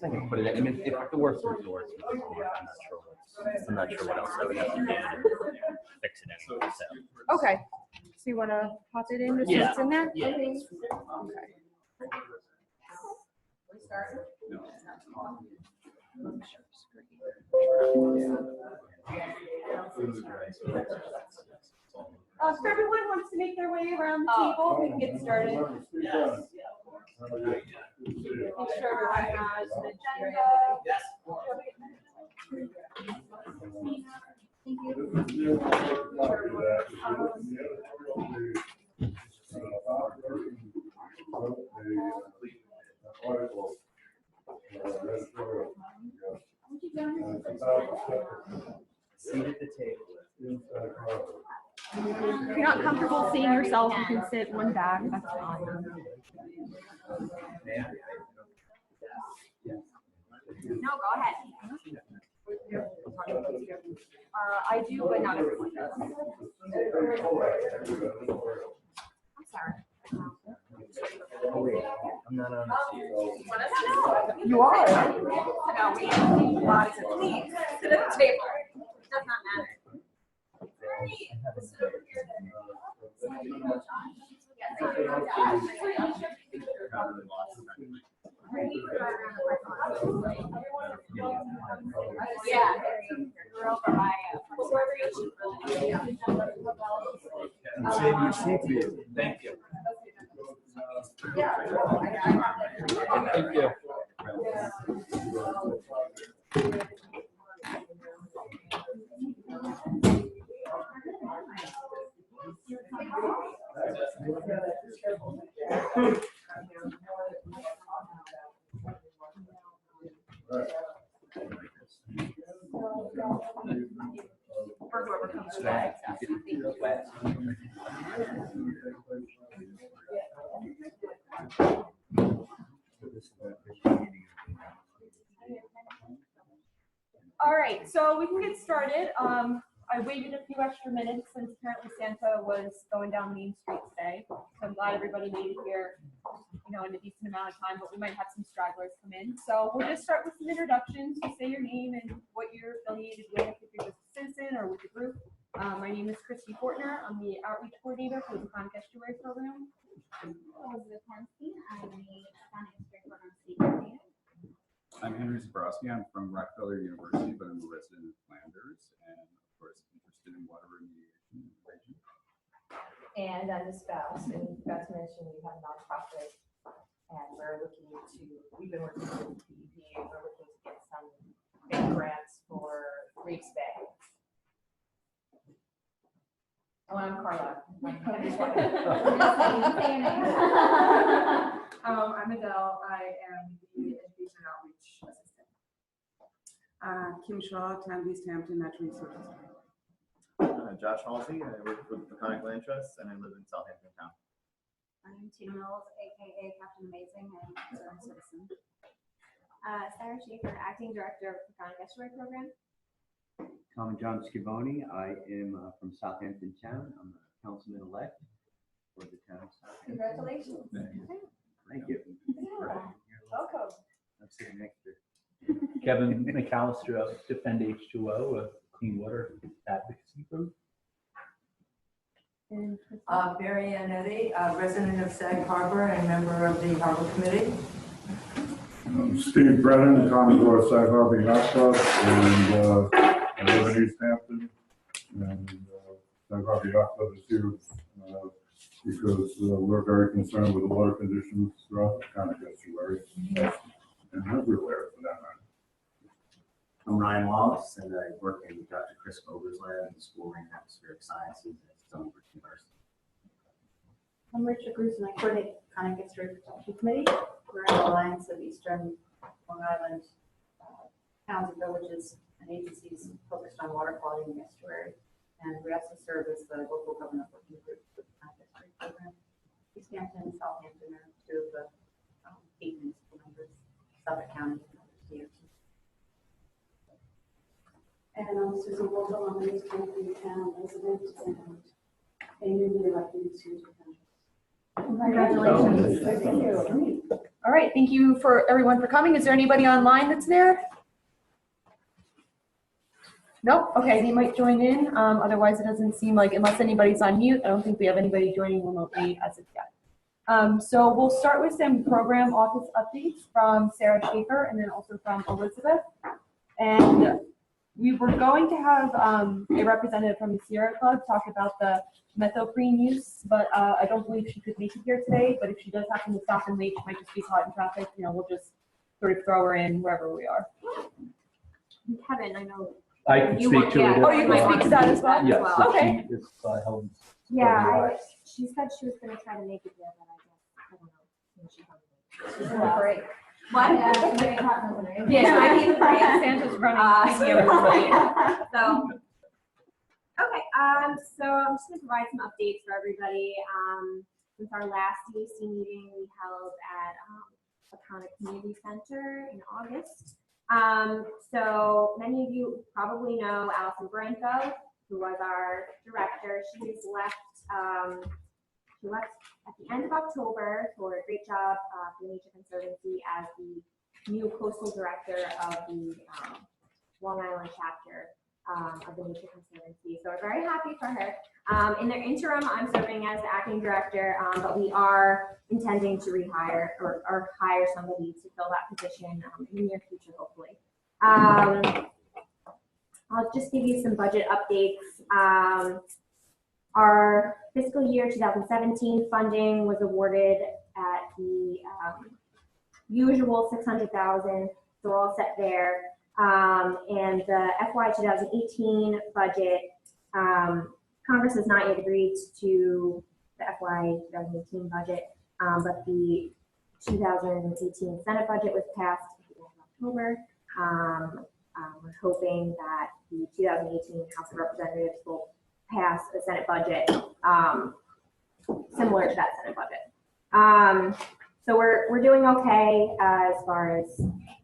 I can put it in. I mean, if the worst resort, I'm not sure what else I would have to do to fix it anyway. So. Okay. So you want to pop it in just so it's in there? Yeah. Okay. If everyone wants to make their way around the table, we can get started. Make sure everyone has an agenda. Yes. Thank you. Seat at the table. If you're not comfortable seeing yourself, you can sit one back. That's fine. No, go ahead. I do, but not everyone does. I'm sorry. Oh, wait. I'm not on the seat. You are. No, we have lots of please sit at the table. It does not matter. Yeah. We're over by Save your seat for you. Thank you. Thank you. for whoever comes back. All right, so we can get started. I waited a few extra minutes since apparently Santa was going down Main Street today. So I'm glad everybody made it here, in a decent amount of time, but we might have some stragglers come in. So we'll just start with some introductions. You say your name and what you're affiliated with, if you're just a citizen or with a group. My name is Christy Fortner. I'm the outreach coordinator for the Chronic Estuary Program. Elizabeth Hornstein, I'm the Chronic Estuary Program State Coordinator. I'm Henry Zabrowski. I'm from Rockefeller University, but I'm a resident of Flanders and, of course, interested in water remediation in the region. And I'm a spouse, and we forgot to mention we have a nonprofit, and we've been working with the DEP, and we're looking to get some big grants for Reefs Bay. Oh, I'm Carla. I'm Adele. I am the Education Outreach Assistant. Kim Shaw, Town of East Hampton, Natural Resources. Josh Halsey. I work with the Chronic Land Trust, and I live in Southampton Town. I'm Tina Mills, aka Captain Amazing, and I'm a citizen. Sarah Schaefer, Acting Director of the Chronic Estuary Program. I'm John Scavone. I am from Southampton Town. I'm a councilman-elect for the town of Southampton. Congratulations. Thank you. Welcome. I'm sitting next to Kevin McAllister of Defend H2O, a clean water advocacy group. Mary Ann Eddy, resident of Sag Harbor and member of the Harbor Committee. Steve Brennan, Commodore of Sag Harbor Yacht Club, and I live in East Hampton. And Sag Harbor Yacht Club is here because we're very concerned with the water conditions throughout the Chronic Estuary and everywhere for that matter. I'm Ryan Wallace, and I work in Dr. Chris Boger's lab in the School of Marine Atmospheric Sciences at Stonebridge University. I'm Richard Bruce, and I coordinate the Chronic Estuary Protection Committee. We're an alliance of Eastern Long Island towns and villages and agencies focused on water quality in the estuary. And we also serve as the local government working group for the history program. East Hampton and Southampton are two of the 8 municipal members, Suffolk County and others here. And I'm Susan Wolfell, I'm an East Hampton town resident and a newly elected superintendent. Congratulations. Thank you. All right, thank you for everyone for coming. Is there anybody online that's there? Nope, okay, they might join in. Otherwise, it doesn't seem like, unless anybody's on mute, I don't think we have anybody joining remotely as of yet. So we'll start with some program office updates from Sarah Schaefer and then also from Elizabeth. And we were going to have a representative from the Sierra Club talk about the methylprednisolone use, but I don't believe she could make it here today. But if she does happen to stop and late, she might just be caught in traffic. You know, we'll just sort of throw her in wherever we are. Kevin, I know. I can speak to it. Oh, you can speak to that as well? Yes. well. Okay. It's Helen's. Yeah, she said she was gonna try to make it there, but I don't know when she comes. She's great. What? Yeah, I mean, Santa's running. So, okay, so I'm just gonna provide some updates for everybody. Since our last CAC meeting we held at Iconic Community Center in August. So many of you probably know Allison Branco, who was our director. She has left, she left at the end of October for a great job for the Nature Conservancy as the new coastal director of the Long Island chapter of the Nature Conservancy. So we're very happy for her. In the interim, I'm serving as the acting director, but we are intending to rehire or hire somebody to fill that position in the near future, hopefully. I'll just give you some budget updates. Our fiscal year 2017 funding was awarded at the usual $600,000, so we're all set there. And the FY 2018 budget, Congress has not yet agreed to the FY 2018 budget, but the 2018 Senate budget was passed at the end of October. We're hoping that the 2018 House of Representatives will pass a Senate budget similar to that Senate budget. So we're doing okay as far as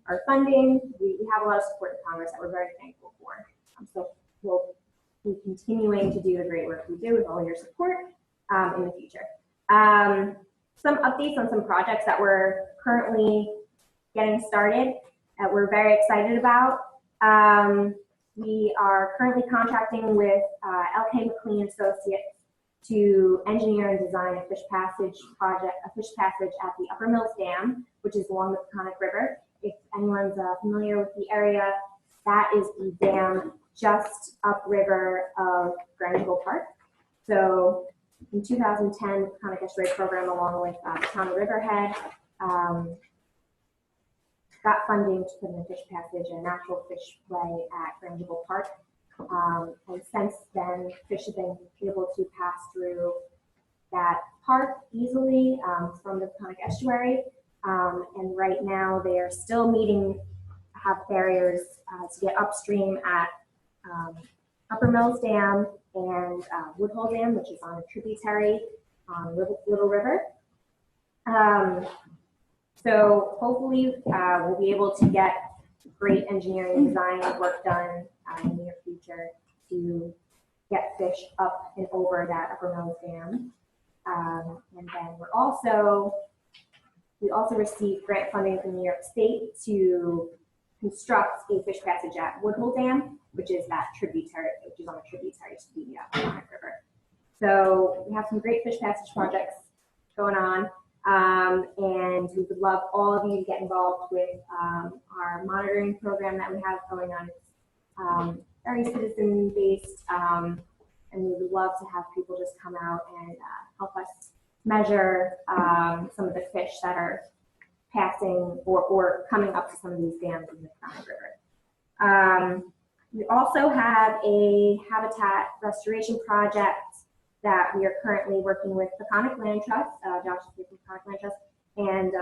our funding. We have a lot of support in Congress that we're very thankful for. So we'll be continuing to do the great work we do with all your support in the future. Some updates on some projects that we're currently getting started that we're very excited about. We are currently contracting with LK McLean Associates to engineer and design a fish passage project, a fish passage at the Upper Mills Dam, which is along the Peconic River. If anyone's familiar with the area, that is the dam just upriver of Grangeville Park. So in 2010, the Peconic Estuary Program, along with the town of Riverhead, got funding to put in a fish passage, a natural fish way at Grangeville Park. And since then, fish have been able to pass through that park easily from the Peconic Estuary. And right now they are still have barriers to get upstream at Upper Mills Dam and Woodhull Dam, which is on a tributary on Little River. So hopefully we'll be able to get great engineering and design work done in the near future to get fish up and over that Upper Mills Dam. And then we also received grant funding from New York State to construct a fish passage at Woodhull Dam, which is that tributary, which is on a tributary to the Peconic River. So we have some great fish passage projects going on. And we would love all of you to get involved with our monitoring program that we have going on. It's very citizen-based, and we would love to have people just come out and help us measure some of the fish that are passing or coming up to some of these dams in the Peconic River. We also have a habitat restoration project that we are currently working with Peconic Land Trust, Josh is with Peconic Land Trust, and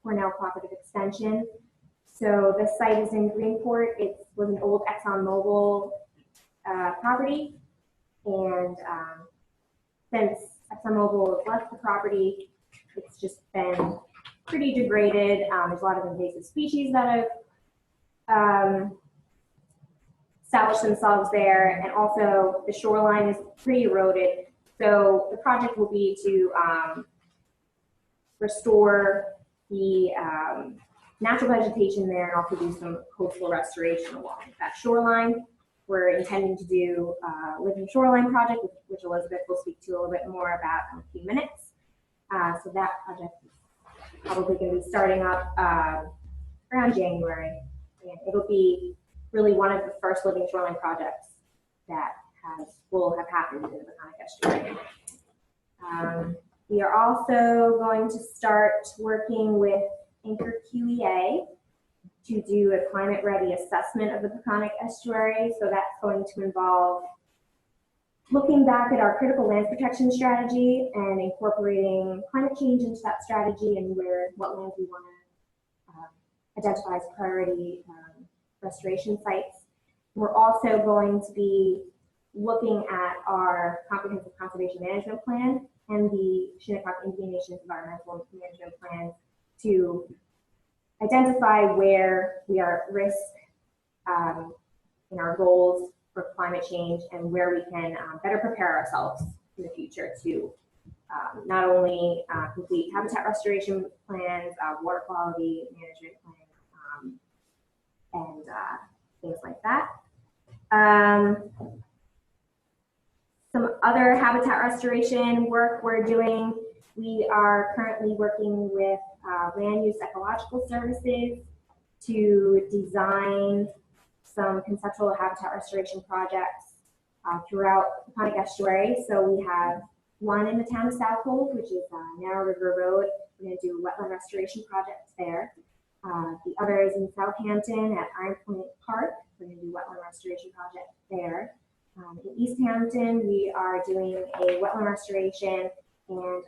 Cornell Cooperative Extension. So the site is in Greenport. It was an old ExxonMobil property, And since ExxonMobil has left the property, it's just been pretty degraded. There's a lot of invasive species that have established themselves there, and also the shoreline is pretty eroded. So the project will be to restore the natural vegetation there and also do some coastal restoration along that shoreline. We're intending to do a living shoreline project, which Elizabeth will speak to a little bit more about in a few minutes. So that project is probably going to be starting up around January, and it'll be really one of the first living shoreline projects that will have happened in the Peconic Estuary. We are also going to start working with Anchor QEA to do a climate-ready assessment of the Peconic Estuary. So that's going to involve looking back at our critical land protection strategy and incorporating climate change into that strategy and what lands we want to identify as priority restoration sites. We're also going to be looking at our comprehensive conservation management plan and the Shinnecock Indian Nation's environmental management plan to identify where we are at risk in our goals for climate change and where we can better prepare ourselves in the future to not only complete habitat restoration plans, water quality management plans, and things like that. Some other habitat restoration work we're doing. We are currently working with land use ecological services to design some conceptual habitat restoration projects throughout the Peconic Estuary. So we have one in the town of Southold, which is Narrow River Road. We're going to do a wetland restoration project there. The other is in Southampton at Iron Point Park. We're going to do a wetland restoration project there. In East Hampton, we are doing a wetland restoration and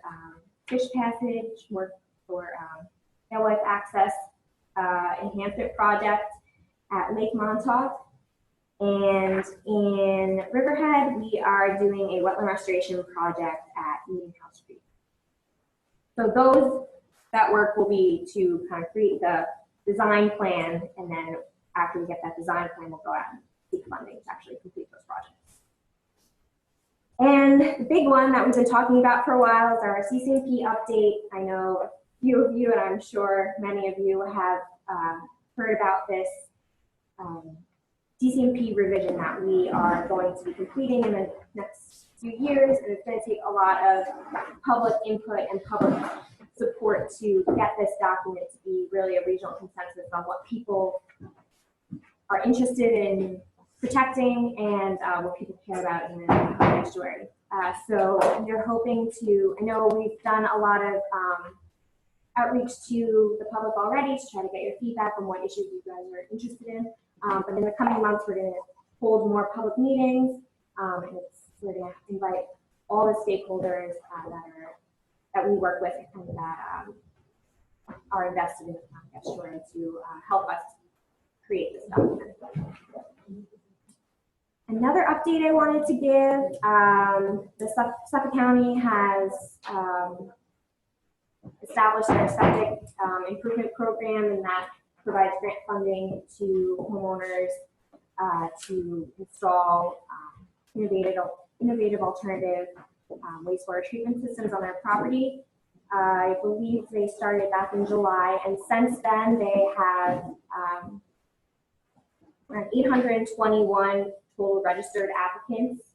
fish passage work for alewife access enhancement project at Lake Montauk. And in Riverhead, we are doing a wetland restoration project at Meeting House Creek. So that work will be to kind of create the design plan, and then after we get that design plan, we'll go out and seek funding to actually complete those projects. And the big one that we've been talking about for a while is our CCMP update. I know a few of you, and I'm sure many of you have heard about this CCMP revision that we are going to be completing in the next few years, and it's going to take a lot of public input and public support to get this document to be really a regional consensus on what people are interested in protecting and what people care about in the Peconic Estuary. So we're hoping to, I know we've done a lot of outreach to the public already to try to get your feedback on what issues you guys are interested in. But in the coming months, we're going to hold more public meetings, and we're going to invite all the stakeholders that we work with and that are invested in the Peconic Estuary to help us create this document. Another update I wanted to give, the Suffolk County has established their septic improvement program, and that provides grant funding to homeowners to install innovative alternative wastewater treatment systems on their property. I believe they started back in July, and since then they have around 821 total registered applicants.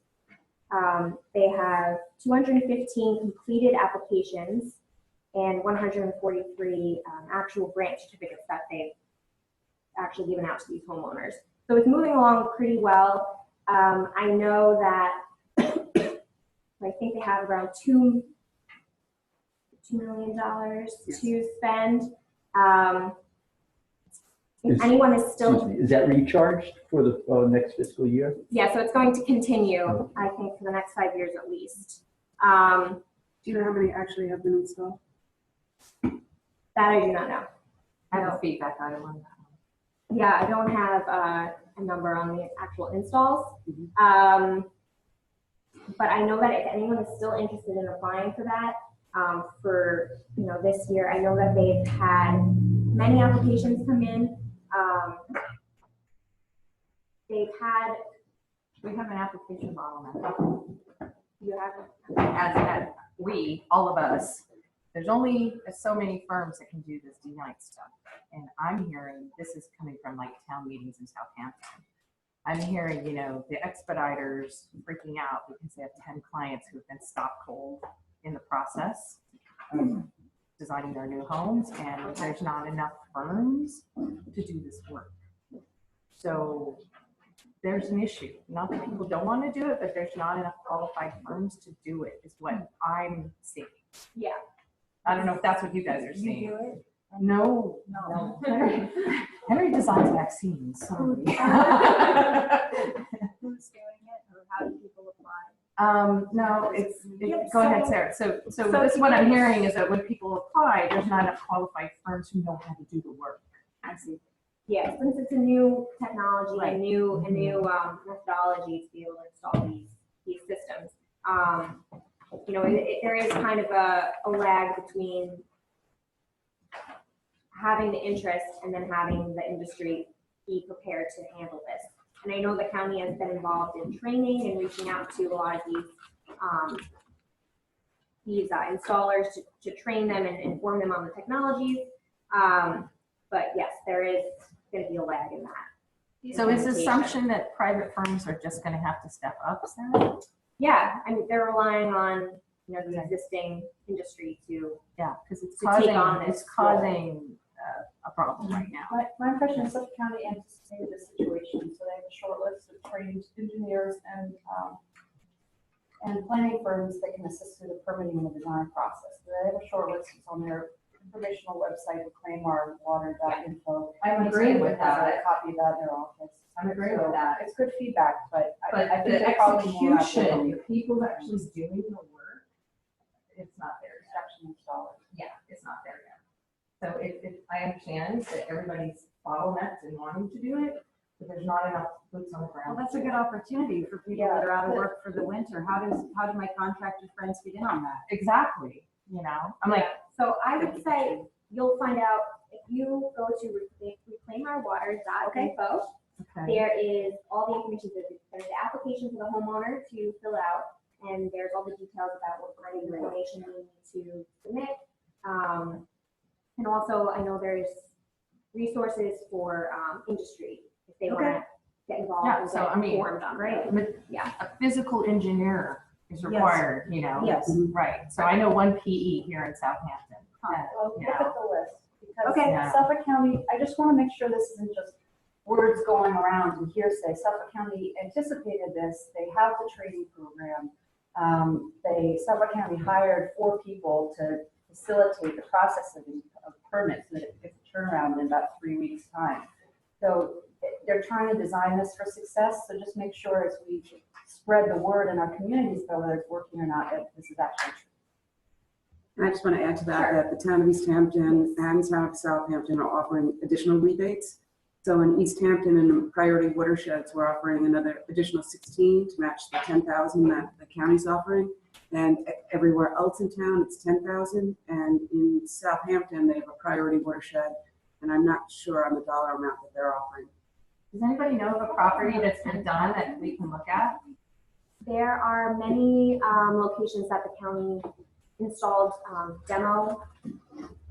They have 215 completed applications and 143 actual grant certificates that they've actually given out to these homeowners. So it's moving along pretty well. I know that I think they have around $2 million to spend. If anyone is still... Is that recharged for the next fiscal year? Yeah, so it's going to continue, I think, for the next 5 years at least. Do you know how many actually have been installed? That I do not know. I have a feedback item on that. Yeah, I don't have a number on the actual installs. But I know that if anyone is still interested in applying for that, for, this year, I know that they've had many applications come in. They've had, We have an application bottleneck. you have, As all of us, there's only so many firms that can do this D-night stuff. And I'm hearing, this is coming from like town meetings in Southampton. I'm hearing, the expediters freaking out because they have 10 clients who've been stopped cold in the process of designing their new homes, and there's not enough firms to do this work. So there's an issue. Not that people don't want to do it, but there's not enough qualified firms to do it, is what I'm seeing. yeah. I don't know if that's what you guys are You seeing. do it? No. Henry designs vaccines. Sorry. Who's doing it, or how do people apply? No, go ahead, Sarah. So this, what I'm hearing is that when people apply, there's not enough qualified firms who know how to do the work. I see. Yeah, since it's a new technology, Right. a new methodology to be able to install these systems, there is kind of a lag between having the interest and then having the industry be prepared to handle this. And I know the county has been involved in training and reaching out to a lot of these installers to train them and inform them on the technologies. But yes, there is going to be a lag in that. So is the assumption that private firms are just going to have to step up, Sarah? Yeah, I mean, they're relying on, the existing industry to, Because it's to take causing, on this a problem right now. My impression is Suffolk County anticipated this situation, so they have a short list of trained engineers and planning firms that can assist through the permitting and the design process. They have a short list. It's on their informational website, reclaimourwater.info. I'm agreeing with that. A copy of that in their office. I'm agreeing with that. It's good feedback, but I But think the they're probably more execution, the people actually doing the work, it's not there yet. construction installers. Yeah, it's not there yet. So I understand that everybody's bottlenecked and wanting to do it, but there's not enough boots on the ground. Well, that's a good opportunity for people that are out of work for the winter. How do my contractor friends get in on that? Exactly, I'm like, so I would say you'll find out if you go to reclaimourwater.info. okay. There is all the information. There's the application for the homeowner to fill out, and there's all the details about what kind of information you need to submit. And also, I know there's resources for industry if they want to get involved and so, get informed on great. it. But a physical engineer is required, Yes. Right. So I know one PE here in Southampton. Well, look at the list, because Okay. Suffolk County, I just want to make sure this isn't just words going around and hearsay. Suffolk County anticipated this. They have the training program. Suffolk County hired 4 people to facilitate the process of permits, so that it gets a turnaround in about 3 weeks' time. So they're trying to design this for success. So just make sure as we spread the word in our communities, whether it's working or not, that this is actually true. And I just want to add to that, that the town of East Hampton and town of Southampton are offering additional rebates. So in East Hampton and priority watersheds, we're offering another additional 16 to match the 10,000 that the county's offering. And everywhere else in town, it's 10,000. And in Southampton, they have a priority watershed, and I'm not sure on the dollar amount that they're offering. Does anybody know of a property that's been done that we can look at? There are many locations that the county installed demo.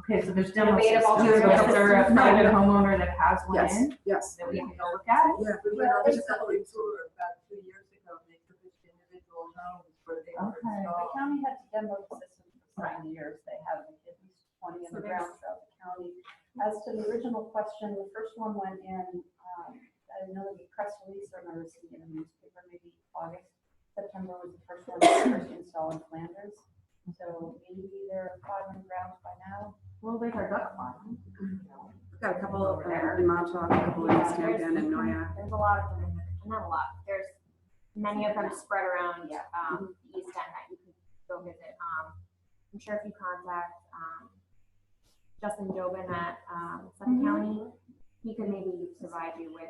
Okay, so there's demo Innovative systems. alternatives. Is there a private homeowner that has one Yes, in yes. that we can go look at? Yeah. We went on this building tour about 2 years ago. They took us to individual homes where they were Okay. installed. The county had to demo the system for 7 years. They have at least 20 in the ground throughout the county. As to the original question, the first one went in, I know there was a press release, I remember seeing it in the newspaper, maybe August. September was the first one, first installed in Flanders. So maybe they're 5 on the ground by now. Well, there's our duck farm. We've got a couple in Montauk, a couple in East Hampton and Noyak. There's a lot of them, not a lot, there's many of them spread around the East End that you can go visit. I'm sure if you contact Justin Jobin at Suffolk County, he could maybe provide you with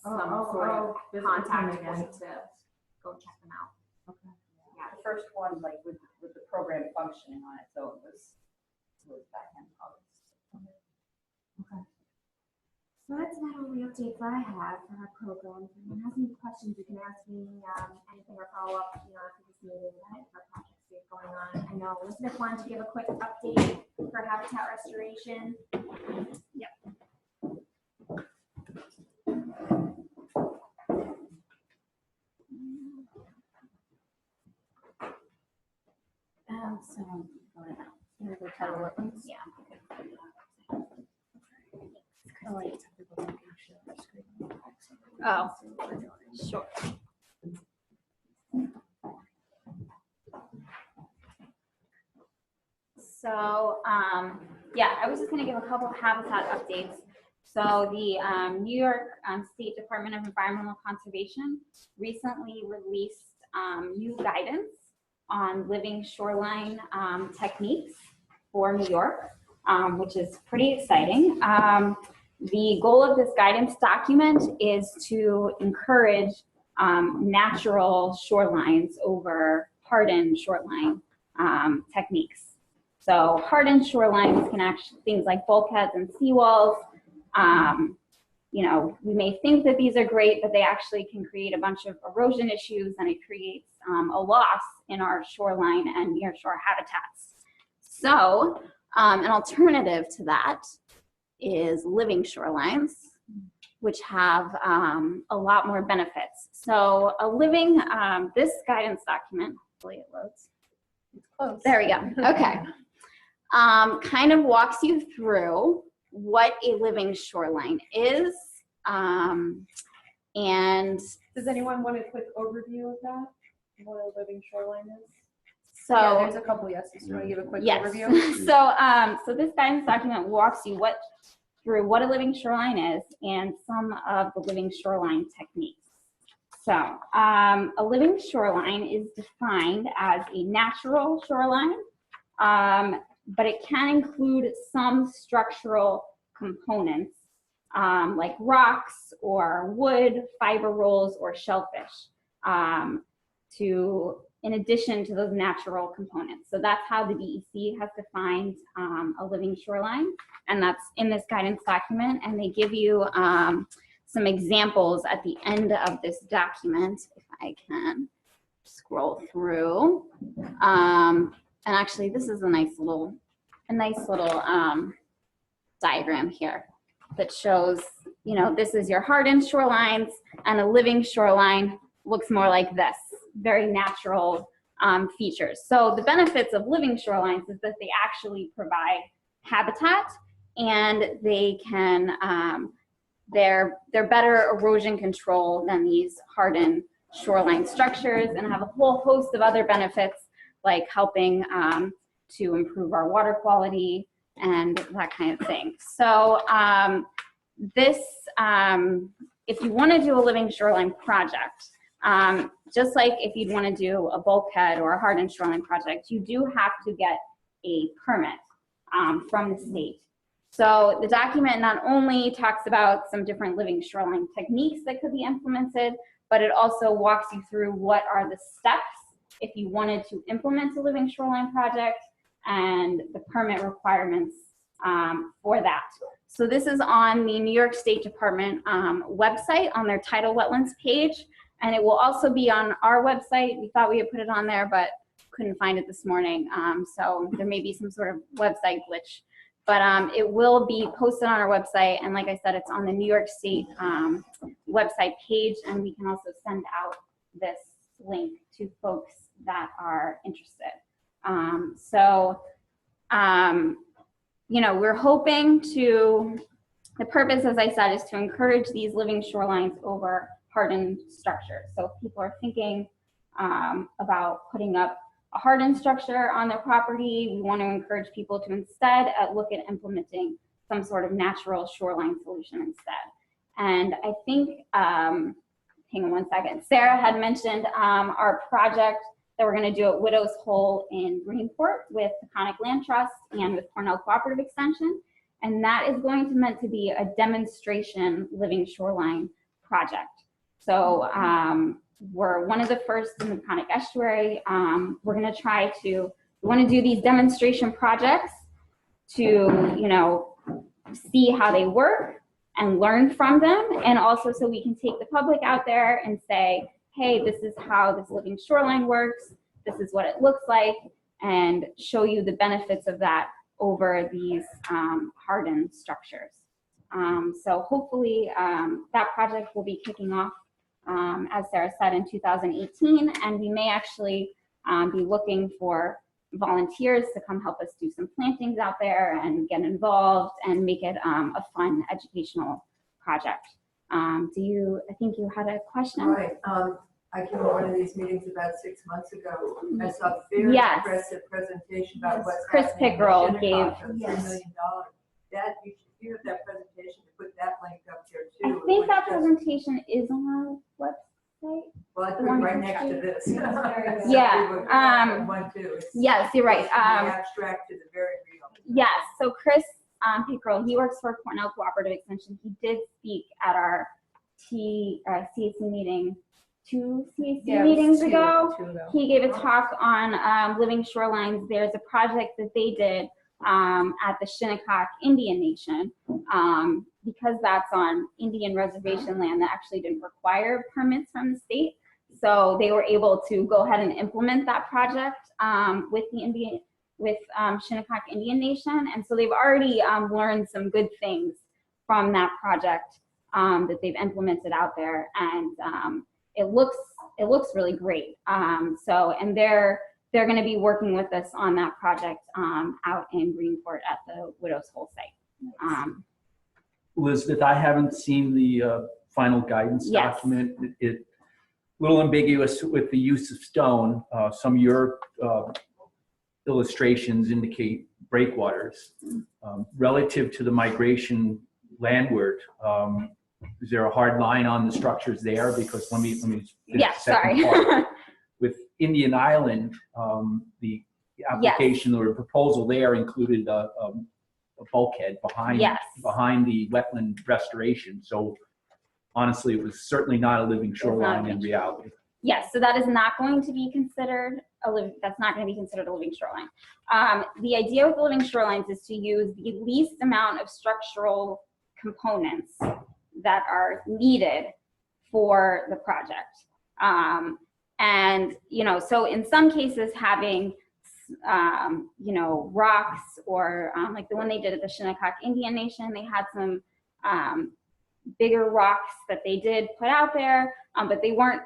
some sort of contact point to go check them out. Okay. first one, like with the program functioning on it, so it was back in August. Okay. So that's about all the updates I have for our program. If anyone has any questions, you can ask me anything or follow up, after this meeting about our projects we have going on. I know Elizabeth wanted to give a quick update for habitat restoration. Yep. So, yeah. Oh, sure. So, yeah, I was just going to give a couple of habitat updates. So the New York State Department of Environmental Conservation recently released new guidance on living shoreline techniques for New York, which is pretty exciting. The goal of this guidance document is to encourage natural shorelines over hardened shoreline techniques. So hardened shorelines can actually, things like bulkheads and seawalls, we may think that these are great, but they actually can create a bunch of erosion issues, and it creates a loss in our shoreline and nearshore habitats. So an alternative to that is living shorelines, which have a lot more benefits. So a living, this guidance document, hopefully it loads. It's close. There we go. Okay. Kind of walks you through what a living shoreline is. And does anyone want a quick overview of that? What a living shoreline is? So yeah, there's a couple yeses. You want to give a quick overview? So this guidance document walks you through what a living shoreline is and some of the living shoreline techniques. So a living shoreline is defined as a natural shoreline, but it can include some structural components like rocks or wood, fiber rolls, or shellfish in addition to those natural components. So that's how the DEC has defined a living shoreline, and that's in this guidance document, and they give you some examples at the end of this document, if I can scroll through. And actually, this is a nice little diagram here that shows, this is your hardened shorelines, and a living shoreline looks more like this, very natural features. So the benefits of living shorelines is that they actually provide habitat, and they can, they're better erosion control than these hardened shoreline structures, and have a whole host of other benefits like helping to improve our water quality and that kind of thing. So if you want to do a living shoreline project, just like if you'd want to do a bulkhead or a hardened shoreline project, you do have to get a permit from the state. So the document not only talks about some different living shoreline techniques that could be implemented, but it also walks you through what are the steps if you wanted to implement a living shoreline project and the permit requirements for that. So this is on the New York State Department website on their tidal wetlands page, and it will also be on our website. We thought we had put it on there, but couldn't find it this morning. So there may be some sort of website glitch, but it will be posted on our website. And like I said, it's on the New York State website page, and we can also send out this link to folks that are interested. We're hoping the purpose, as I said, is to encourage these living shorelines over hardened structures. So if people are thinking about putting up a hardened structure on their property, we want to encourage people to instead look at implementing some sort of natural shoreline solution instead. And I think, hang on one second, Sarah had mentioned our project that we're going to do at Widow's Hole in Greenport with the CAC Land Trust and with Cornell Cooperative Extension. And that is meant to be a demonstration living shoreline project. So we're one of the first in the Peconic Estuary. We're going to try to, we want to do these demonstration projects to, you know, see how they work and learn from them, and also so we can take the public out there and say, hey, this is how this living shoreline works, this is what it looks like, and show you the benefits of that over these hardened structures. So hopefully that project will be kicking off, as Sarah said, in 2018, and we may actually be looking for volunteers to come help us do some plantings out there and get involved and make it a fun educational project. I think you had a question? Right. I came to one of these meetings about 6 months ago. I saw a very impressive presentation about what's Chris happening in Pickrell Shinnecock gave. of $3 million. That, if you have that presentation, to put that link up there too. I think that presentation is on our website. Well, I put it right next to this. Yeah. One too. Yes, you're right. The abstract to the very real. Yes. So Chris Pickrell, he works for Cornell Cooperative Extension. He did speak at our CAC meeting 2 CAC meetings ago. He gave a talk on living shorelines. There's a project that they did at the Shinnecock Indian Nation, because that's on Indian reservation land that actually didn't require permits from the state. So they were able to go ahead and implement that project with Shinnecock Indian Nation. And so they've already learned some good things from that project that they've implemented out there. And it looks really great. And they're going to be working with us on that project out in Greenport at the Widow's Hole site. Elizabeth, I haven't seen the final guidance document. It a little ambiguous with the use of stone. Some of your illustrations indicate breakwaters. Relative to the migration landward, is there a hard line on the structures there? Because let me finish the second part. With Indian Island, the application or proposal there included a bulkhead behind the wetland restoration. So honestly, it was certainly not a living shoreline in reality. Yes, so that is not going to be considered that's not going to be considered a living shoreline. The idea with the living shorelines is to use the least amount of structural components that are needed for the project. And, you know, so in some cases having, you know, rocks or like the one they did at the Shinnecock Indian Nation, they had some bigger rocks that they did put out there, but they weren't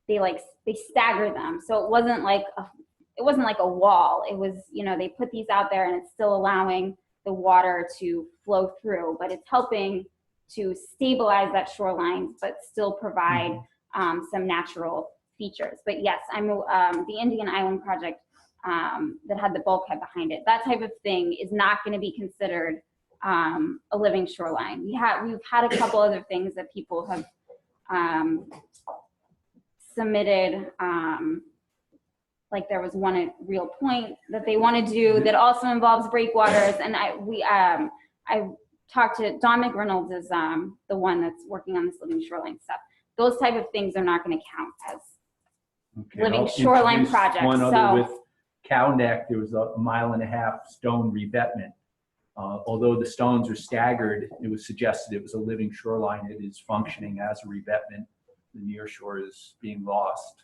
they staggered them. So it wasn't like a wall. It was, you know, they put these out there and it's still allowing the water to flow through, but it's helping to stabilize that shoreline, but still provide some natural features. But yes, I'm the Indian Island project that had the bulkhead behind it. That type of thing is not going to be considered a living shoreline. We've had a couple other things that people have submitted. Like there was one at Real Point that they want to do that also involves breakwaters, and I talked to Don McReynolds, is the one that's working on this living shoreline stuff. Those type of things are not going to count as living shoreline projects. One other with Cow Neck, there was a 1.5 mile stone revetment. Although the stones are staggered, it was suggested it was a living shoreline. It is functioning as a revetment. The near shore is being lost.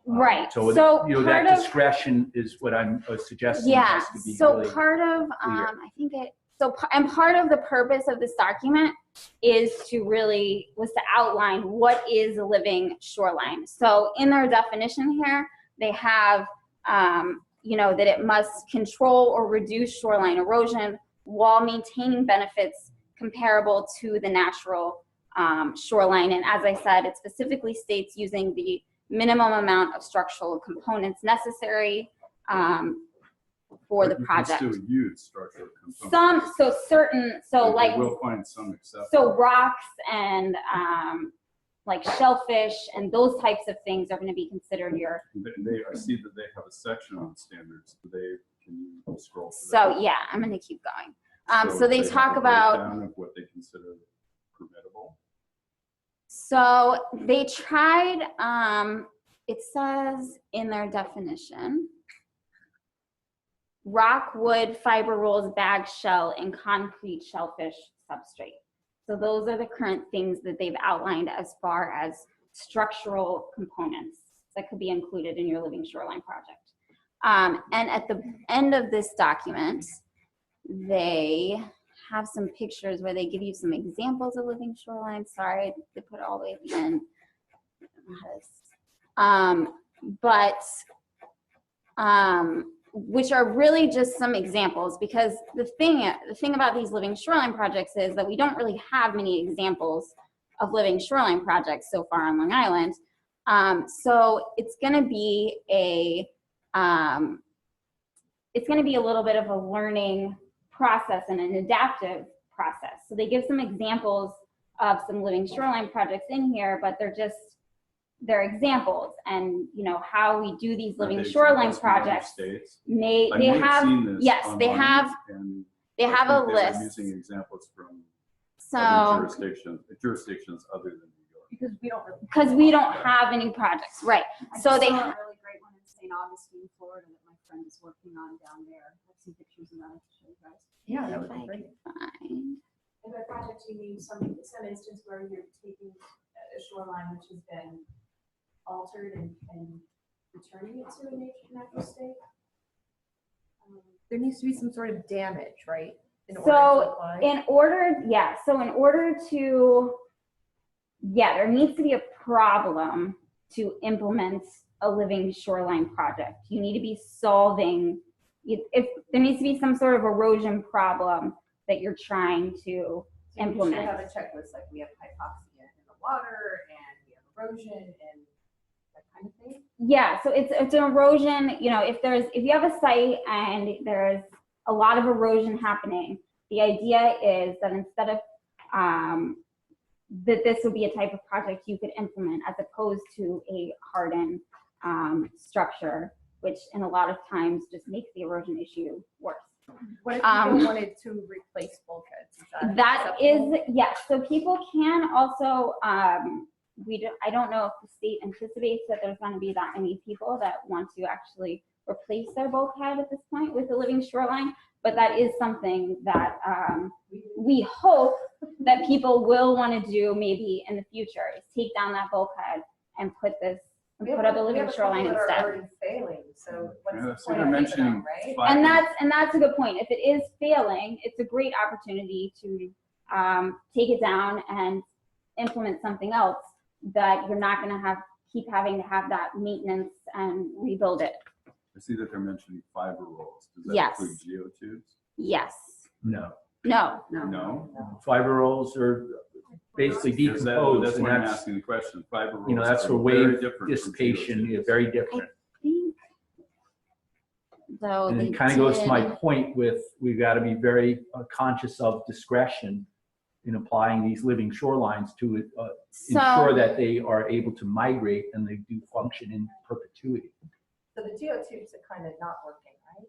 Right. So you know, that discretion is what I'm suggesting. Yeah. Has to be So really part of I think it. So and part of the purpose of this document was to outline what is a living shoreline. So in their definition here, they have you know, that it must control or reduce shoreline erosion while maintaining benefits comparable to the natural shoreline. And as I said, it specifically states using the minimum amount of structural components necessary for the project. You can still use structural components. We'll find some exceptions. So rocks and like shellfish and those types of things are going to be considered your. I see that they have a section on standards. Can you scroll through So that? yeah, I'm going to keep going. So they talk about of what they consider permittable. So they tried, it says in their definition, rock, wood, fiber rolls, bag, shell, and concrete shellfish substrate. So those are the current things that they've outlined as far as structural components that could be included in your living shoreline project. And at the end of this document, they have some pictures where they give you some examples of living shoreline. Sorry, they put it all the way at the end. Which are really just some examples, because the thing about these living shoreline projects is that we don't really have many examples of living shoreline projects so far on Long Island. So it's going to be a little bit of a learning process and an adaptive process. So they give some examples of some living shoreline projects in here, but they're examples, and you know how we do these living shoreline projects. They have a list. Using examples from other jurisdictions other than New York. Because we don't have any projects, right? So they have a really great one in St. Augustine, Florida, that my friend is working on down there. I have some pictures of that to show you guys. Yeah, that would be great. Fine. And by project, you mean some instance where you're taking a shoreline which has been altered and returning it to a natural state? There needs to be some sort of damage, right? In order to there needs to be a problem to implement a living shoreline project. You need to be solving, if there needs to be some sort of erosion problem that you're trying to implement. We should have a checklist, like we have hypoxia in the water and we have erosion and that kind of thing. Yeah, so it's an erosion, you know, if you have a site and there's a lot of erosion happening, the idea is that instead of that this would be a type of project you could implement as opposed to a hardened structure, which in a lot of times just makes the erosion issue worse. What if people wanted to replace bulkheads? That is, yes. So people can also, I don't know if the state anticipates that there's going to be that many people that want to actually replace their bulkhead at this point with a living shoreline, but that is something that we hope that people will want to do maybe in the future, is take down that bulkhead and put up a living shoreline instead. Are already failing, so what's the point they're mentioning, right? And that's a good point. If it is failing, it's a great opportunity to take it down and implement something else that you're not going to keep having to have that maintenance and rebuild it. I see that they're mentioning fiber rolls. Does that include geotubes? Yes. No. Fiber rolls are basically decomposed. That's and why I'm asking the question. Fiber rolls, you know, that's are for very wave different dissipation, very different. Though and it kind of goes to my point with we've got to be very conscious of discretion in applying these living shorelines to ensure that they are able to migrate and they do function in perpetuity. So the geotubes are kind of not working, right?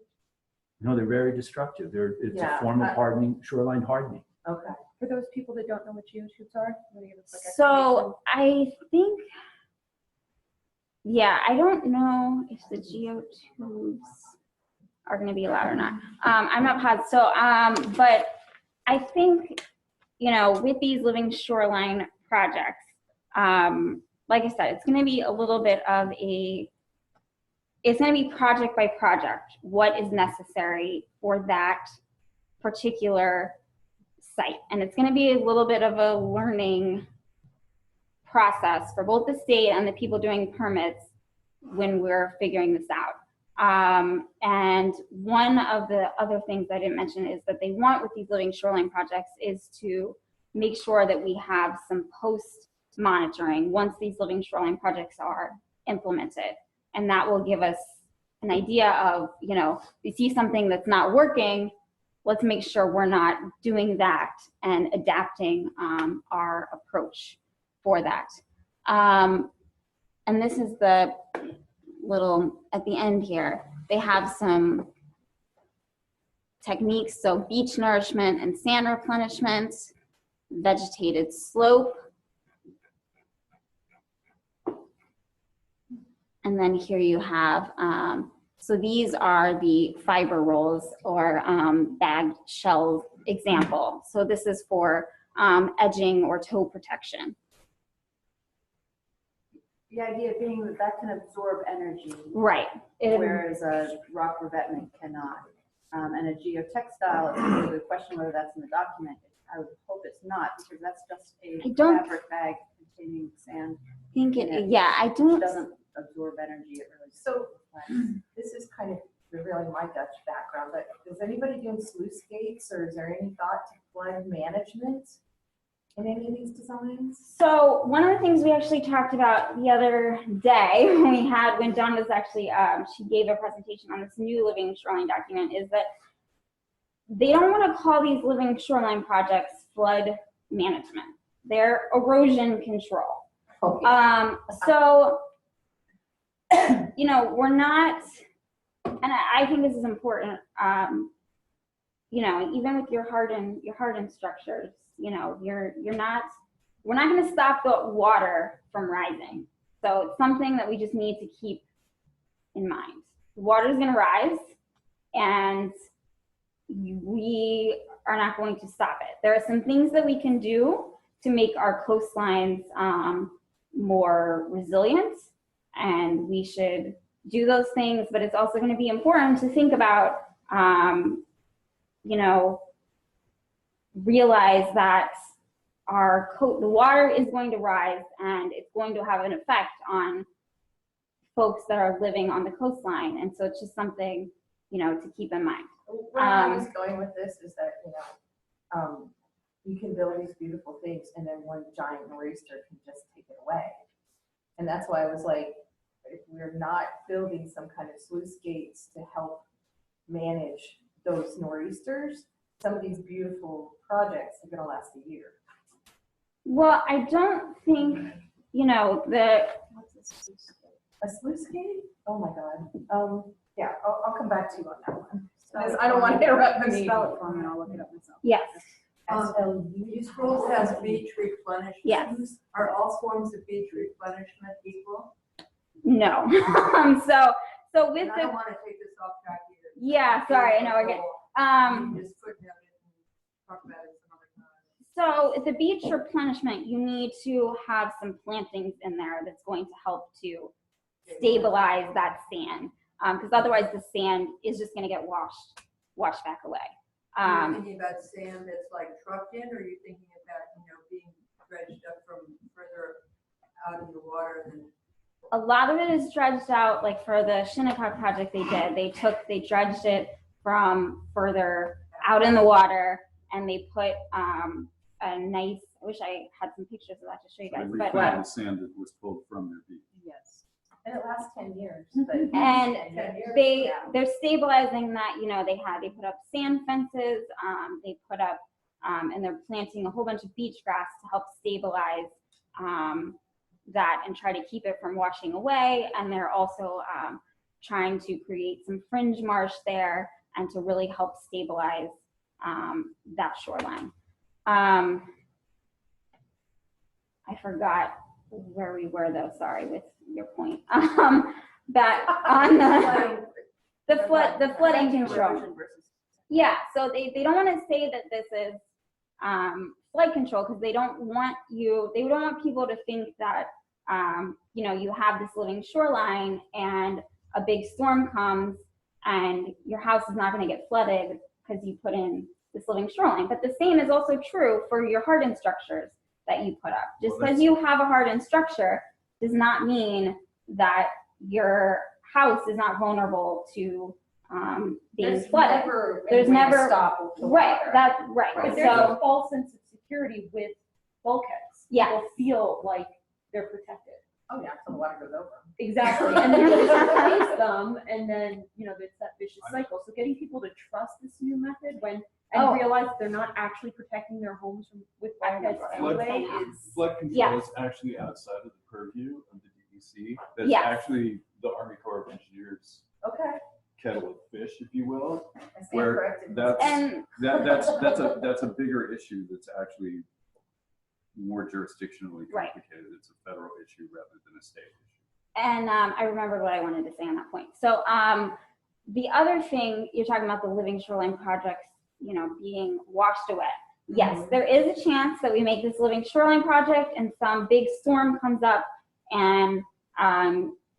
No, they're very destructive. It's a form of hardening, shoreline hardening. Okay. For those people that don't know what geotubes are, so I think, I don't know if the geotubes are going to be allowed or not. I'm not positive. So, but I think, you know, with these living shoreline projects, like I said, it's going to be a little bit of it's going to be project by project, what is necessary for that particular site. And it's going to be a little bit of a learning process for both the state and the people doing permits when we're figuring this out. And one of the other things I didn't mention is that they want with these living shoreline projects is to make sure that we have some post monitoring once these living shoreline projects are implemented. And that will give us an idea of, you know, we see something that's not working, let's make sure we're not doing that and adapting our approach for that. And this is the little, at the end here, they have some techniques. So beach nourishment and sand replenishment, vegetated slope, And then here you have, so these are the fiber rolls or bagged shells example. So this is for edging or toe protection. The idea being that that can absorb energy. Right. Whereas a rock revetment cannot. And a geotextile, it's really a question whether that's in the document. I would hope it's not, because that's just a fabric bag containing sand. Yeah, I don't. It doesn't absorb energy. It really. So this is kind of really my Dutch background, but is anybody doing sluice gates, or is there any thought to flood management in any of these designs? So one of the things we actually talked about the other day when Dawn was actually, she gave a presentation on this new living shoreline document, is that they don't want to call these living shoreline projects flood management. They're erosion control. Okay. So, you know, we're not, and I think this is important, you know, even with your hardened structures, you know, we're not going to stop the water from rising. So it's something that we just need to keep in mind. The water is going to rise, and we are not going to stop it. There are some things that we can do to make our coastlines more resilient, and we should do those things, but it's also going to be important to think about, you know, realize that the water is going to rise, and it's going to have an effect on folks that are living on the coastline. And so it's just something, you know, to keep in mind. Where I was going with this is that, you know, you can build these beautiful things, and then one giant nor'easter can just take it away. And that's why I was like, if we're not building some kind of sluice gates to help manage those nor'easters, some of these beautiful projects are going to last a year. Well, I don't think, you know, What's a sluice gate? A sluice gate? Oh my God. Yeah, I'll come back to you on that one. Because I don't want to interrupt the meeting. Spell it for me, and I'll look it up myself. Yes. You scroll past beach replenishment. Yes. Are all forms of beach replenishment equal? No. So with And I don't want to take this off track either. Yeah, sorry, I know we're good. Just footnote it and talk about it some other time. So at the beach replenishment, you need to have some plantings in there that's going to help to stabilize that sand, because otherwise the sand is just going to get washed back away. Are you thinking about sand that's like trucked in, or are you thinking about, you know, being dredged up from further out in the water than? A lot of it is dredged out, like for the Shinnecock project they did. They dredged it from further out in the water, and they put a nice, I wish I had some pictures of that to show you guys. But Reclaimed sand that was pulled from their beach. Yes. And it lasts 10 years. And they're stabilizing that, you know, they put up sand fences, they put up, and they're planting a whole bunch of beach grass to help stabilize that and try to keep it from washing away. And they're also trying to create some fringe marsh there and to really help stabilize that shoreline. I forgot where we were though, sorry, with your point. But on the flooding control. Yeah, so they don't want to say that this is flood control, because they don't want people to think that you know, you have this living shoreline and a big storm comes and your house is not going to get flooded because you put in this living shoreline. But the same is also true for your hardened structures that you put up. Just because you have a hardened structure does not mean that your house is not vulnerable to being flooded. There's never stop right. That's right. But So there's a false sense of security with bulkheads. Yeah. People feel like they're protected. Oh yeah, so the water goes over them. Exactly. And then you replace them, and then, you know, it's that vicious cycle. So getting people to trust this new method and realize that they're not actually protecting their homes with bulkheads anyway is. Flood control is actually outside of the purview of the DEC. That's actually the Army Corps of Engineers. Okay. Kettle of fish, if you will, I stand where corrected. that's a bigger issue that's actually more jurisdictionally Right. complicated. It's a federal issue rather than a state issue. And I remembered what I wanted to say on that point. So the other thing, you're talking about the living shoreline projects, you know, being washed away. Yes, there is a chance that we make this living shoreline project and some big storm comes up and,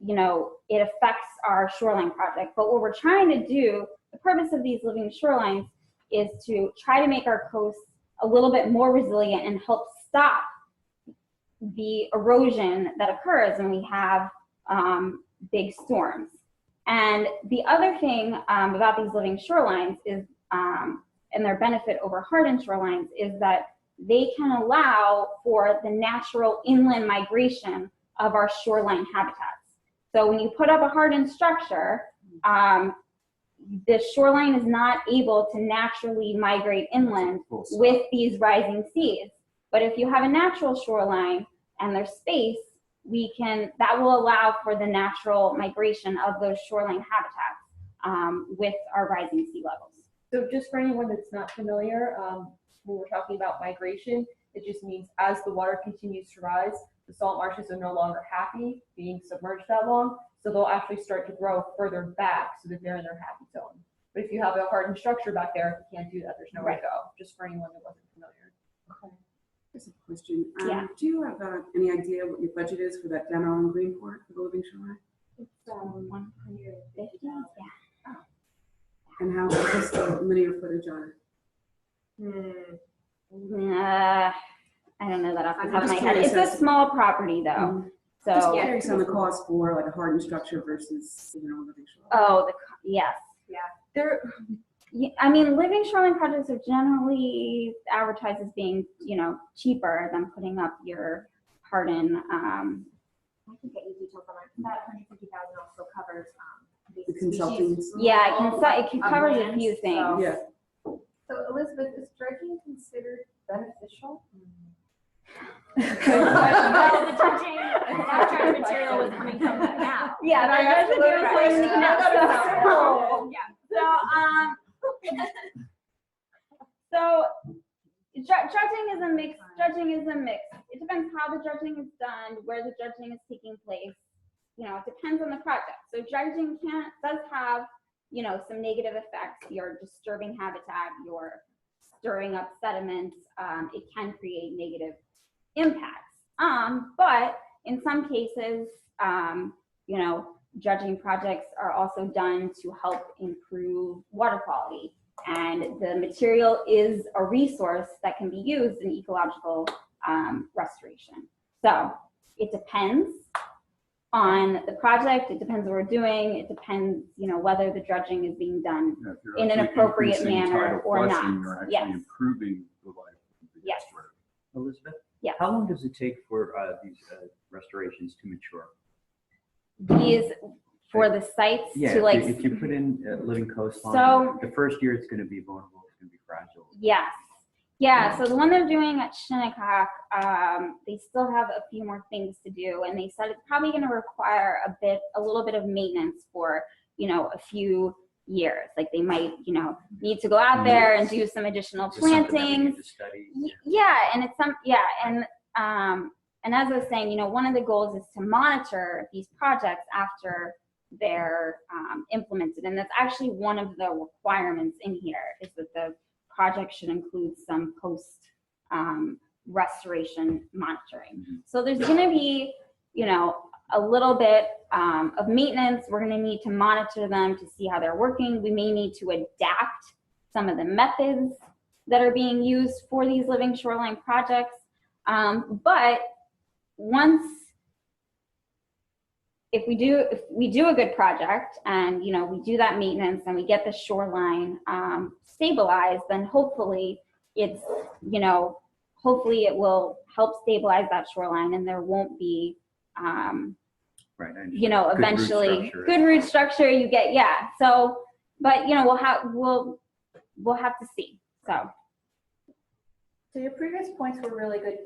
you know, it affects our shoreline project. But what we're trying to do, the purpose of these living shorelines is to try to make our coasts a little bit more resilient and help stop the erosion that occurs when we have big storms. And the other thing about these living shorelines is, and their benefit over hardened shorelines, is that they can allow for the natural inland migration of our shoreline habitats. So when you put up a hardened structure, the shoreline is not able to naturally migrate inland with these rising seas. But if you have a natural shoreline and there's space, that will allow for the natural migration of those shoreline habitats with our rising sea levels. So just for anyone that's not familiar, when we're talking about migration, it just means as the water continues to rise, the salt marshes are no longer happy being submerged that long, so they'll actually start to grow further back so that they're in their happy zone. But if you have a hardened structure back there, you can't do that. There's nowhere to go, just for anyone that wasn't familiar. Okay. Just a question. Yeah. Do you have any idea what your budget is for that demo in Greenport for the living shoreline? It's 150, yeah. And how what's the linear footage on it? I don't know that off the top of my head. It's a small property though. So Just curious on the cost for like a hardened structure versus, you know, living shoreline. Oh, yes. Yeah. I mean, living shoreline projects are generally advertised as being, you know, cheaper than putting up your hardened. I can get you details on that. That 150,000 also covers The consulting. Yeah, it can cover a few things. Yeah. So Elizabeth, is dredging considered beneficial? Well, the dredging material was coming from the canal. Yeah, that's the material was coming from the canal. So dredging is a mix. It depends how the dredging is done, where the dredging is taking place. You know, it depends on the project. So dredging does have, you know, some negative effects. You're disturbing habitat, you're stirring up sediments. It can create negative impacts. But in some cases, you know, dredging projects are also done to help improve water quality. And the material is a resource that can be used in ecological restoration. So it depends on the project, it depends what we're doing, it depends, you know, whether the dredging is being done in an appropriate manner or not. You're actually Yes. improving the life of the Yes. estuary. Elizabeth? Yeah. How long does it take for these restorations to mature? These for the sites Yeah, to like. if you put in living coastline, So- the first year it's going to be vulnerable, it's going to be fragile. Yes. Yeah, so the one they're doing at Shinnecock, they still have a few more things to do, and they said it's probably going to require a little bit of maintenance for, you know, a few years. Like they might, you know, need to go out there and do some additional Is this something that we need plantings. to study? Yeah, and it's and as I was saying, you know, one of the goals is to monitor these projects after they're implemented, and that's actually one of the requirements in here is that the project should include some post restoration monitoring. So there's going to be, you know, a little bit of maintenance. We're going to need to monitor them to see how they're working. We may need to adapt some of the methods that are being used for these living shoreline projects. But if we do a good project and, you know, we do that maintenance and we get the shoreline stabilized, then hopefully it's, you know, hopefully it will help stabilize that shoreline and there won't be, you know, eventually good root structure you get. Yeah. So, but, you know, we'll have to see. So your previous points were really good.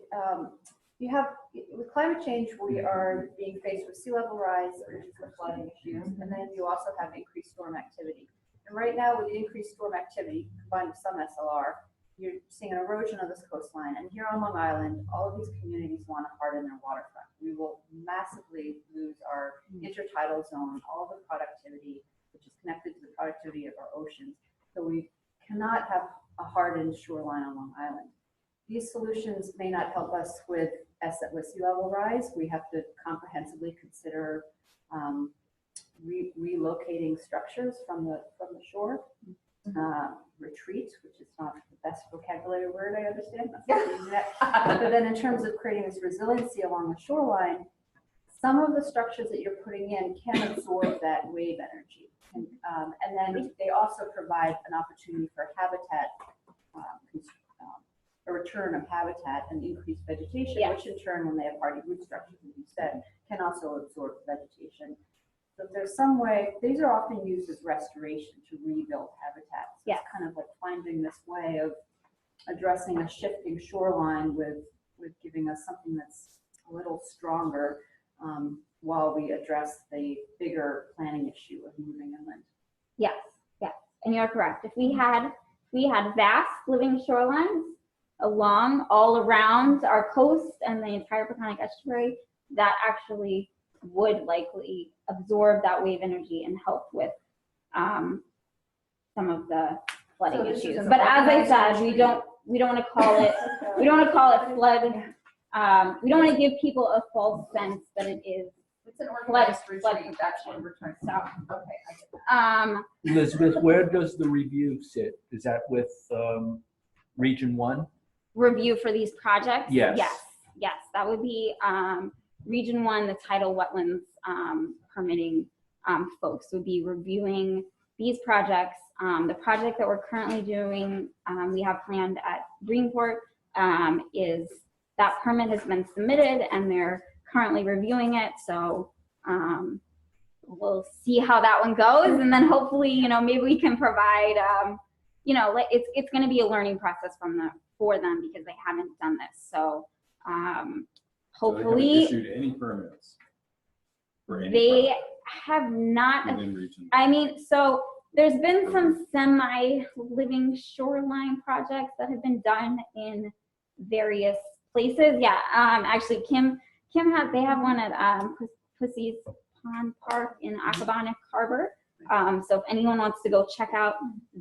With climate change, we are being faced with sea level rise, which is a flooding issue, and then you also have increased storm activity. And right now, with increased storm activity combined with some SLR, you're seeing an erosion of this coastline. And here on Long Island, all of these communities want to harden their waterfront. We will massively lose our intertidal zone, all the productivity, which is connected to the productivity of our oceans. So we cannot have a hardened shoreline on Long Island. These solutions may not help us with sea level rise. We have to comprehensively consider relocating structures from the shore. Retreat, which is not the best vocabulary word I understand. But then in terms of creating this resiliency along the shoreline, some of the structures that you're putting in can absorb that wave energy. And then they also provide an opportunity for habitat, a return of habitat and increased vegetation, which in turn, when they have hardy root structures, as you said, can also absorb vegetation. So if there's some way, these are often used as restoration to rebuild habitat. So it's kind of like finding this way of addressing a shifting shoreline with giving us something that's a little stronger while we address the bigger planning issue of moving inland. Yes, yes, and you're correct. If we had vast living shorelines all around our coast and the entire Peconic estuary, that actually would likely absorb that wave energy and help with some of the flooding issues. But as I said, we don't want to call it flood. We don't want to give people a false sense that it is. It's an organized retreat. That's what we're trying to say. Okay, I get that. Elizabeth, where does the review sit? Is that with Region 1? Review for these projects? Yes. Yes, that would be Region 1, the tidal wetlands permitting folks would be reviewing these projects. The project that we're currently doing, we have planned at Greenport, is that permit has been submitted and they're currently reviewing it. So we'll see how that one goes, and then hopefully, maybe we can provide, it's going to be a learning process for them because they haven't done this. So hopefully, so they haven't issued any permits for any they project have not. within region. I mean, so there's been some semi-living shoreline projects that have been done in various places. Yeah, actually, they have one at Pussy's Pond Park in Accabonac Harbor. So if anyone wants to go check out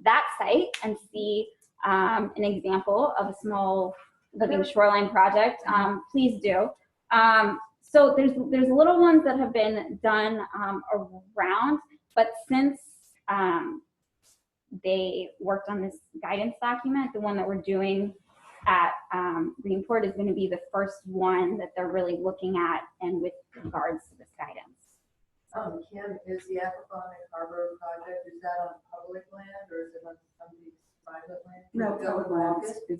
that site and see an example of a small living shoreline project, please do. So there's little ones that have been done around, but since they worked on this guidance document, the one that we're doing at Greenport is going to be the first one that they're really looking at, and with regards to this guidance. Kim, is the Accabonac Harbor project, is that on public land or is it on somebody's private land? No, Can you go public walk land. it?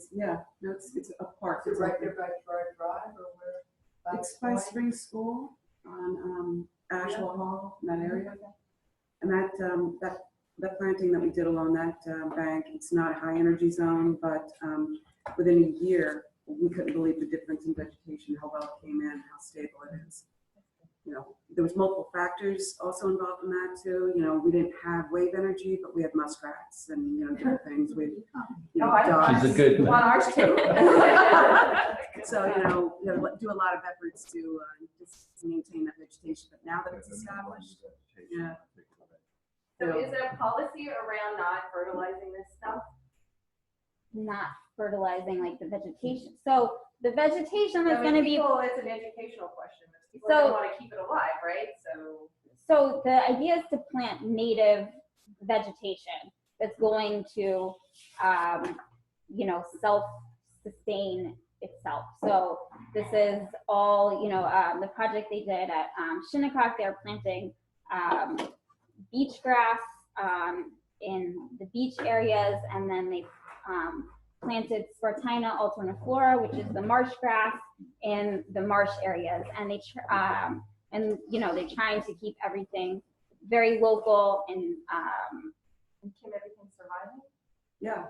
It's a park. Is it right there by Troy Drive or where? It's by Spring School on Ashwell Hall, in that area. And that planting that we did along that bank, it's not a high energy zone, but within a year, we couldn't believe the difference in vegetation, how well it came in, how stable it is. There was multiple factors also involved in that too. We didn't have wave energy, but we had muskrats and different things. We, dogs. She's a good On one. ours too. So do a lot of efforts to just maintain that vegetation. But now that it's established, yeah. So is there a policy around not fertilizing this stuff? Not fertilizing like the vegetation. So the vegetation is going to be. It's an educational question. People So- want to keep it alive, right? So the idea is to plant native vegetation that's going to, self-sustain itself. So this is all, the project they did at Shinnecock, they're planting beach grass in the beach areas, and then they planted Spartina alterniflora, which is the marsh grass, in the marsh areas, and they're trying to keep everything very local and Kim, everything's surviving? Yeah.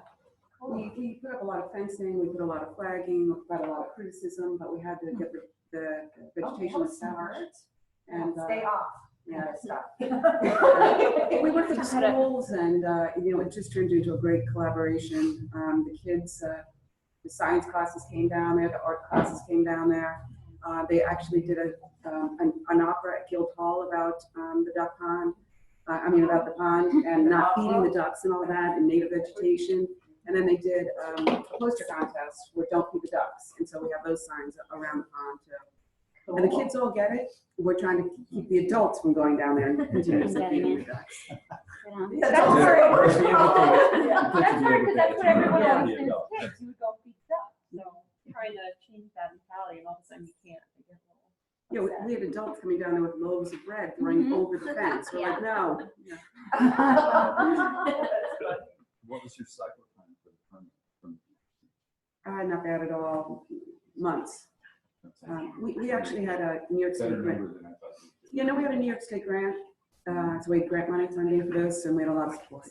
We put up a lot of fencing, we put a lot of flagging, we got a lot of criticism, but we had to get the vegetation established. And Stay off. Yeah. Stop. We worked with the schools and, it just turned into a great collaboration. The kids, the science classes came down there, the art classes came down there. They actually did an opera at Guildhall about the duck pond, about the pond and not feeding the ducks and all that and native vegetation. And then they did a poster contest where don't feed the ducks. And so we have those signs around the pond too. And the kids all get it. We're trying to keep the adults from going down there and continuously feeding the ducks. That's hard. That's hard because that's what everyone always thinks. Kids, you would go feed ducks. So trying to change that mentality and all of a sudden you can't. Yeah, we had adults coming down there with loaves of bread throwing over the fence. We're like, no. What was your cycle time for the permit? Not bad at all. Months. We actually had a New York State grant. Yeah, no, we had a New York State grant. So we had grant money funding for this, and we had a lot of support.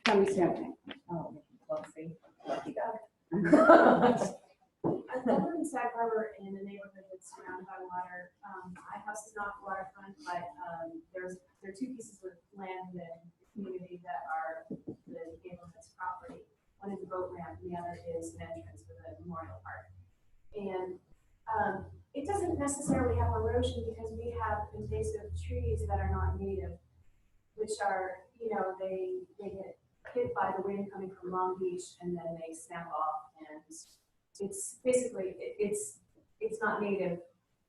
County Hampton. Oh, well, see, lucky duck. I live in Sag Harbor in a neighborhood that's surrounded by water. My house is not waterfront, but there are two pieces of land in the community that are the neighborhood's property. One is a boat ramp, and the other is an entrance for the memorial park. And it doesn't necessarily have erosion because we have invasive trees that are not native, which are, they get hit by the wind coming from Long Beach and then they snap off, and it's basically, it's not native.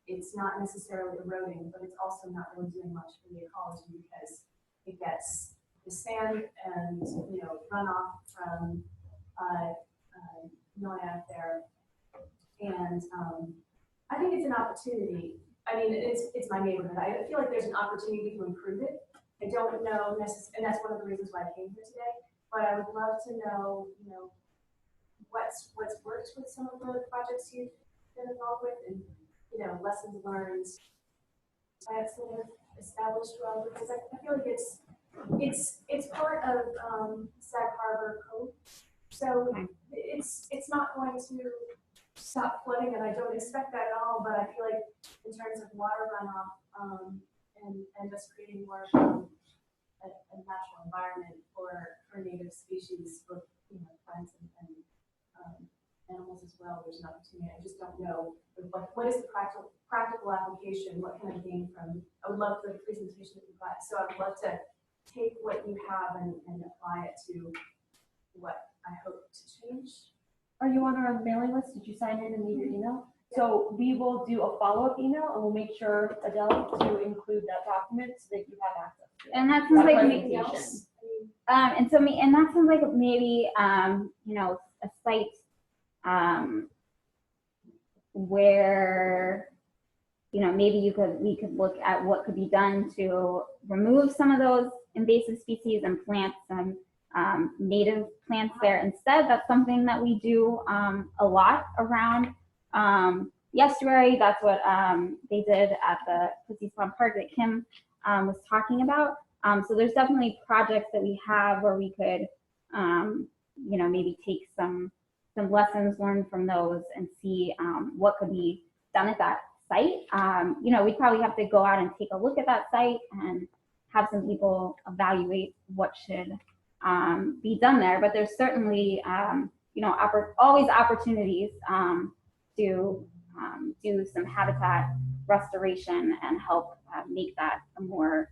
It's not necessarily eroding, but it's also not really doing much for the ecology because it gets the sand and, runoff from Noyak there. And I think it's an opportunity. I mean, it's my neighborhood. I feel like there's an opportunity to improve it. I don't know necessarily, and that's one of the reasons why I came here today, but I would love to know, what's worked with some of the projects you've been involved with, and lessons learned that sort of established well, because I feel like it's part of Sag Harbor code, so it's not going to stop flooding, and I don't expect that at all. But I feel like in terms of water runoff and just creating more of a natural environment for native species, both plants and animals as well, there's an opportunity. I just don't know what is the practical application. What can I gain from? I would love the presentation that you've got. So I would love to take what you have and apply it to what I hope to change. Are you on our mailing list? Did you sign in and leave your email? So we will do a follow-up email and we'll make sure, Adele, to include that document so that you have access to it. And that sounds like presentation. and that sounds like maybe a site where maybe we could look at what could be done to remove some of those invasive species and plant some native plants there instead. That's something that we do a lot around the estuary. That's what they did at the Pussy Swamp Park that Kim was talking about. So there's definitely projects that we have where we could maybe take some lessons learned from those and see what could be done at that site. We'd probably have to go out and take a look at that site and have some people evaluate what should be done there. But there's certainly, always opportunities to do some habitat restoration and help make that a more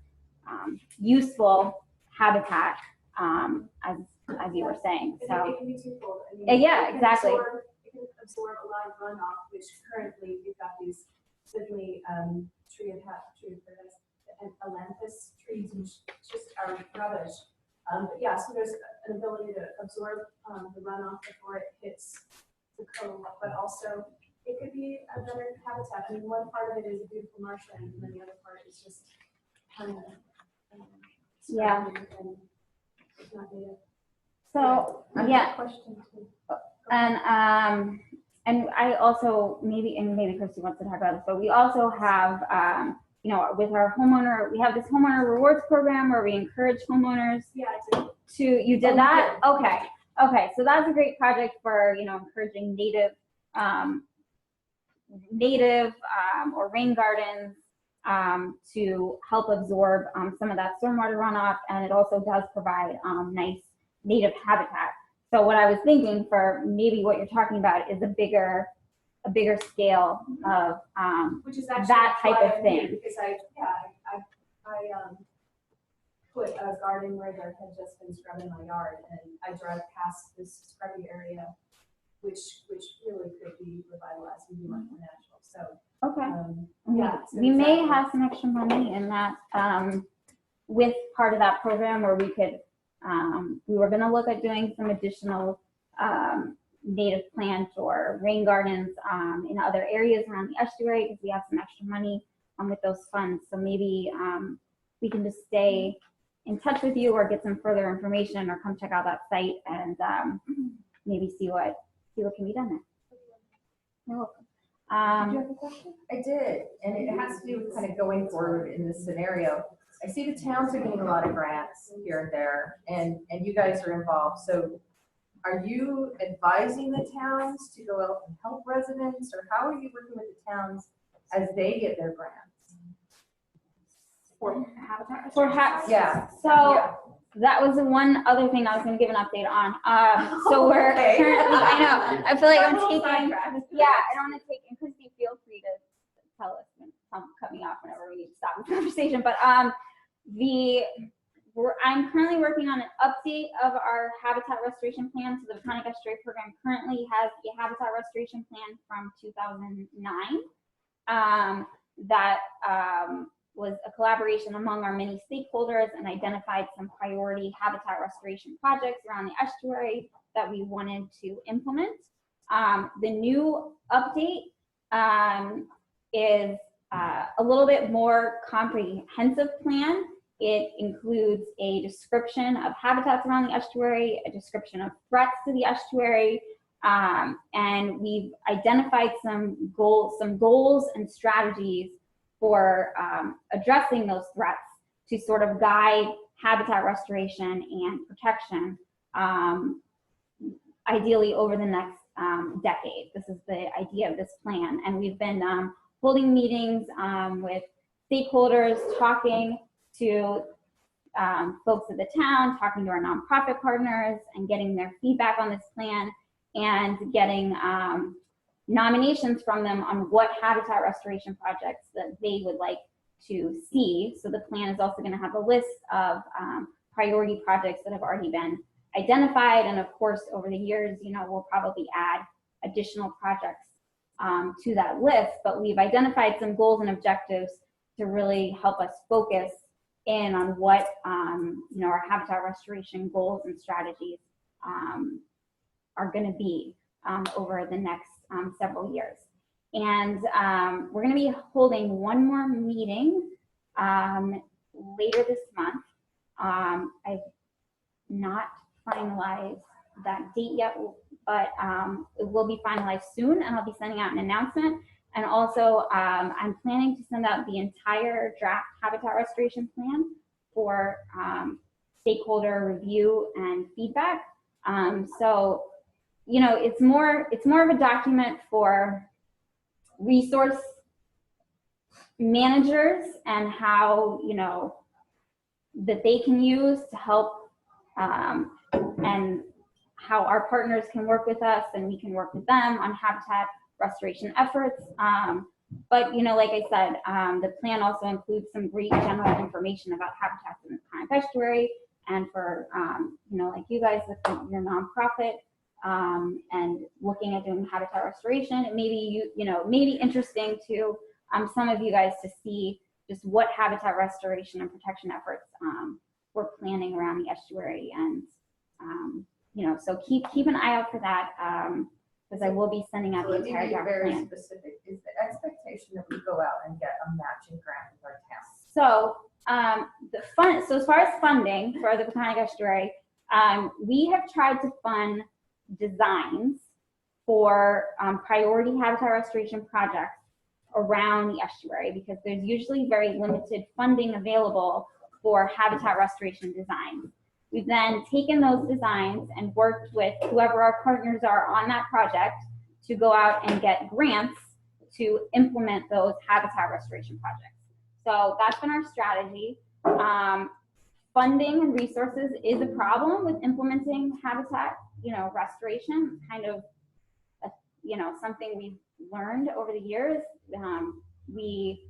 useful habitat, as you were saying. So it can be twofold. I mean, yeah, exactly. It can absorb a lot of runoff, which currently we've got these certainly tree of paradise and ailanthus trees, which just are rubbish. But yeah, so there's an ability to absorb the runoff before it hits the cove, but also it could be a better habitat. I mean, one part of it is a beautiful marshland, and then the other part is just kind of yeah. And it's not native. So yeah, and I also maybe Christy wants to talk about this, but we also have with our homeowner, we have this homeowner rewards program where we encourage homeowners. Yeah, I did. You did that? Okay, so that's a great project for encouraging native native or rain gardens to help absorb some of that stormwater runoff, and it also does provide nice native habitat. So what I was thinking for maybe what you're talking about is a bigger scale of Which is actually that type why of I'm here, thing. because I put a garden where there had just been scrub in my yard, and I drive past this scrubby area, which really could be revitalized and be much more natural. So Okay. yeah, so We may exactly. have some extra money in that with part of that program where we could, we were going to look at doing some additional native plant or rain gardens in other areas around the estuary because we have some extra money with those funds. So maybe we can just stay in touch with you or get some further information or come check out that site and maybe see what can be done there. You're welcome. Did you have a question? I did, and it has to do with kind of going forward in this scenario. I see the towns are getting a lot of grants here and there, and you guys are involved. So are you advising the towns to go out and help residents, or how are you working with the towns as they get their grants? Yeah. So that was the one other thing I was going to give an update on. So we're currently, I know, I feel like I'm taking, I don't want to take, and Christy, feel free to tell us when cut me off whenever we need to stop the conversation. But I'm currently working on an update of our habitat restoration plan. So the Peconic Estuary Program currently has a habitat restoration plan from 2009 that was a collaboration among our many stakeholders and identified some priority habitat restoration projects around the estuary that we wanted to implement. The new update is a little bit more comprehensive plan. It includes a description of habitats around the estuary, a description of threats to the estuary, and we've identified some goals and strategies for addressing those threats to sort of guide habitat restoration and protection, ideally over the next decade. This is the idea of this plan. And we've been holding meetings with stakeholders, talking to folks at the town, talking to our nonprofit partners, and getting their feedback on this plan, and getting nominations from them on what habitat restoration projects that they would like to see. So the plan is also going to have a list of priority projects that have already been identified. And of course, over the years, we'll probably add additional projects to that list. But we've identified some goals and objectives to really help us focus in on what our habitat restoration goals and strategies are going to be over the next several years. And we're going to be holding one more meeting later this month. I've not finalized that date yet, but it will be finalized soon, and I'll be sending out an announcement. And also, I'm planning to send out the entire draft habitat restoration plan for stakeholder review and feedback. So, it's more of a document for resource managers and how, that they can use to help and how our partners can work with us and we can work with them on habitat restoration efforts. But, like I said, the plan also includes some great general information about habitats in the Peconic Estuary, and for, like you guys with your nonprofit, and looking at doing habitat restoration, it may be interesting to some of you guys to see just what habitat restoration and protection efforts we're planning around the estuary. And, so keep an eye out for that, because I will be sending out the entire draft very plan. specific. Is the expectation that we go out and get a matching grant with our town? So so as far as funding for the Peconic Estuary, we have tried to fund designs for priority habitat restoration projects around the estuary, because there's usually very limited funding available for habitat restoration designs. We've then taken those designs and worked with whoever our partners are on that project to go out and get grants to implement those habitat restoration projects. So that's been our strategy. Funding and resources is a problem with implementing habitat, restoration. Kind of, something we've learned over the years. We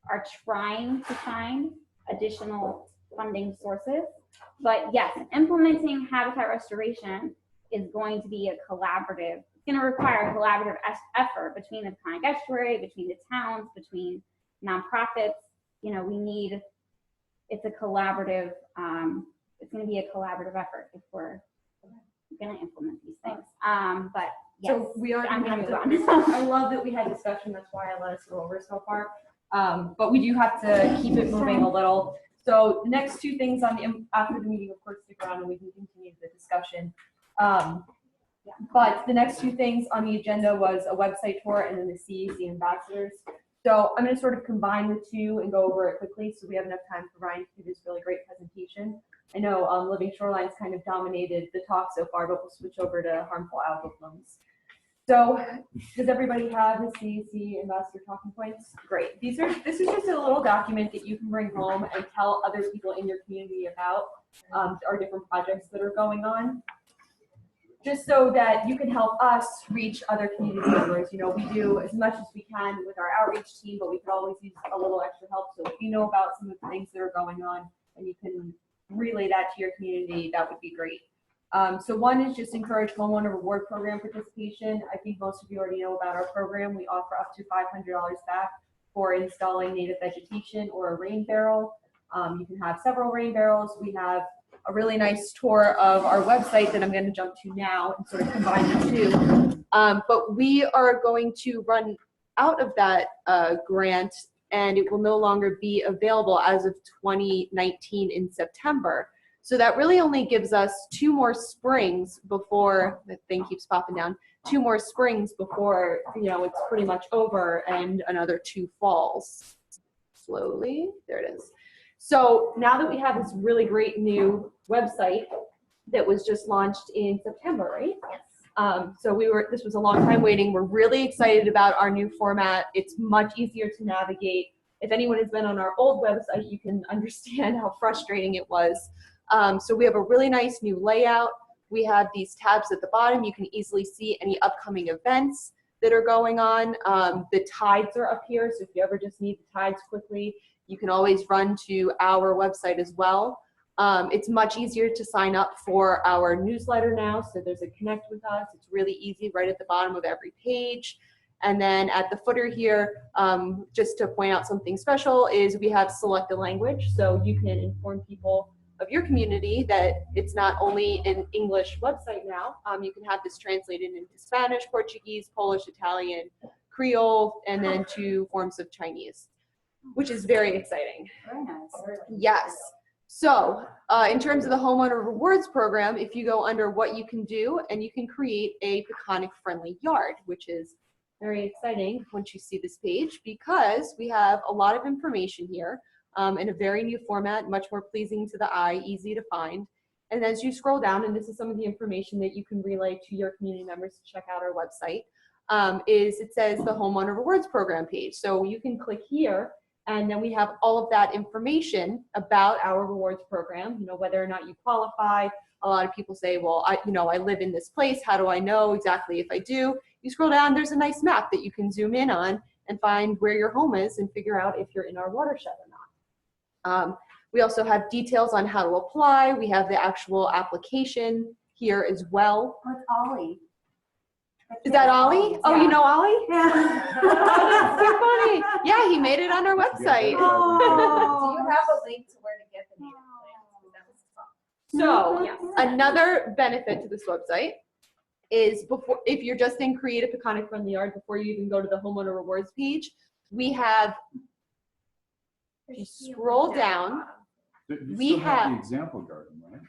are trying to find additional funding sources, but yes, implementing habitat restoration is going to be a collaborative. It's going to require a collaborative effort between the Peconic Estuary, between the towns, between nonprofits. It's a collaborative. It's going to be a collaborative effort if we're going to implement these things. But yes, so we are. I'm going to move on. I love that we had discussion. That's why I let us go over so far. But we do have to keep it moving a little. So the next two things after the meeting, of course, stick around and we can continue the discussion. But the next two things on the agenda was a website tour and then the CAC ambassadors. So I'm going to sort of combine the two and go over it quickly so we have enough time for Ryan to do this really great presentation. I know Living Shorelines kind of dominated the talk so far, but we'll switch over to harmful algal blooms. So does everybody have the CAC ambassador talking points? Great. This is just a little document that you can bring home and tell other people in your community about our different projects that are going on. Just so that you can help us reach other community members. We do as much as we can with our outreach team, but we could always use a little extra help. So if you know about some of the things that are going on and you can relay that to your community, that would be great. So one is just encourage homeowner reward program participation. I think most of you already know about our program. We offer up to $500 back for installing native vegetation or a rain barrel. You can have several rain barrels. We have a really nice tour of our website that I'm going to jump to now and sort of combine the two. But we are going to run out of that grant, and it will no longer be available as of 2019 in September. So that really only gives us 2 more springs before, the thing keeps popping down, 2 more springs before, it's pretty much over, and another 2 falls. Slowly, there it is. So now that we have this really great new website that was just launched in September, right? Yes. So this was a long time waiting. We're really excited about our new format. It's much easier to navigate. If anyone has been on our old website, you can understand how frustrating it was. So we have a really nice new layout. We have these tabs at the bottom. You can easily see any upcoming events that are going on. The tides are up here, so if you ever just need the tides quickly, you can always run to our website as well. It's much easier to sign up for our newsletter now, so there's a connect with us. It's really easy right at the bottom of every page. And then at the footer here, just to point out something special, is we have select a language, so you can inform people of your community that it's not only an English website now. You can have this translated into Spanish, Portuguese, Polish, Italian, Creole, and then 2 forms of Chinese, which is very exciting. Very nice. Yes. So in terms of the homeowner rewards program, if you go under what you can do, and you can create a Peconic friendly yard, which is very exciting once you see this page, because we have a lot of information here in a very new format, much more pleasing to the eye, easy to find. And as you scroll down, and this is some of the information that you can relay to your community members to check out our website, it says the homeowner rewards program page. So you can click here, and then we have all of that information about our rewards program, whether or not you qualify. A lot of people say, well, I live in this place. How do I know exactly if I do? You scroll down, there's a nice map that you can zoom in on and find where your home is and figure out if you're in our watershed or not. We also have details on how to apply. We have the actual application here as well. With Ollie. Is that Ollie? Yeah. Oh, you know Ollie? Yeah. Oh, that's so funny. Yeah, he made it on our website. Oh. Do you have a link to where to get the native plants? So another benefit to this website is if you're just in Create a Peconic Friendly Yard, before you even go to the homeowner rewards page, we have, if you scroll down, we have the example garden, right?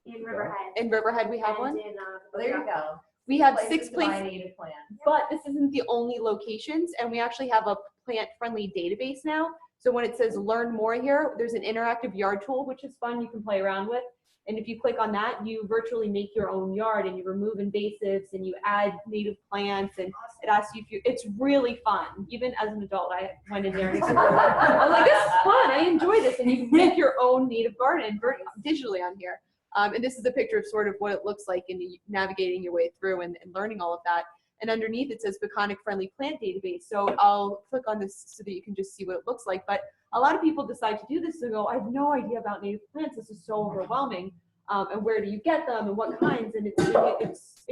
In Riverhead. In Riverhead, we have And one. in, Well, there you go. We have Places 6 to buy places, native plants. but this isn't the only locations, and we actually have a plant-friendly database now. So when it says learn more here, there's an interactive yard tool, which is fun, you can play around with. And if you click on that, you virtually make your own yard and you remove invasives and you add native plants, and it asks you if you, it's really fun. Even as an adult, I went in there and explored. I was like, this is fun, I enjoy this. And you can make your own native garden digitally on here. And this is a picture of sort of what it looks like in navigating your way through and learning all of that. And underneath it says Baconic Friendly Plant Database. So I'll click on this so that you can just see what it looks like. But a lot of people decide to do this and go, I have no idea about native plants. This is so overwhelming. And where do you get them and what kinds? And it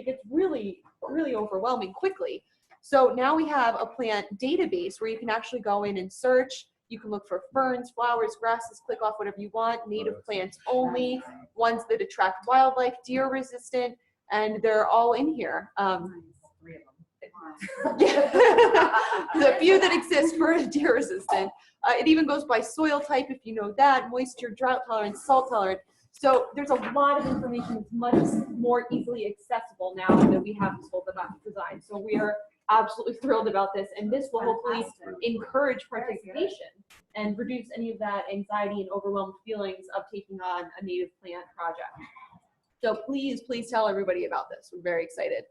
gets really, really overwhelming quickly. So now we have a plant database where you can actually go in and search. You can look for ferns, flowers, grasses, click off whatever you want, native plants only, ones that attract wildlife, deer resistant, and they're all in here. The few that exist for deer resistant. It even goes by soil type, if you know that, moisture, drought tolerant, salt tolerant. So there's a lot of information that's much more easily accessible now that we have this whole design. So we are absolutely thrilled about this, and this will hopefully encourage participation and reduce any of that anxiety and overwhelmed feelings of taking on a native plant project. So please, please tell everybody about this. We're very excited.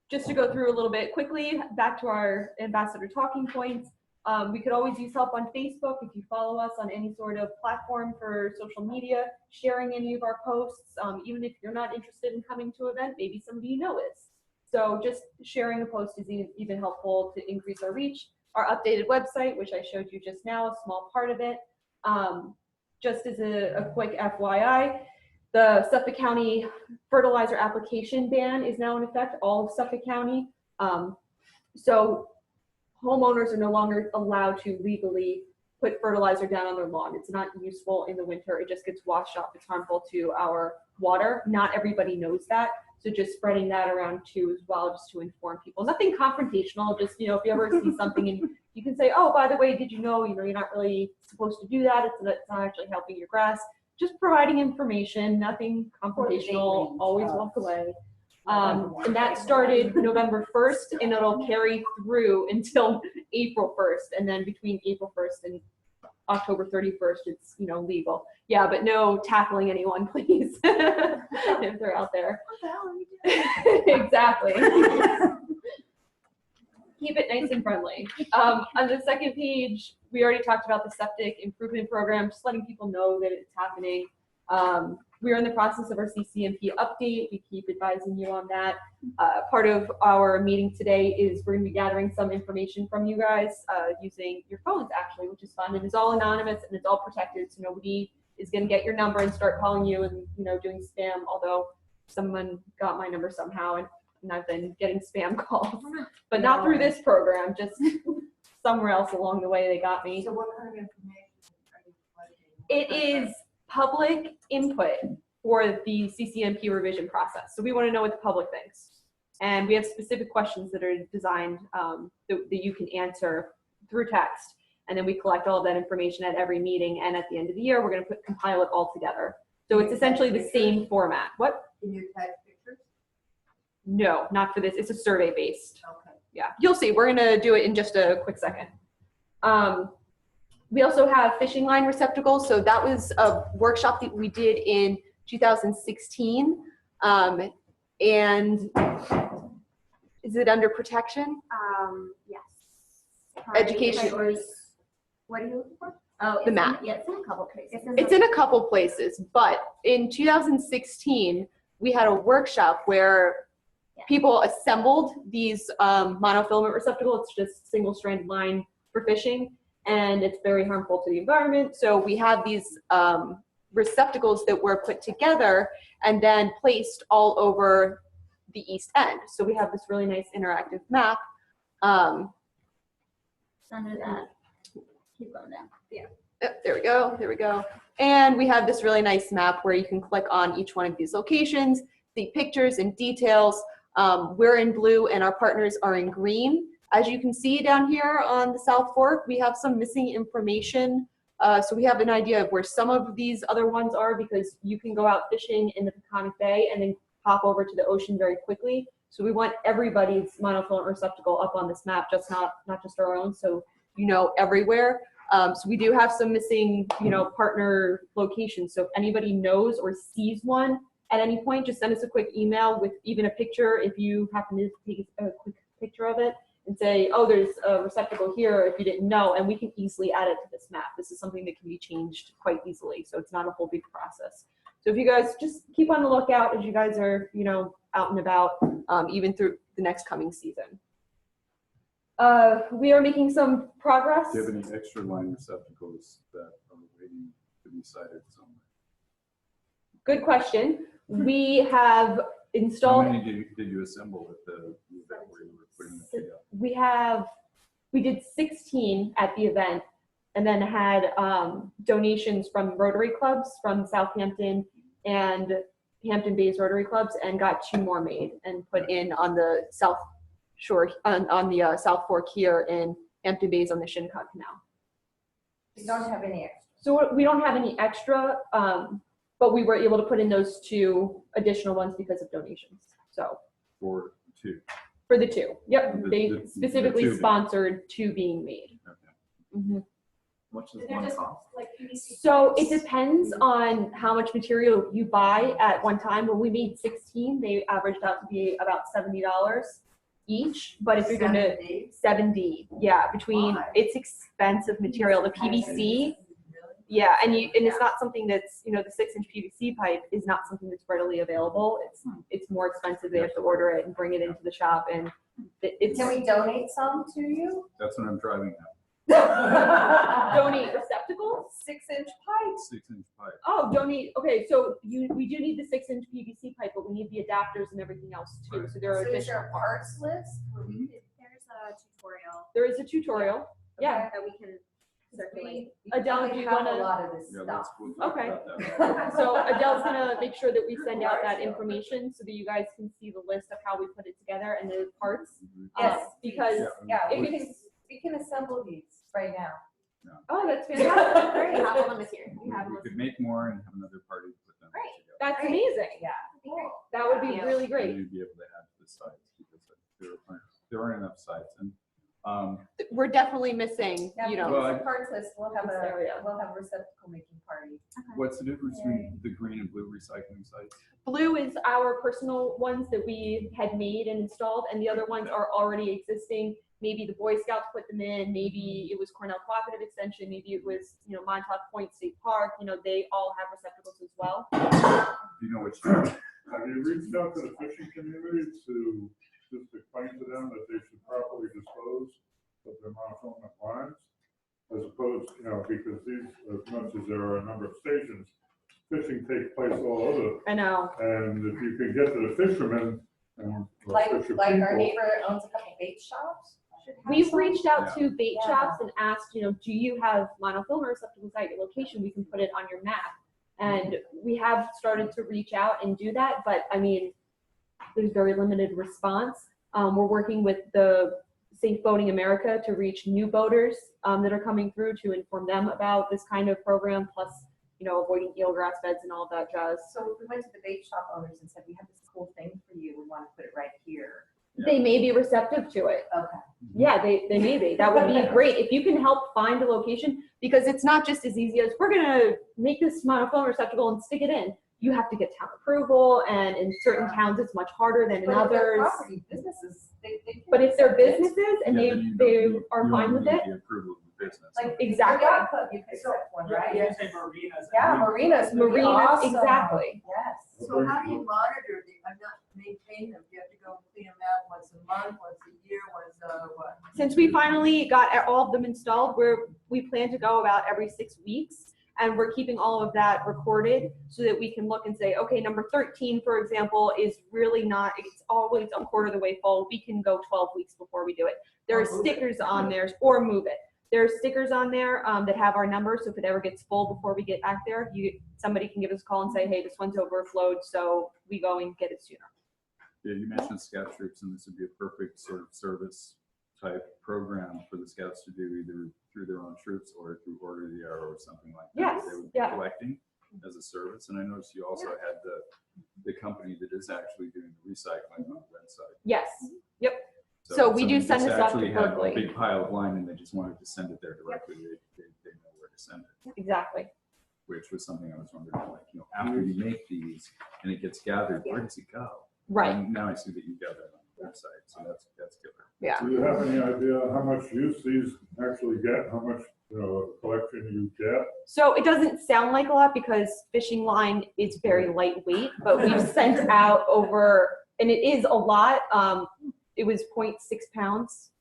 Just to go through a little bit quickly, back to our ambassador talking points. We could always use help on Facebook if you follow us on any sort of platform for social media, sharing any of our posts, even if you're not interested in coming to an event, maybe somebody you know is. So just sharing a post is even helpful to increase our reach. Our updated website, which I showed you just now, a small part of it. Just as a quick FYI, the Suffolk County fertilizer application ban is now in effect, all of Suffolk County. So homeowners are no longer allowed to legally put fertilizer down on their lawn. It's not useful in the winter. It just gets washed off. It's harmful to our water. Not everybody knows that. So just spreading that around too as well, just to inform people. Nothing confrontational, just, you know, if you ever see something and you can say, oh, by the way, did you know, you're not really supposed to do that. It's not actually helping your grass. Just providing information, nothing confrontational, always walk away. And that started November 1st, and it'll carry through until April 1st. And then between April 1st and October 31st, it's, you know, legal. Yeah, but no tackling anyone, please, if they're out there. What the hell are you doing? Exactly. Keep it nice and friendly. On the second page, we already talked about the septic improvement program, just letting people know that it's happening. We're in the process of our CCMP update. We keep advising you on that. Part of our meeting today is we're going to be gathering some information from you guys using your phones, actually, which is fun. And it's all anonymous and it's all protected, so nobody is going to get your number and start calling you and, you know, doing spam. Although someone got my number somehow, and I've been getting spam calls, but not through this program. Just somewhere else along the way they got me. So what kind of information are you collecting? It is public input for the CCMP revision process. So we want to know what the public thinks. And we have specific questions that are designed that you can answer through text. And then we collect all of that information at every meeting. And at the end of the year, we're going to compile it all together. So it's essentially the same format. What? Can you tag pictures? No, not for this. It's a survey based. Okay. Yeah, you'll see. We're going to do it in just a quick second. We also have fishing line receptacles. So that was a workshop that we did in 2016. And is it under protection? Yes. Education. What are you looking for? Oh, The map. Yeah, it's in a couple places. It's in a couple places, but in 2016, we had a workshop where people assembled these monofilament receptacles. It's just single-stranded line for fishing, and it's very harmful to the environment. So we have these receptacles that were put together and then placed all over the East End. So we have this really nice interactive map. Under that. Keep going down. Yeah. There we go. There we go. And we have this really nice map where you can click on each one of these locations, see pictures and details. We're in blue and our partners are in green. As you can see down here on the South Fork, we have some missing information. So we have an idea of where some of these other ones are, because you can go out fishing in the Peconic Bay and then hop over to the ocean very quickly. So we want everybody's monofilament receptacle up on this map, just not just our own, so you know everywhere. So we do have some missing, partner locations. So if anybody knows or sees one at any point, just send us a quick email with even a picture if you happen to take a quick picture of it and say, oh, there's a receptacle here if you didn't know, and we can easily add it to this map. This is something that can be changed quite easily, so it's not a whole big process. So if you guys just keep on the lookout as you guys are, out and about, even through the next coming season. We are making some progress. Do you have any extra line receptacles that are waiting to be sited somewhere? Good question. We have installed. How many did you assemble at the event where you were putting it together? We did 16 at the event, and then had donations from Rotary clubs from Southampton and Hampton Bays Rotary clubs, and got 2 more made and put in on the South Shore, on the South Fork here in Hampton Bays on the Shinnecock Canal. We don't have any extra. So we don't have any extra, but we were able to put in those 2 additional ones because of donations. So For 2. for the 2, yep, they the specifically 2 sponsored 2 being made. Okay. Mhm. How much does They're one just cost? like PVC. So it depends on how much material you buy at one time. When we made 16, they averaged out to be about $70 each. But if you're going to 70, yeah, between Why? it's expensive material. The PVC, yeah, and it's not something that's the 6-inch PVC pipe is not something that's readily available. It's more expensive. They have to order it and bring it into the shop, and it's Can we donate some to you? That's what I'm driving at. donate receptacles. 6-inch pipes. 6-inch pipe. Oh, donate. Okay, so we do need the 6-inch PVC pipe, but we need the adapters and everything else too. So there are So is additional there a parts list? There's a tutorial There is a tutorial. Yeah. that we can circulate. Adele, do We you have wanna- a lot of this Yeah, stuff. we'll talk Okay. about that. So Adele's gonna make sure that we send out that information so that you guys can see the list of how we put it together and the parts. Yes, Because Yeah, if we can assemble these right now. oh, that's fantastic. We have one of them here. We have We one. could make more and have another party put them Great. together. That's amazing. Yeah. That would be Yeah. really And great. you'd be able to add to the sites because there aren't enough sites. And We're definitely missing, Yeah, Well, it's a parts list. We'll have This area. a receptacle making party. what's the difference between the green and blue recycling sites? Blue is our personal ones that we had made and installed, and the other ones are already existing. Maybe the Boy Scouts put them in, maybe it was Cornell Cooperative Extension, maybe it was, Montauk Point State Park, they all have receptacles as well. Do you know which? Have you reached out to the fishing community to just explain to them that they should properly dispose of their monofilament lines? As opposed, because these, as much as there are a number of stations, fishing takes place all over. I know. And if you can get to the fishermen and Like fisher our people, neighbor owns a couple bait shops. should have We've some. reached out to bait Yeah. shops and asked, do you have monofilament receptacles at your location? We can put it on your map. And we have started to reach out and do that, but there's very limited response. We're working with the Safe Boating America to reach new boaters that are coming through to inform them about this kind of program, plus, avoiding eelgrass beds and all that jazz. So if we went to the bait shop owners and said, we have this cool thing for you, we want to put it right here. They may be receptive to it. Okay. Yeah, they may be. That would be great if you can help find a location, because it's not just as easy as we're gonna make this monofilament receptacle and stick it in. You have to get town approval, and in certain towns it's much harder than in But if they're others. property businesses, they can But if they're accept it. businesses and Yeah, they then you are only fine with need it, The approval of the business. Like Exactly. your yacht club, you can accept one, right? You say marinas. Yeah, marinas. would be Marinas, awesome. exactly. Yes. So how do you monitor I'm not maintain them? Do you have to go and clean them out once a month, once a year, what? Since we finally got all of them installed, we plan to go about every 6 weeks, and we're keeping all of that recorded so that we can look and say, okay, number 13, for example, is really not, it's always a quarter of the way full. We can go 12 weeks before we do it. There are stickers on there, or move it. There are stickers on there that have our number, so if it ever gets full before we get back there, somebody can give us a call and say, hey, this one's overflowed, so we go and get it sooner. Yeah, you mentioned scout troops, and this would be a perfect sort of service type program for the scouts to do, either through their own troops or through Order of the Arrow or something like that. Yes, They would be yeah. collecting as a service. And I noticed you also had the company that is actually doing the recycling on the website. Yes, yep. So we do somebody send just this out to actually had Berkeley. a big pile of line and they just wanted to send it there directly. They send it. Exactly. Which was something I was wondering, like, after you make these and it gets gathered, where does it go? Right. And now I see that you gather it on the website, so that's good. Yeah. Do you have any idea how much use these actually get, how much, collection you get? So it doesn't sound like a lot because fishing line is very lightweight, but we've sent out over, and it is a lot. It was 0.6 pounds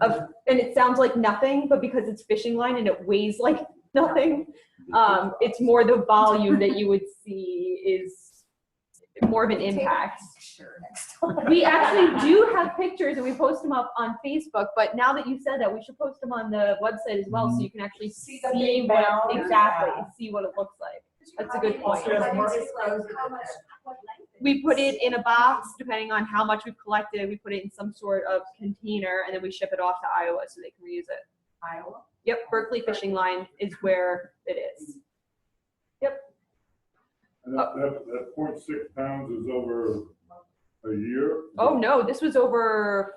of, and it sounds like nothing, but because it's fishing line and it weighs like nothing, it's more the volume that you would see is more of an impact. We actually do have pictures and we post them up on Facebook, but now that you said that, we should post them on the website as well so you can actually see the big what, mound. exactly, Yeah. see what it looks like. That's a good point. What We put it in a box, depending on how much we've collected, we put it in some sort of container and then we ship it off to Iowa so they can reuse it. Iowa? Yep, Berkeley Fishing Line is where it is. Yep. And that 0.6 pounds is over a year? Oh no, this was over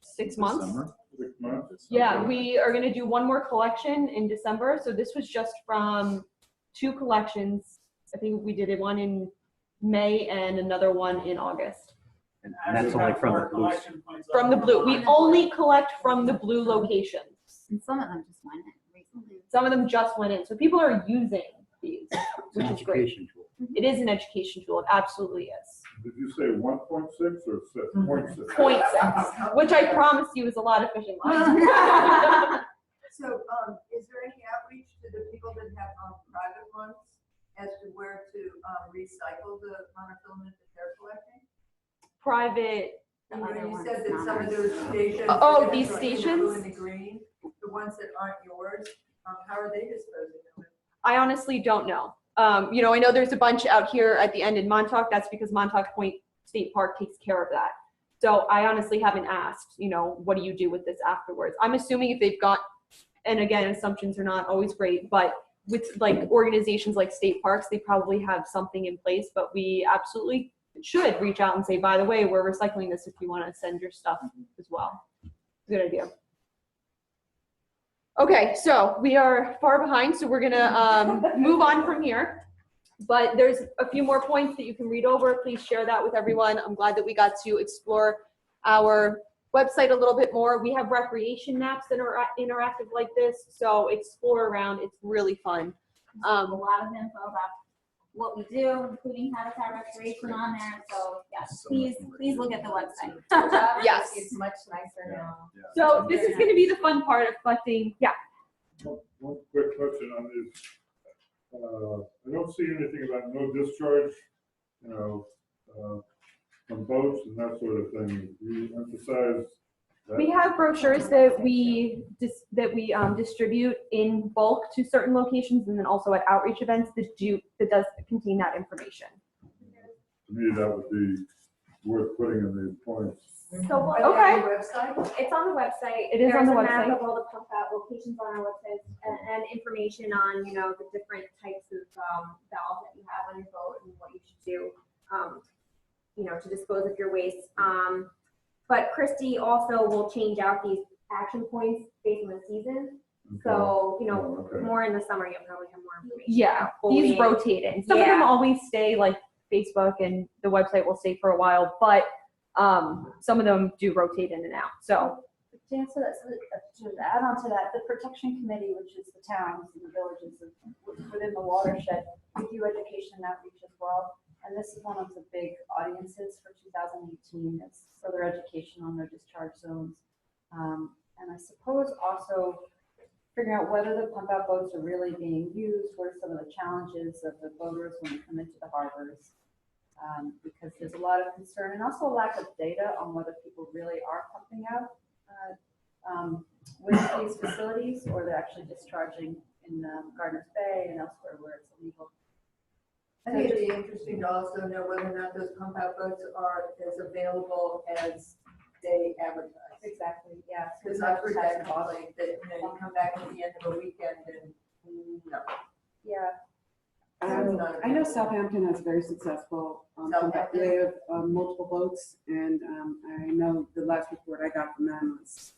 6 months. Summer? 6 months? Yeah, we are gonna do one more collection in December. So this was just from 2 collections. I think we did one in May and another one in August. And that's only from the blue. From the blue. We only collect from the blue locations. And some of them just went in recently. Some of them just went in. So people are using these, which is great. Education tool. It is an education tool. It absolutely is. Did you say 1.6 or 0.6? 0.6, which I promise you is a lot of fishing lines. So, is there any outreach to the people that have private ones as to where to recycle the monofilament that they're collecting? Private. You said that some of those stations. Oh, the these blue stations? and the green, the ones that aren't yours, how are they disposing of it? I honestly don't know. I know there's a bunch out here at the end in Montauk. That's because Montauk Point State Park takes care of that. So I honestly haven't asked, what do you do with this afterwards? I'm assuming if they've got, and again, assumptions are not always great, but with like organizations like state parks, they probably have something in place, but we absolutely should reach out and say, by the way, we're recycling this if you want to send your stuff as well. Good idea. Okay, so we are far behind, so we're gonna move on from here. But there's a few more points that you can read over. Please share that with everyone. I'm glad that we got to explore our website a little bit more. We have recreation maps that are interactive like this, so explore around. It's really fun. A lot of info about what we do, including habitat restoration on there. So yes, please look at the website. Yes. It's much nicer now. So this is going to be the fun part of collecting. Yeah. One quick question on this. I don't see anything about no discharge, from boats and that sort of thing. You emphasize that? We have brochures that we distribute in bulk to certain locations, and then also at outreach events that does contain that information. To me, that would be worth putting in the points. So Okay. It's on the website. It is on the There's a website. map of all the pump out locations on our website and information on, the different types of valves that you have on your boat and what you should do, to dispose of your waste. But Christy also will change out these action points based on the season. So, more in the summer, you'll probably have more information. Yeah, these Voting. rotate in. Some of them always stay, like Facebook and the website will stay for a while, but some of them do rotate in and out. So To answer that, to add on to that, the protection committee, which is the towns and the villages within the watershed, we do education and outreach as well. And this is one of the big audiences for 2018. It's further education on their discharge zones. And I suppose also figuring out whether the pump out boats are really being used, what are some of the challenges of the boaters when they come into the harbors. Because there's a lot of concern and also a lack of data on whether people really are pumping out with these facilities, or they're actually discharging in Gardner's Bay and elsewhere where it's illegal. I think it'd be interesting to also know whether or not those pump out boats are as available as they advertise. Exactly, yeah. Because I've heard that complaint that, you come back at the end of a weekend and, no. Yeah. I know Southampton has very successful, they have multiple boats, and I know the last report I got from them was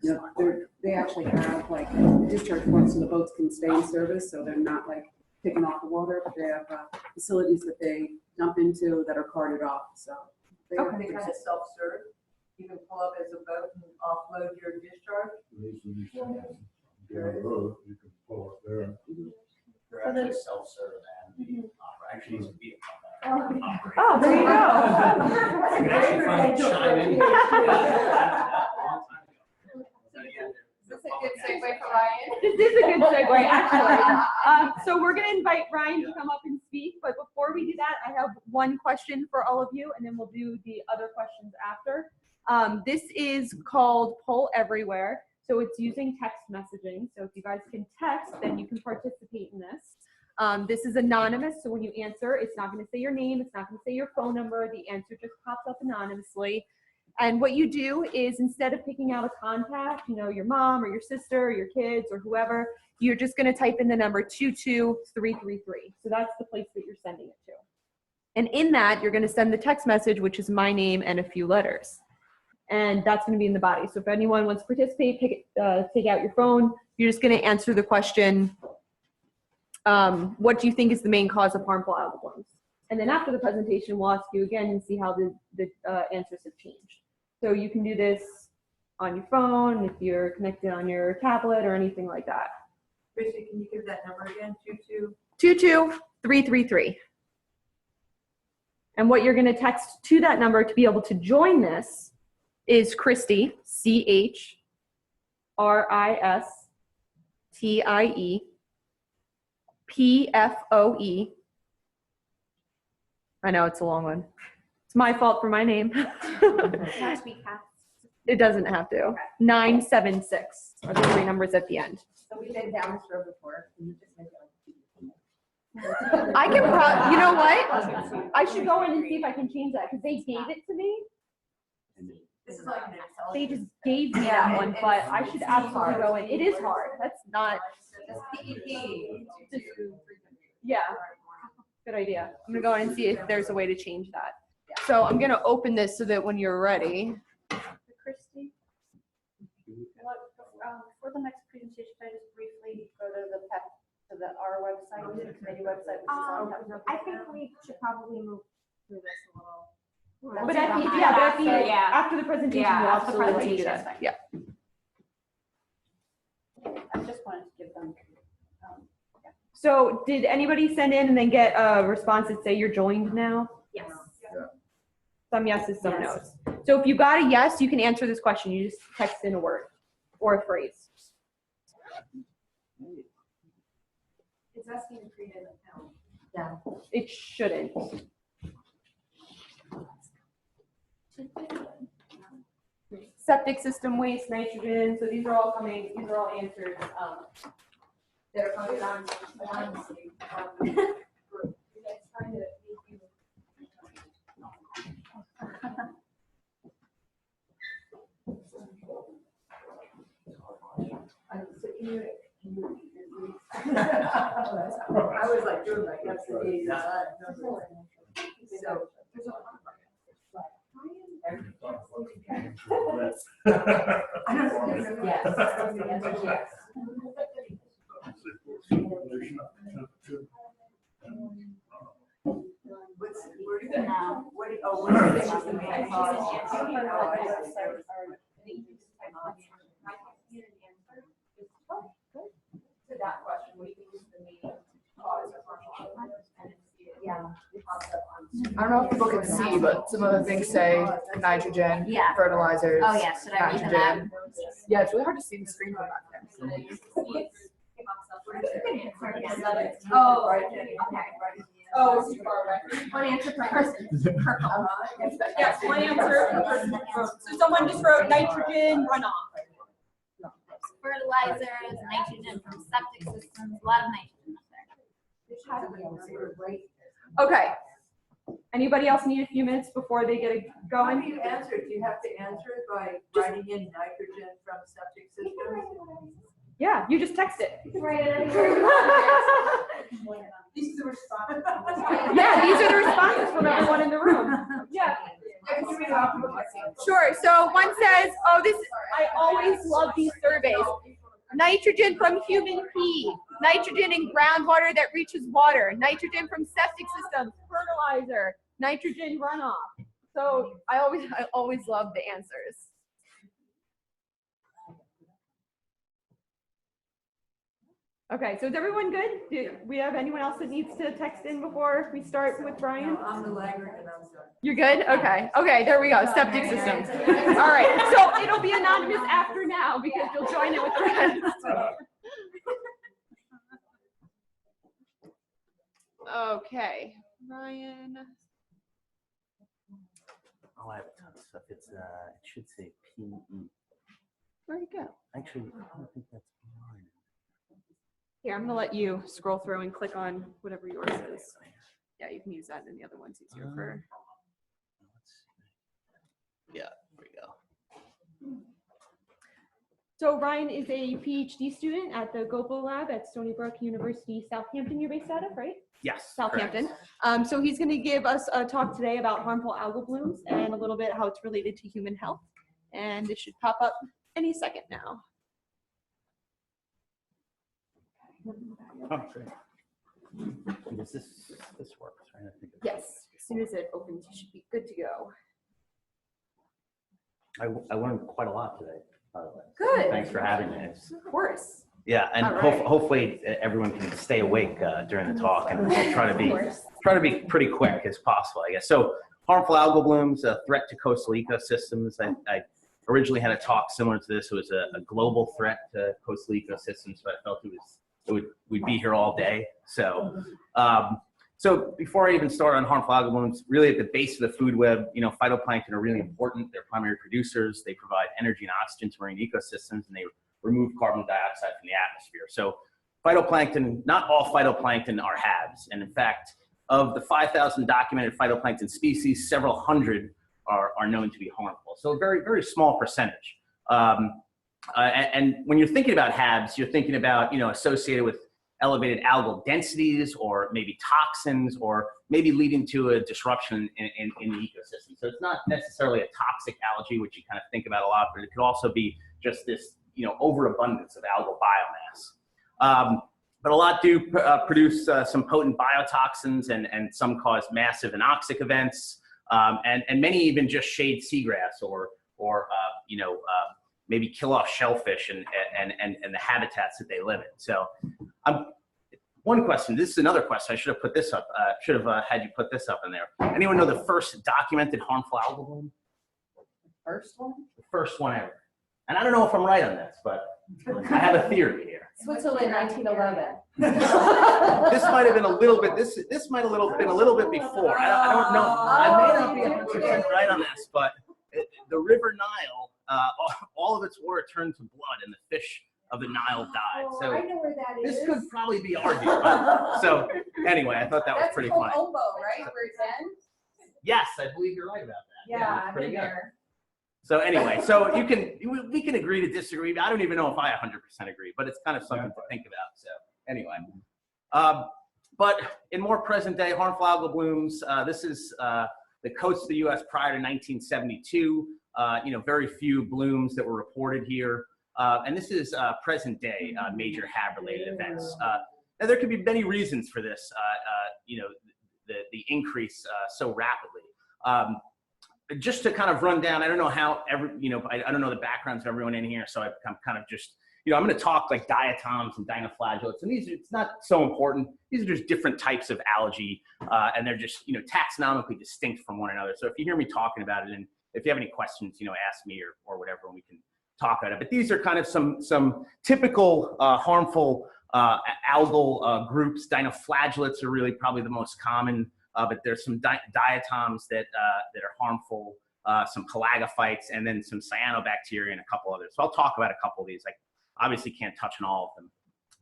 You know, they actually have like discharge points so the boats can stay in service, so they're not like picking off the water, but they have facilities that they dump into that are carted off, so. They kind of self-serve. You can pull up as a boat and offload your discharge. Down the road, you can pull up there. They're actually self-serve and actually it's a vehicle. Oh, there you go. You can actually find chime in. Is this a good segue for Ryan? This is a good segue, actually. So we're going to invite Ryan to come up and speak, but before we do that, I have one question for all of you, and then we'll do the other questions after. This is called Poll Everywhere, so it's using text messaging. So if you guys can text, then you can participate in this. This is anonymous, so when you answer, it's not going to say your name, it's not going to say your phone number, the answer just pops up anonymously. And what you do is instead of picking out a contact, you know, your mom or your sister or your kids or whoever, you're just going to type in the number 22333. So that's the place that you're sending it to. And in that, you're going to send the text message, which is my name and a few letters. And that's going to be in the body. So if anyone wants to participate, take out your phone. You're just going to answer the question, what do you think is the main cause of harmful algal blooms? And then after the presentation, we'll ask you again and see how the answers have changed. So you can do this on your phone, if you're connected on your tablet or anything like that. Christy, can you give that number again? 22333. And what you're going to text to that number to be able to join this is Christy, CHRISTIE, PFOE. I know it's a long one. It's my fault for my name. It doesn't have to. Okay. 976 are the three numbers at the end. So we've been down this road before. Can you just make I can you know what? I should go in and see if I can change that because they gave it to me. This is like an They just gave me that one, but I should absolutely go in. It is hard. That's not. Yeah. Good idea. I'm gonna go in and see if there's a way to change that. So I'm gonna open this so that when you're ready. Christy, for the next presentation, can I just briefly go to our website, the committee website? I think we should probably move through this a little. But after the presentation, we'll absolutely do that. Yeah. I just wanted to give them. So did anybody send in and then get a response that say you're joined now? Yes. Some yeses, some no's. So if you got a yes, you can answer this question. You just text in a word or a phrase. It's asking to create an account. Yeah. It shouldn't. Septic system waste, nitrogen. So these are all answers that are coming anonymously. I was like doing like that's the day. So To that question, what do you think is the main cause of harmful algal? Yeah. I don't know if people can see, but some of the things say nitrogen, fertilizers. Oh, yeah, should I read them out? Yeah, it's really hard to see the screen from back there. Oh, okay. Oh, too far away. One answer per person. Yes, one answer per person. So someone just wrote nitrogen runoff. Fertilizers, nitrogen from septic systems, a lot of nitrogen up there. Okay. Anybody else need a few minutes before they get going? How do you answer? Do you have to answer it by writing in nitrogen from septic systems? Yeah, you just text it. These are the responses. Yeah, these are the responses from everyone in the room. Yeah. Sure. So one says, oh, I always love these surveys. Nitrogen from human pee, nitrogen in groundwater that reaches water, nitrogen from septic systems, fertilizer, nitrogen runoff. So I always love the answers. Okay, so is everyone good? Do we have anyone else that needs to text in before we start with Brian? I'm the laggard and I'm sorry. You're good? Okay. Okay, there we go. Septic systems. All right. So it'll be anonymous after now because you'll join in with the rest. Okay. Ryan. Oh, I have a ton of stuff. It should say PE. Where'd it go? Actually, I don't think that's mine. Here, I'm gonna let you scroll through and click on whatever yours is. Yeah, you can use that, and the other one's easier for. Yeah, there we go. So Ryan is a PhD student at the GOPO lab at Stony Brook University, Southampton. You're based out of, right? Yes. Southampton. So he's going to give us a talk today about harmful algal blooms and a little bit how it's related to human health. And it should pop up any second now. Oh, great. Does this work? Right? I think Yes. As soon as it opens, you should be good to go. I learned quite a lot today, by the way. Good. Thanks for having me. Of course. Yeah, and All right. hopefully everyone can stay awake during the talk, and I'll try to be pretty quick as possible, I guess. So, harmful algal blooms, a threat to coastal ecosystems. I originally had a talk similar to this. It was a global threat to coastal ecosystems, but I felt we'd be here all day. So, so before I even start on harmful algal blooms, really at the base of the food web, phytoplankton are really important. They're primary producers. They provide energy and oxygen to marine ecosystems, and they remove carbon dioxide from the atmosphere. So phytoplankton, not all phytoplankton are HABs. And in fact, of the 5,000 documented phytoplankton species, several hundred are known to be harmful. So a very, very small percentage. And when you're thinking about HABs, you're thinking about, associated with elevated algal densities or maybe toxins or maybe leading to a disruption in the ecosystem. So it's not necessarily a toxic algae, which you kind of think about a lot, but it could also be just this, overabundance of algal biomass. But a lot do produce some potent biotoxins and some cause massive anoxic events. And many even just shade seagrass or maybe kill off shellfish and the habitats that they live in. So one question, this is another question, I should have put this up, should have had you put this up in there. Anyone know the first documented harmful algal bloom? First one? The first one ever. And I don't know if I'm right on this, but I have a theory here. Switzerland, 1911. This might have been a little bit, this might have been a little bit before. I don't know. I may not be 100% right on this, but the River Nile, all of its water turned to blood and the fish of the Nile died. So I know where that is. this could probably be argued. Right? So anyway, I thought that was pretty funny. That's called Ombo, right? Where it's ends? Yes, I believe you're right about that. Yeah, that's I've pretty been good. there. So anyway, so we can agree to disagree. I don't even know if I 100% agree, but it's kind of something to think about. So anyway, but in more present day harmful algal blooms, this is the coast of the U.S. prior to 1972. Very few blooms that were reported here, and this is present day major HAB-related events. Now there could be many reasons for this. The increase so rapidly. Just to kind of run down, I don't know how I don't know the backgrounds of everyone in here, so I'm kind of just, I'm going to talk like diatoms and dinoflagellates, and it's not so important. These are just different types of algae, and they're just, taxonomically distinct from one another. So if you hear me talking about it, and if you have any questions, ask me or whatever, and we can talk about it. But these are kind of some typical harmful algal groups. Dinoflagellates are really probably the most common. But there's some diatoms that are harmful, some pelagophytes, and then some cyanobacteria and a couple others. So I'll talk about a couple of these. I obviously can't touch on all of them.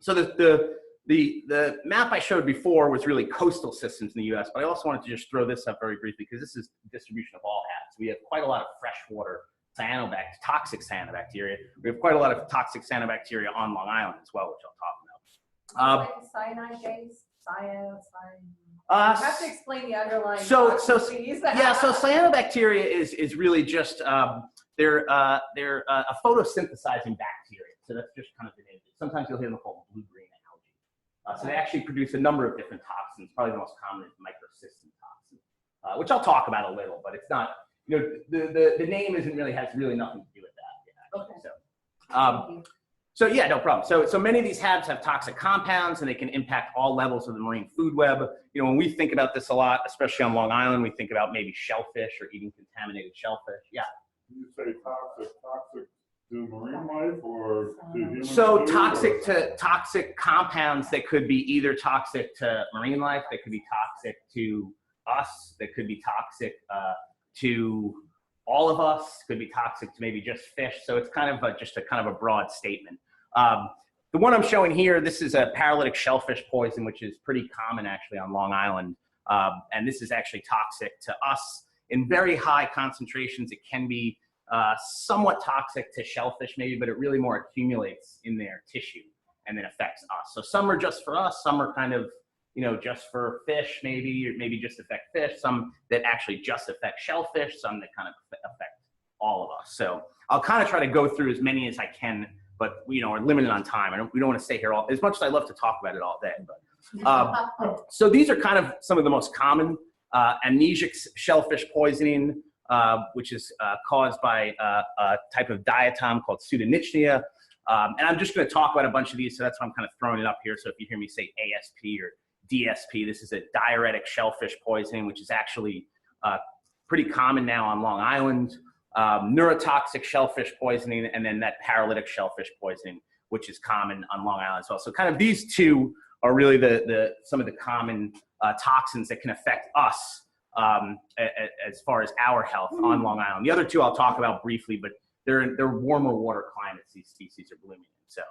So the map I showed before was really coastal systems in the U.S., but I also wanted to just throw this up very briefly because this is distribution of all HABs. We have quite a lot of freshwater toxic cyanobacteria. We have quite a lot of toxic cyanobacteria on Long Island as well, which I'll talk about. Like cyanide base, cyan. You have to explain the underlying. So processes. yeah, so cyanobacteria is really just they're a photosynthesizing bacteria. So that's just kind of the name. Sometimes you'll hear them called blue-green algae. So they actually produce a number of different toxins. Probably the most common is microcystin toxin, which I'll talk about a little, but it's not. The name has really nothing to do with that. Okay. So yeah, no problem. So many of these HABs have toxic compounds, and they can impact all levels of the marine food web. When we think about this a lot, especially on Long Island, we think about maybe shellfish or eating contaminated shellfish. Yeah. You say toxic to marine life or to human? So food, toxic compounds that could be either toxic to marine life, that could be toxic to us, that could be toxic to all of us, could be toxic to maybe just fish. So it's kind of just a broad statement. The one I'm showing here, this is a paralytic shellfish poison, which is pretty common actually on Long Island. And this is actually toxic to us in very high concentrations. It can be somewhat toxic to shellfish maybe, but it really more accumulates in their tissue and then affects us. So some are just for us, some are kind of, just for fish maybe, or maybe just affect fish, some that actually just affect shellfish, some that kind of affect all of us. So I'll kind of try to go through as many as I can, but we're limited on time. We don't want to stay here as much as I love to talk about it all day. But so these are kind of some of the most common amnesic shellfish poisoning, which is caused by a type of diatom called pseudonychnia. And I'm just going to talk about a bunch of these, so that's why I'm kind of throwing it up here. So if you hear me say ASP or DSP, this is a diuretic shellfish poisoning, which is actually pretty common now on Long Island. Neurotoxic shellfish poisoning, and then that paralytic shellfish poisoning, which is common on Long Island as well. So kind of these two are really some of the common toxins that can affect us as far as our health on Long Island. The other two I'll talk about briefly, but they're warmer water climates these species are blooming in. So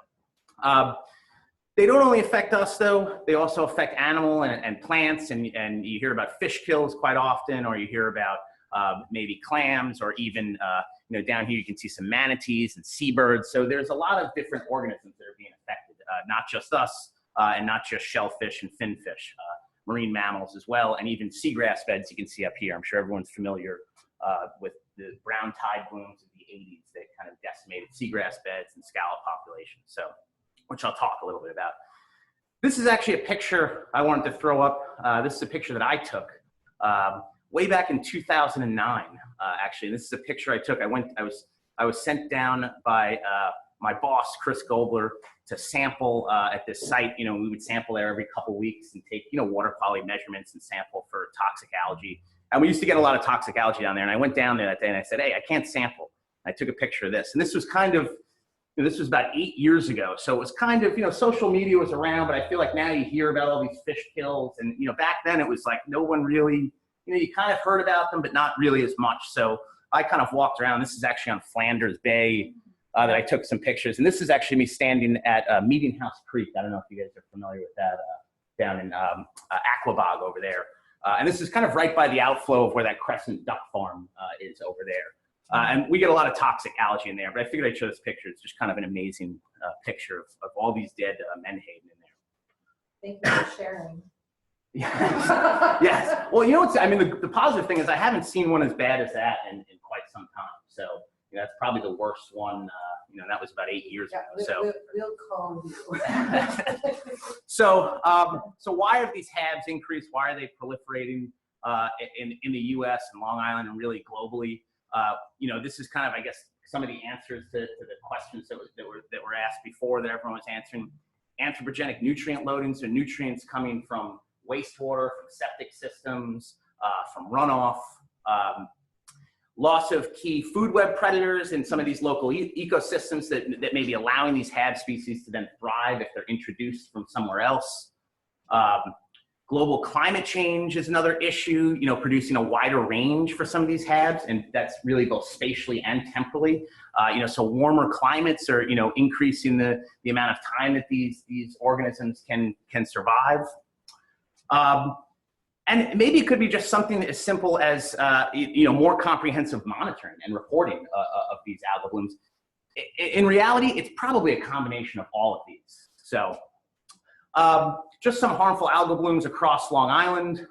they don't only affect us though, they also affect animal and plants, and you hear about fish kills quite often, or you hear about maybe clams, or even down here you can see some manatees and seabirds. So there's a lot of different organisms that are being affected, not just us and not just shellfish and finfish, marine mammals as well, and even seagrass beds you can see up here. I'm sure everyone's familiar with the brown tide blooms of the 80s that kind of decimated seagrass beds and scallop populations, so which I'll talk a little bit about. This is actually a picture I wanted to throw up. This is a picture that I took way back in 2009, actually. This is a picture I took. I was sent down by my boss, Chris Gobler, to sample at this site. We would sample there every couple weeks and take, water quality measurements and sample for toxic algae. And we used to get a lot of toxic algae down there. And I went down there that day and I said, hey, I can't sample. I took a picture of this. And this was kind of, this was about 8 years ago. So it was kind of, social media was around, but I feel like now you hear about all these fish kills. And, back then it was like no one really, you kind of heard about them, but not really as much. So I kind of walked around. This is actually on Flanders Bay that I took some pictures. And this is actually me standing at Meeting House Creek. I don't know if you guys are familiar with that, down in Aquabog over there. And this is kind of right by the outflow of where that Crescent Duck Farm is over there. And we get a lot of toxic algae in there, but I figured I'd show this picture. It's just kind of an amazing picture of all these dead menhaden in there. Thank you for sharing. Yes. Well, the positive thing is I haven't seen one as bad as that in quite some time. So that's probably the worst one. That was about 8 years ago. So we'll call you. So why have these HABs increased? Why are they proliferating in the U.S. and Long Island and really globally? This is kind of, I guess, some of the answers to the questions that were asked before that everyone was answering. Anthropogenic nutrient loading, so nutrients coming from wastewater, from septic systems, from runoff, loss of key food web predators in some of these local ecosystems that may be allowing these HAB species to then thrive if they're introduced from somewhere else. Global climate change is another issue, producing a wider range for some of these HABs, and that's really both spatially and temporally. So warmer climates are, increasing the amount of time that these organisms can survive. And maybe it could be just something as simple as, more comprehensive monitoring and reporting of these algal blooms. In reality, it's probably a combination of all of these. So Just some harmful algal blooms across Long Island.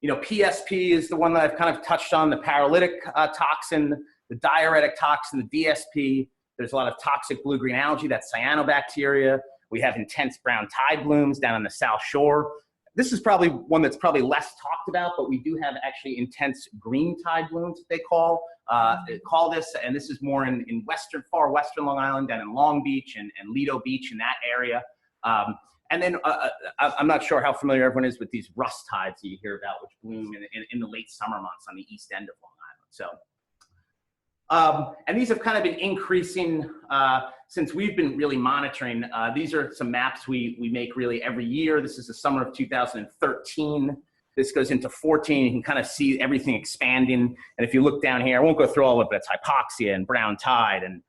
PSP is the one that I've kind of touched on, the paralytic toxin, the diuretic toxin, the DSP. There's a lot of toxic blue-green algae, that's cyanobacteria. We have intense brown tide blooms down on the South Shore. This is probably one that's probably less talked about, but we do have actually intense green tide blooms, they call this, and this is more in far western Long Island, down in Long Beach and Lido Beach in that area. And then I'm not sure how familiar everyone is with these rust tides that you hear about, which bloom in the late summer months on the east end of Long Island. So, and these have kind of been increasing since we've been really monitoring. These are some maps we make really every year. This is the summer of 2013. This goes into 14. You can kind of see everything expanding. And if you look down here, I won't go through all of it, but it's hypoxia and brown tide and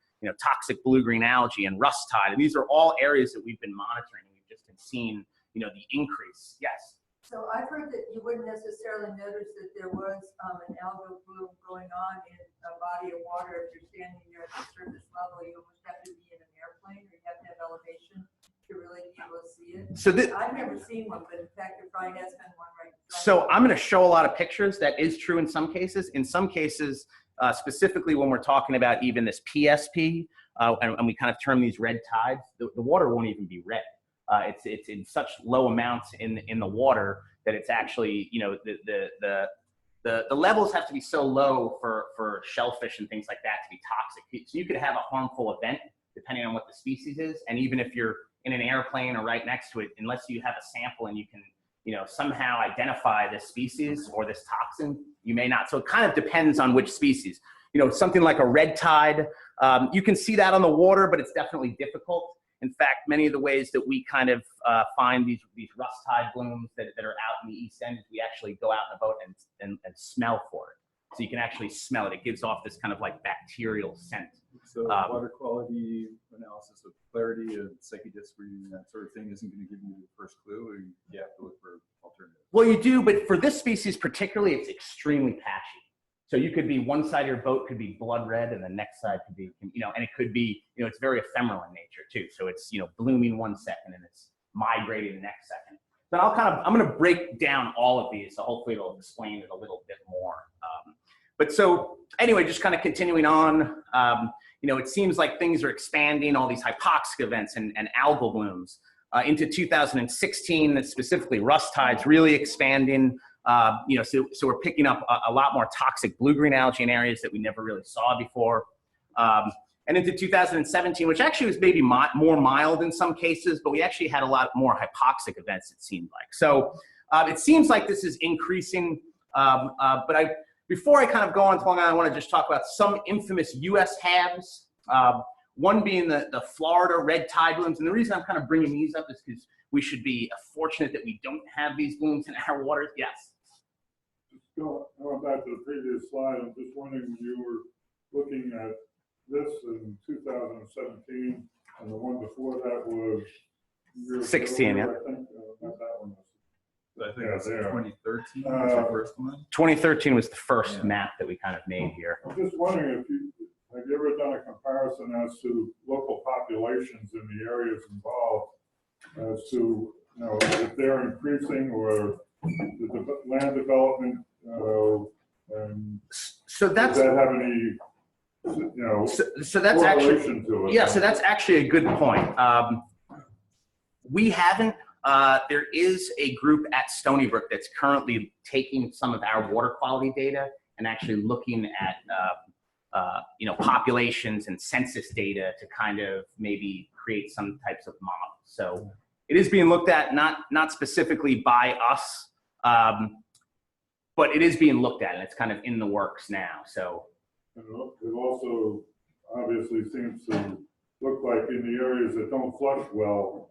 toxic blue-green algae and rust tide. And these are all areas that we've been monitoring. We've just been seeing, the increase. Yes. So I've heard that you wouldn't necessarily notice that there was an algal bloom going on in a body of water if you're standing there at the surface level. You almost have to be in an airplane, or you have to have elevation to really be able to see it. So I've never seen one, but in fact, there probably has been one right now. So I'm going to show a lot of pictures. That is true in some cases. In some cases, specifically when we're talking about even this PSP, and we kind of term these red tides, the water won't even be red. It's in such low amounts in the water that it's actually, the levels have to be so low for shellfish and things like that to be toxic. So you could have a harmful event depending on what the species is, and even if you're in an airplane or right next to it, unless you have a sample and you can, somehow identify this species or this toxin, you may not. So it kind of depends on which species. Something like a red tide, you can see that on the water, but it's definitely difficult. In fact, many of the ways that we kind of find these rust tide blooms that are out in the East End is we actually go out in a boat and smell for it. So you can actually smell it. It gives off this kind of like bacterial scent. So water quality analysis of clarity of psychodiscrete and that sort of thing isn't going to give you the first clue, or you have to look for alternatives? Well, you do, but for this species particularly, it's extremely patchy. So you could be, one side of your boat could be blood red and the next side could be, and it could be, it's very ephemeral in nature too. So it's, blooming one second and it's migrating the next second. So I'm going to break down all of these. So hopefully it'll explain it a little bit more. But so anyway, just kind of continuing on, it seems like things are expanding, all these hypoxic events and algal blooms. Into 2016, specifically rust tides really expanding. So we're picking up a lot more toxic blue-green algae in areas that we never really saw before. And into 2017, which actually was maybe more mild in some cases, but we actually had a lot more hypoxic events, it seemed like. So it seems like this is increasing, but before I kind of go on to Long Island, I want to just talk about some infamous U.S. HABs. One being the Florida red tide blooms. And the reason I'm kind of bringing these up is because we should be fortunate that we don't have these blooms in our waters. Yes? Going back to the previous slide, I'm just wondering, when you were looking at this in 2017, and the one before that was 16, yeah. I think not that one. I think it's 2013 was the first one. 2013 was the first map that we kind of made here. I'm just wondering have you ever done a comparison as to local populations in the areas involved, as to if they're increasing or the land development, and so that's, does that have any so that's actually, to it? Yeah, so that's actually a good point. We haven't. There is a group at Stony Brook that's currently taking some of our water quality data and actually looking at populations and census data to kind of maybe create some types of models. So it is being looked at, not specifically by us, but it is being looked at, and it's kind of in the works now. So it also obviously seems to look like in the areas that don't flush well,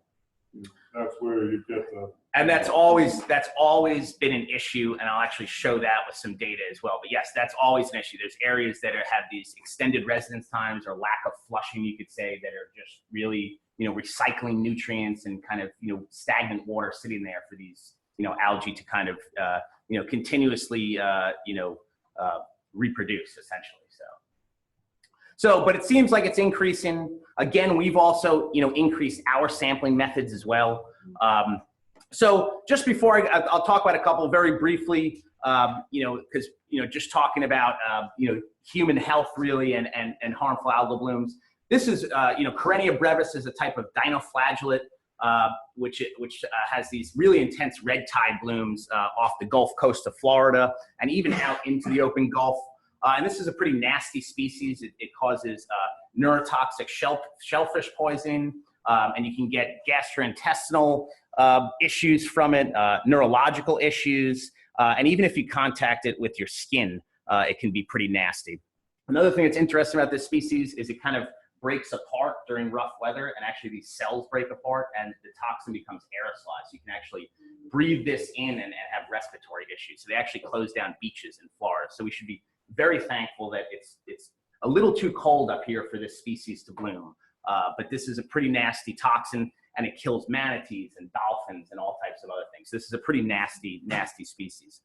that's where you get the. And that's always been an issue, and I'll actually show that with some data as well. But yes, that's always an issue. There's areas that have these extended residence times or lack of flushing, you could say, that are just really, recycling nutrients and kind of, stagnant water sitting there for these, algae to kind of, continuously, reproduce essentially. But it seems like it's increasing. Again, we've also, increased our sampling methods as well. So just before I'll talk about a couple very briefly, because, just talking about, human health really and harmful algal blooms. This is, Carenia brevis is a type of dinoflagellate, which has these really intense red tide blooms off the Gulf Coast of Florida and even out into the open Gulf. And this is a pretty nasty species. It causes neurotoxic shellfish poisoning, and you can get gastrointestinal issues from it, neurological issues, and even if you contact it with your skin, it can be pretty nasty. Another thing that's interesting about this species is it kind of breaks apart during rough weather, and actually these cells break apart and the toxin becomes aerosolized. You can actually breathe this in and have respiratory issues. So they actually close down beaches in Florida. So we should be very thankful that it's a little too cold up here for this species to bloom. But this is a pretty nasty toxin, and it kills manatees and dolphins and all types of other things. This is a pretty nasty species.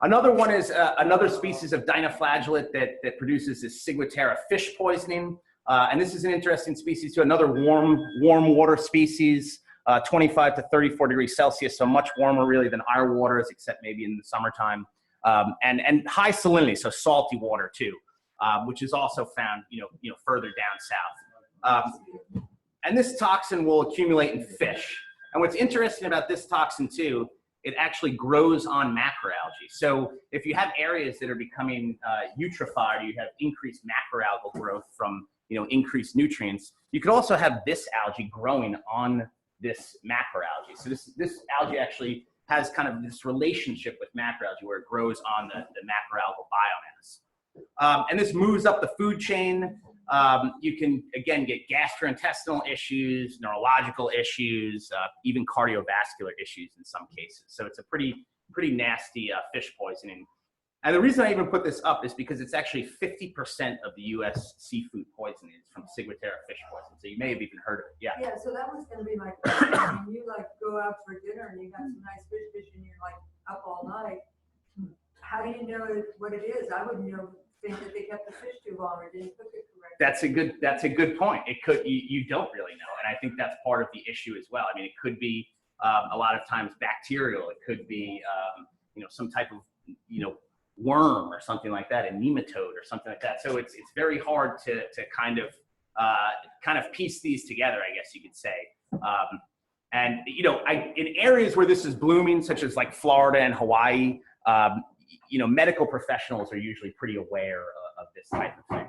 Another one is another species of dinoflagellate that produces this ciguatera fish poisoning. And this is an interesting species too, another warm water species, 25 to 34 degrees Celsius, so much warmer really than our waters, except maybe in the summertime. And high salinity, so salty water too, which is also found, further down south. And this toxin will accumulate in fish. And what's interesting about this toxin too, it actually grows on macroalgae. So if you have areas that are becoming eutrophied, you have increased macroalgal growth from increased nutrients, you could also have this algae growing on this macroalgae. So this algae actually has kind of this relationship with macroalgae where it grows on the macroalgal biomass. And this moves up the food chain. You can, again, get gastrointestinal issues, neurological issues, even cardiovascular issues in some cases. So it's a pretty nasty fish poisoning. And the reason I even put this up is because it's actually 50% of the U.S. seafood poisoning is from ciguatera fish poisoning. So you may have even heard of it. Yeah. Yeah, so that was going to be my question. When you go out for dinner and you have some nice fish and you're up all night, how do you know what it is? I wouldn't think that they kept the fish too long or didn't cook it correctly. That's a good point. It could, you don't really know. And I think that's part of the issue as well. I mean, it could be a lot of times bacterial. It could be, some type of, worm or something like that, a nematode or something like that. So it's very hard to kind of piece these together, I guess you could say. And, in areas where this is blooming, such as like Florida and Hawaii, medical professionals are usually pretty aware of this type of thing.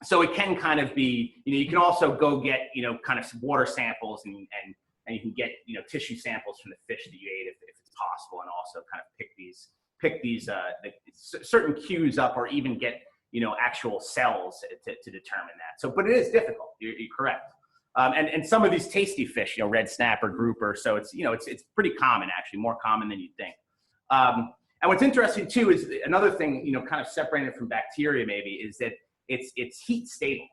So it can kind of be, you can also go get, kind of some water samples and you can get, tissue samples from the fish that you ate if it's possible, and also kind of pick these certain cues up, or even get, actual cells to determine that. So, but it is difficult. You're correct. And some of these tasty fish, red snapper, grouper. So it's, it's pretty common, actually, more common than you'd think. And what's interesting too is another thing, kind of separating it from bacteria maybe, is that it's heat stable.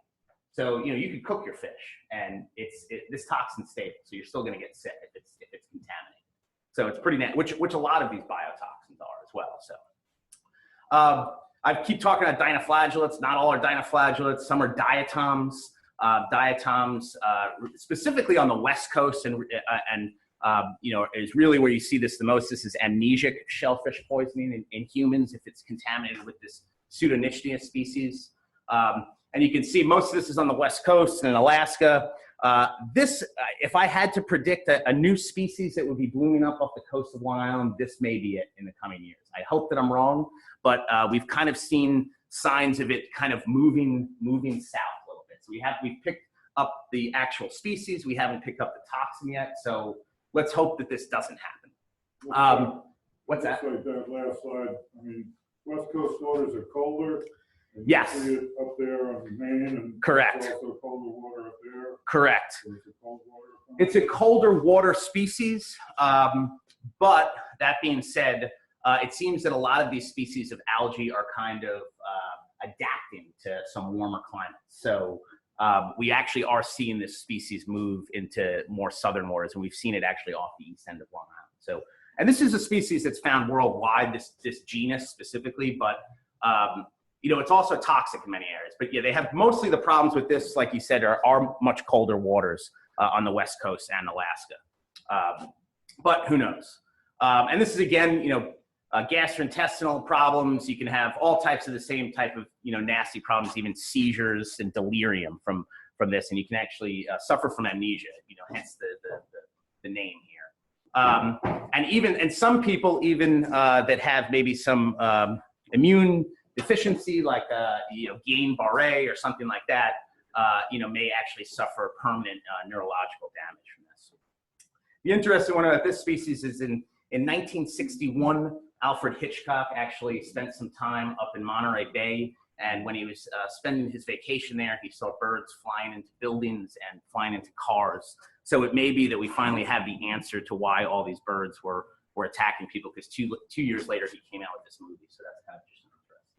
So, you could cook your fish and this toxin's stable. So you're still going to get sick if it's contaminated. So it's pretty which a lot of these biotoxins are as well. So I keep talking about dinoflagellates. Not all are dinoflagellates. Some are diatoms. Diatoms, specifically on the West Coast and is really where you see this the most. This is amnesic shellfish poisoning in humans if it's contaminated with this pseudonychnia species. And you can see most of this is on the West Coast and in Alaska. If I had to predict a new species that would be blooming up off the coast of Long Island, this may be it in the coming years. I hope that I'm wrong, but we've kind of seen signs of it kind of moving south a little bit. So we've picked up the actual species. We haven't picked up the toxin yet. So let's hope that this doesn't happen. What's that? Like that last slide. I mean, West Coast waters are colder. And yes. You see it up there on Maine, and correct. It's also colder water up there. Correct. So it's a cold water. It's a colder water species, but that being said, it seems that a lot of these species of algae are kind of adapting to some warmer climates. So we actually are seeing this species move into more southern waters, and we've seen it actually off the east end of Long Island. So, and this is a species that's found worldwide, this genus specifically, but it's also toxic in many areas. But yeah, they have mostly the problems with this, like you said, are much colder waters. on the West Coast and Alaska. But who knows? And this is, again, gastrointestinal problems. You can have all types of the same type of, nasty problems, even seizures and delirium from this. And you can actually suffer from amnesia, hence the name here. And some people even that have maybe some immune deficiency, like Guillain-Barré or something like that, may actually suffer permanent neurological damage from this. The interesting one about this species is in 1961, Alfred Hitchcock actually spent some time up in Monterey Bay, and when he was spending his vacation there, he saw birds flying into buildings and flying into cars. So it may be that we finally have the answer to why all these birds were attacking people, because two years later he came out with this movie. So that's kind of just an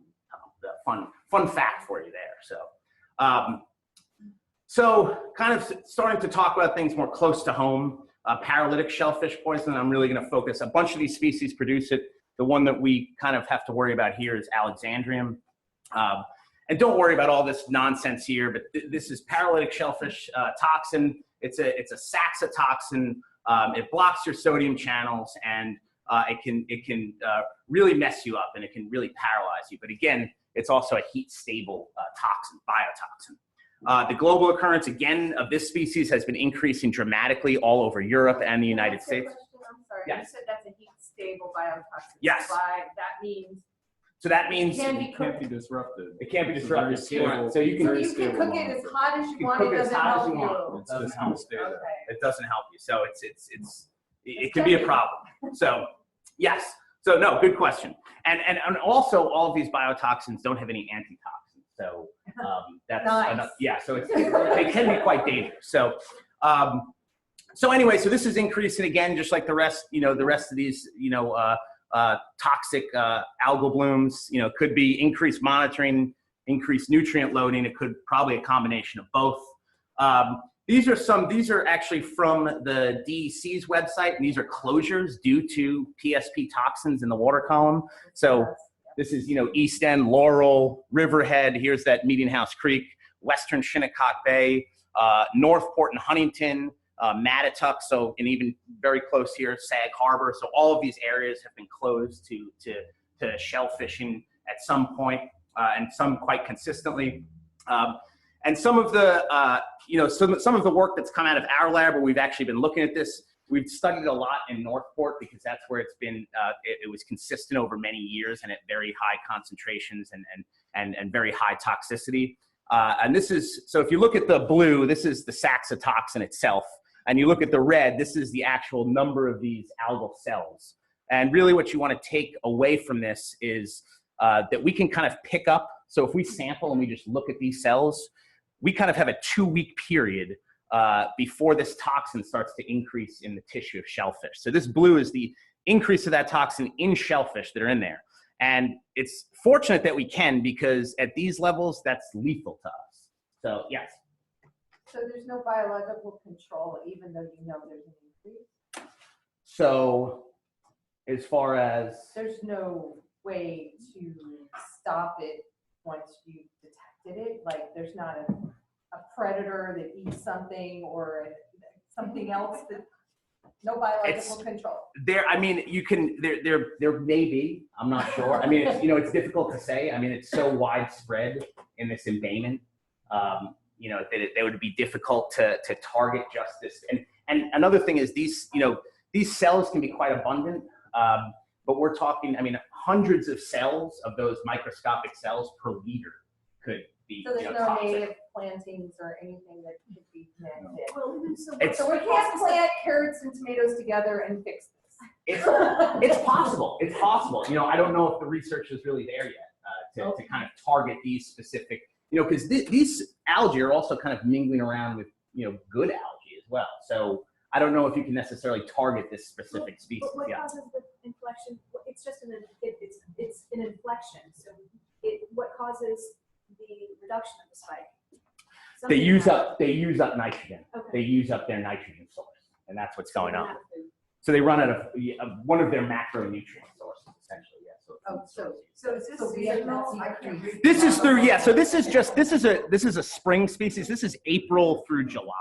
interesting fun fact for you there. So kind of starting to talk about things more close to home. Paralytic shellfish poison, I'm really going to focus. A bunch of these species produce it. The one that we kind of have to worry about here is Alexandrium. And don't worry about all this nonsense here, but this is paralytic shellfish toxin. It's a saxitoxin. It blocks your sodium channels, and it can really mess you up, and it can really paralyze you. But again, it's also a heat-stable toxin, biotoxin. The global occurrence, again, of this species has been increasing dramatically all over Europe and the United States. I'm sorry, Yes. you said that's a heat-stable biotoxin. Yes. That means So that means it can be It can't cooked. be disrupted. it can't be It's a very disrupted. stable- So you can very You can stable cook it as monster. hot as You you can want, cook it it as doesn't hot as help you you. want. It's just gonna stay there. Okay. It doesn't help you. So it can be a problem. So yes. So no, good question. And also all of these biotoxins don't have any antitoxins. So that's Nice. enough. Yeah. So they can be quite dangerous. So anyway, so this is increasing again, just like the rest of these, toxic algal blooms, could be increased monitoring, increased nutrient loading. It could probably a combination of both. These are actually from the DEC's website, and these are closures due to PSP toxins in the water column. So this is, East End, Laurel, Riverhead. Here's that Meeting House Creek, Western Shinnecock Bay, Northport and Huntington, Mattituck, and even very close here, Sag Harbor. So all of these areas have been closed to shell fishing at some point, and some quite consistently. And some of the, some of the work that's come out of our lab, where we've actually been looking at this, we've studied a lot in Northport, because that's where it's been, it was consistent over many years and at very high concentrations and very high toxicity. And this is, so if you look at the blue, this is the saxitoxin itself. And you look at the red, this is the actual number of these algal cells. And really what you want to take away from this is that we can kind of pick up. So if we sample and we just look at these cells, we kind of have a 2-week period before this toxin starts to increase in the tissue of shellfish. So this blue is the increase of that toxin in shellfish that are in there. And it's fortunate that we can, because at these levels, that's lethal to us. So yes. So there's no biological control, even though you know there's an increase? So as far as? There's no way to stop it once you've detected it? Like there's not a predator that eats something or something else that, no biological control? There may be, I'm not sure. I mean, it's difficult to say. I mean, it's so widespread in this embayment. That it would be difficult to target just this. And another thing is these cells can be quite abundant, but we're talking, hundreds of cells of those microscopic cells per liter could be. So there's no toxic. native plantings or anything that could be planted. It's- So we can't plant carrots and tomatoes together and fix this. It's possible. It's possible. I don't know if the research is really there yet to kind of target these specific. Because these algae are also kind of mingling around with, good algae as well. So I don't know if you can necessarily target this specific species. But what Yeah. causes the inflection? It's just it's an inflection. So what causes the reduction of the spike? They Something use up nitrogen. Okay. They use up their nitrogen source, and that's what's going on. So they run out of one of their macronutrient sources, essentially. Yeah. So is this seasonal? I can read. This is through, So this is a spring species. This is April through July.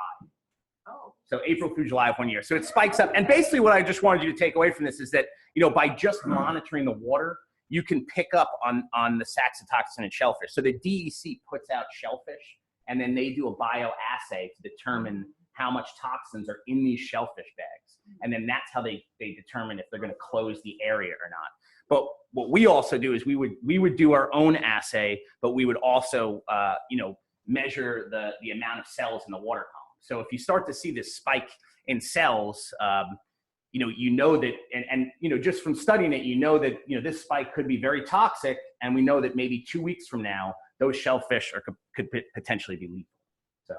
Oh. So April through July of 1 year. So it spikes up. And basically what I just wanted you to take away from this is that, you know, by just monitoring the water, you can pick up on the saxitoxin in shellfish. So the DEC puts out shellfish, and then they do a bioassay to determine how much toxins are in these shellfish bags. And then that's how they determine if they're going to close the area or not. But what we also do is we would do our own assay, but we would also, you know, measure the amount of cells in the water column. So if you start to see this spike in cells, you know that, and you know, just from studying it, you know that, you know, this spike could be very toxic, and we know that maybe 2 weeks from now, those shellfish could potentially be lethal. So.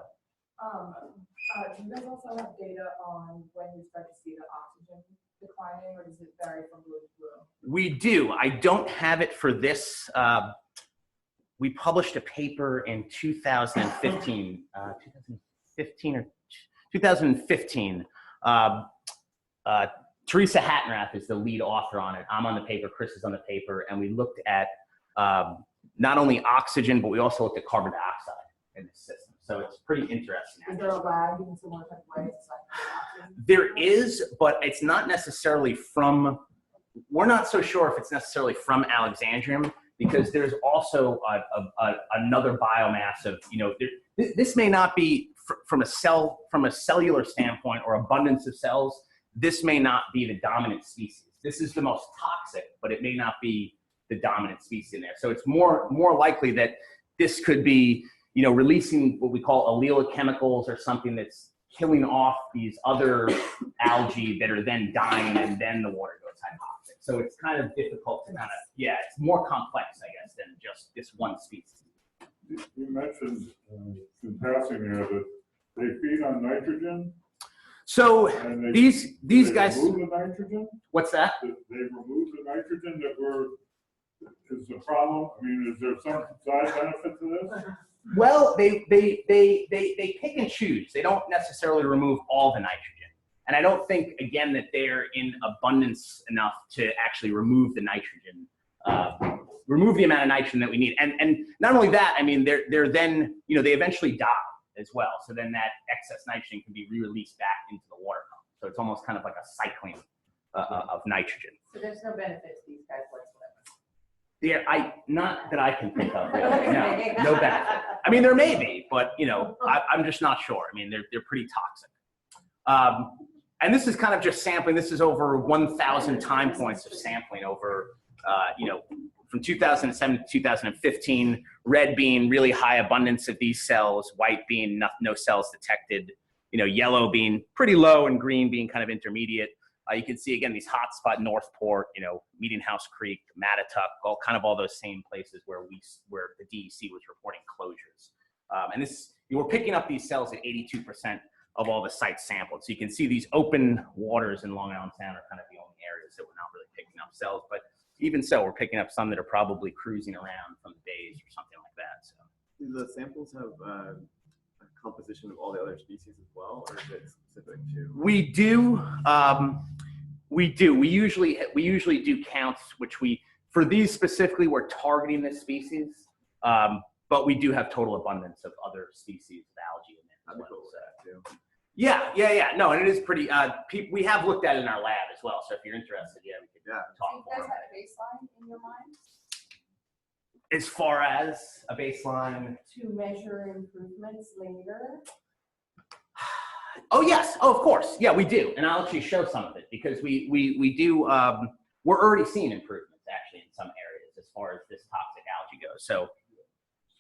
Do you guys also have data on when you start to see the oxygen declining, or does it vary from bloom to bloom? We do. I don't have it for this. We published a paper in 2015, 2015. Teresa Hattenrath is the lead author on it. I'm on the paper, Chris is on the paper, and we looked at not only oxygen, but we also looked at carbon dioxide in the system. So it's pretty interesting. Is there a lag in similar type of ways? There is, but it's not necessarily from, we're not so sure if it's necessarily from Alexandrium, because there's also another biomass of, you know, this may not be from a cellular standpoint or abundance of cells, this may not be the dominant species. This is the most toxic, but it may not be the dominant species in there. So it's more likely that this could be, you know, releasing what we call allelic chemicals or something that's killing off these other algae that are then dying, and then the water goes hypoxic. So it's kind of difficult to kind of, yeah, it's more complex, I guess, than just this one species. You mentioned in passing there that they feed on nitrogen. So these guys. Remove the nitrogen? What's that? They remove the nitrogen is the problem? I mean, is there some side benefit to this? Well, they pick and choose. They don't necessarily remove all the nitrogen. And I don't think, again, that they're in abundance enough to actually remove the nitrogen, remove the amount of nitrogen that we need. And not only that, I mean, they're then, you know, they eventually die as well. So then that excess nitrogen can be re-released back into the water column. So it's almost kind of like a cycling of nitrogen. So there's no benefit to these guys whatsoever. Yeah, not that I can think of. Really. No benefit. I mean, there may be, but you know, I'm just not sure. I mean, they're pretty toxic. And this is kind of just sampling. This is over 1,000 time points of sampling over, you know, from 2007 to 2015. Red being really high abundance of these cells, white being no cells detected, you know, yellow being pretty low, and green being kind of intermediate. You can see, again, these hotspot Northport, you know, Meeting House Creek, Mattatuck, all those same places where the DEC was reporting closures. And this, you were picking up these cells at 82% of all the sites sampled. So you can see these open waters in Long Island Sound are kind of the only areas that we're not really picking up cells. But even so, we're picking up some that are probably cruising around from the bays or something like that. So do the samples have a composition of all the other species as well, or is it specific to? We do. We do. We usually do counts, which for these specifically, we're targeting this species, but we do have total abundance of other species of algae in there. That'd be cool with that too. Yeah. No, and it is pretty. We have looked at it in our lab as well. So if you're interested, yeah, we could talk Do you guys more. have a baseline in your mind As far as a baseline. to measure improvements later? Oh yes, of course, yeah, we do, and I'll actually show some of it because we do. We're already seeing improvements actually in some areas as far as this toxic algae goes. So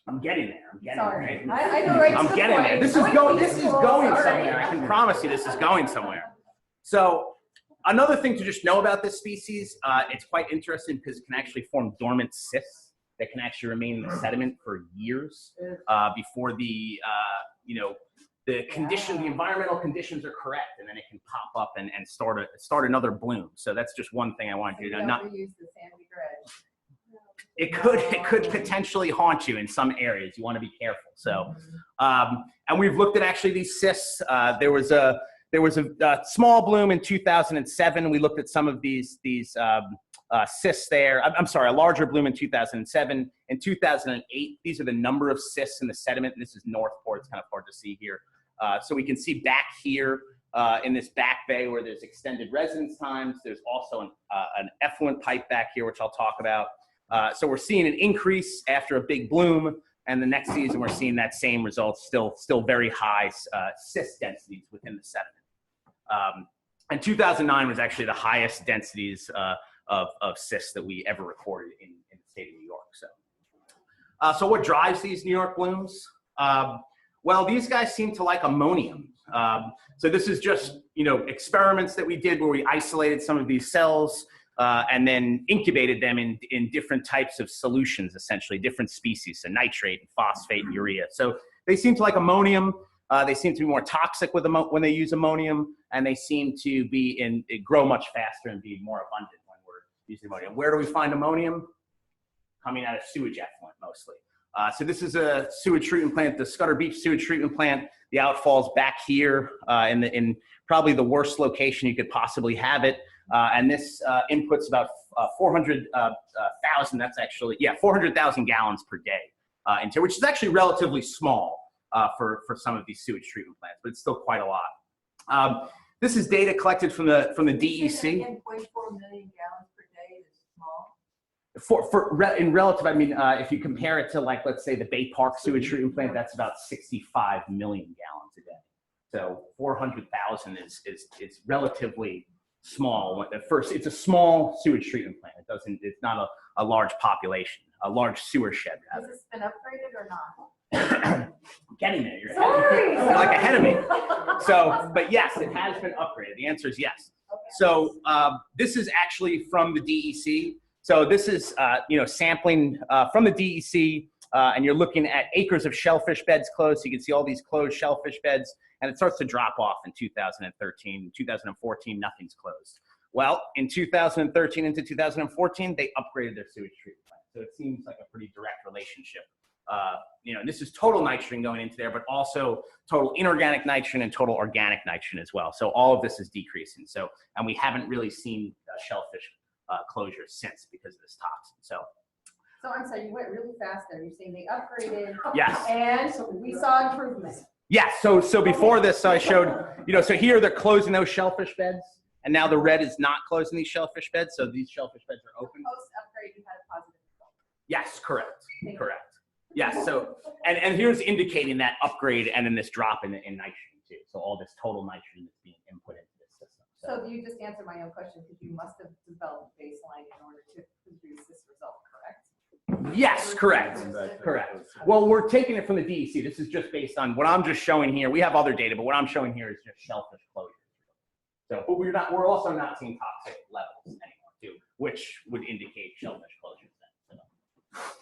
I'm getting there. Sorry. There. I know right to I'm the getting point. there. This is going somewhere. I can promise you, this is going somewhere. So another thing to just know about this species, it's quite interesting because it can actually form dormant cysts that can actually remain in the sediment for years before the environmental conditions are correct, and then it can pop up and start another bloom. So that's just one thing I wanted you to know. Don't reuse the sandy dredge. It could potentially haunt you in some areas. You want to be careful. So, and we've looked at actually these cysts. There was a small bloom in 2007. We looked at some of these cysts there. I'm sorry, a larger bloom in 2007. In 2008, these are the number of cysts in the sediment. And this is Northport. It's kind of hard to see here. So we can see back here, in this back bay where there's extended residence times. There's also an effluent pipe back here, which I'll talk about. So we're seeing an increase after a big bloom, and the next season we're seeing that same result, still very high cyst densities within the sediment. And 2009 was actually the highest densities of cysts that we ever recorded in the state of New York. So what drives these New York blooms? Well, these guys seem to like ammonium. So this is just, experiments that we did where we isolated some of these cells and then incubated them in different types of solutions, essentially, different species, so nitrate, and phosphate, and urea. So they seem to like ammonium. They seem to be more toxic when they use ammonium, and they seem to grow much faster and be more abundant when we're using ammonium. Where do we find ammonium? Coming out of sewage effluent, mostly. So this is a sewage treatment plant, the Scudder Beach sewage treatment plant. The outfall's back here in probably the worst location you could possibly have it. And this inputs about 400,000, 400,000 gallons per day into, which is actually relatively small for some of these sewage treatment plants, but it's still quite a lot. This is data collected from the DEC. 10.4 million gallons per day is small. In relative, I mean, if you compare it to, like, let's say the Bay Park sewage treatment plant, that's about 65 million gallons a day. So 400,000 is relatively small. At first, it's a small sewage treatment plant. It's not a large population, a large sewer shed, rather. Has this been upgraded or not? Getting there. You're like ahead of me. So, but yes, it has been upgraded. The answer is yes. Okay. So this is actually from the DEC. So this is, sampling from the DEC, and you're looking at acres of shellfish beds closed. So you can see all these closed shellfish beds, and it starts to drop off in 2013. 2014, nothing's closed. Well, in 2013 into 2014, they upgraded their sewage treatment plant. So it seems like a pretty direct relationship. This is total nitrogen going into there, but also total inorganic nitrogen and total organic nitrogen as well. So all of this is decreasing. So, and we haven't really seen shellfish closure since because of this toxin. So I'm sorry, you went really fast there. You're saying they upgraded. Yes. And we saw improvement. yes. So before this, I showed, so here they're closing those shellfish beds, and now the red is not closing these shellfish beds. So these shellfish beds are open. Post upgrade, you had a positive result. Yes, correct. Correct. Yes. So and here's indicating that upgrade and then this drop in nitrogen too. So all this total nitrogen that's being input into this system. So you just answered my own question because you must have developed baseline in order to produce this result, correct? Yes, correct. Correct. Well, we're taking it from the DEC. This is just based on what I'm just showing here. We have other data, but what I'm showing here is just shellfish closure. So, but we're also not seeing toxic levels anymore too, which would indicate shellfish closure.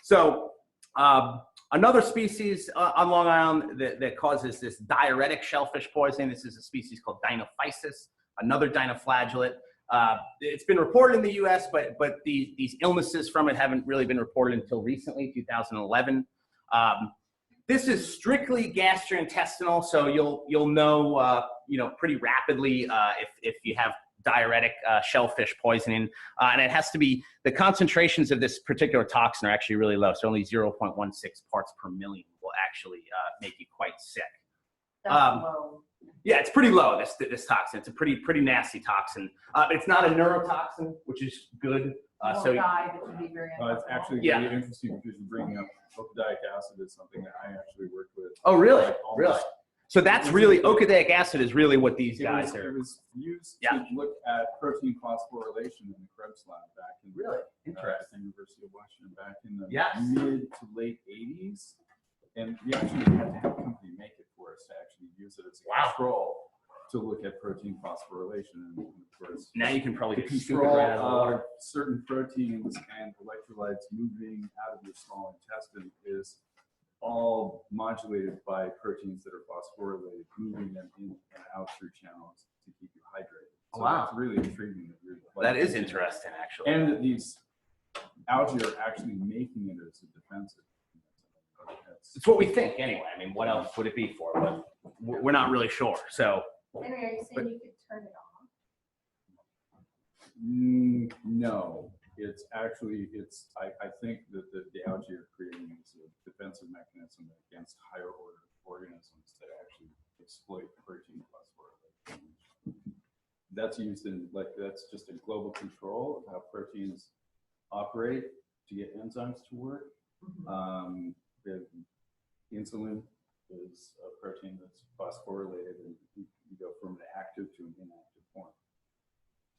So another species on Long Island that causes this diuretic shellfish poisoning. This is a species called Dinophysis, another dinoflagellate. It's been reported in the U.S., but these illnesses from it haven't really been reported until recently, 2011. This is strictly gastrointestinal, so you'll know pretty rapidly if you have diuretic shellfish poisoning, and it has to be, the concentrations of this particular toxin are actually really low, so only 0.16 parts per million will actually make you quite sick. That's low. Yeah, it's pretty low, this toxin. It's a pretty nasty toxin. It's not a neurotoxin, which is good. So die, but you'd be very It's actually really interesting because you're bringing up ocadaic acid is something that I actually worked with. Oh, really? Really? So that's really, ocadaic acid is really what these guys are. It was used to look at protein phosphorylation in the Krebs lab back in really interesting University of Washington back in the mid to late 80s. And we actually had to have a company make it for us to actually use it as a control to look at protein phosphorylation. And of course, now you can probably the control certain proteins and electrolytes moving out of your small intestine is all modulated by proteins that are phosphorylated, moving them in and out through channels to keep you hydrated. So wow. It's really intriguing. That is interesting, actually. And that these algae are actually making it as a defensive. It's what we think, anyway. I mean, what else would it be for? But we're not really sure. So. Anyway, are you saying you could turn it on? No. It's actually, I think that the algae are creating this defensive mechanism against higher order organisms that actually exploit protein phosphorylation. that's used in, like, that's just a global control of how proteins operate to get enzymes to work. The insulin is a protein that's phosphorylated, and you go from an active to an inactive form.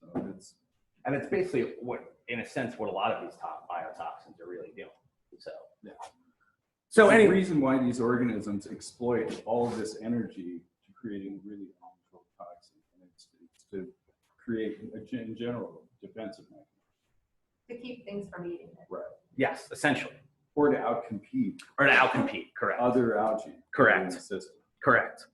So it's basically what, in a sense, what a lot of these biotoxins are really doing. So yeah. So the anyway, reason why these organisms exploit all of this energy to creating really harmful toxins, and it's to create in general defensive mechanism. To keep things from eating it. Right. Yes, essentially. Or to outcompete. Correct. Other algae. Correct. In the system. Correct.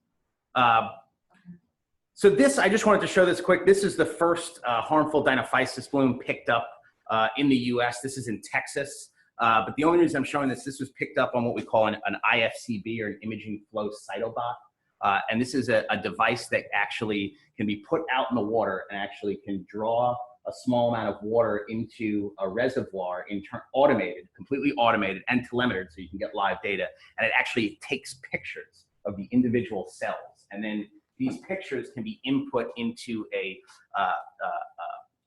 So this, I just wanted to show this quick. This is the first harmful dinophysis bloom picked up in the U.S. This is in Texas. But the only reason I'm showing this was picked up on what we call an IFCB, or an imaging flow cytobot. And this is a device that actually can be put out in the water and actually can draw a small amount of water into a reservoir, automated, completely automated and telemetered, so you can get live data. And it actually takes pictures of the individual cells. And then these pictures can be input into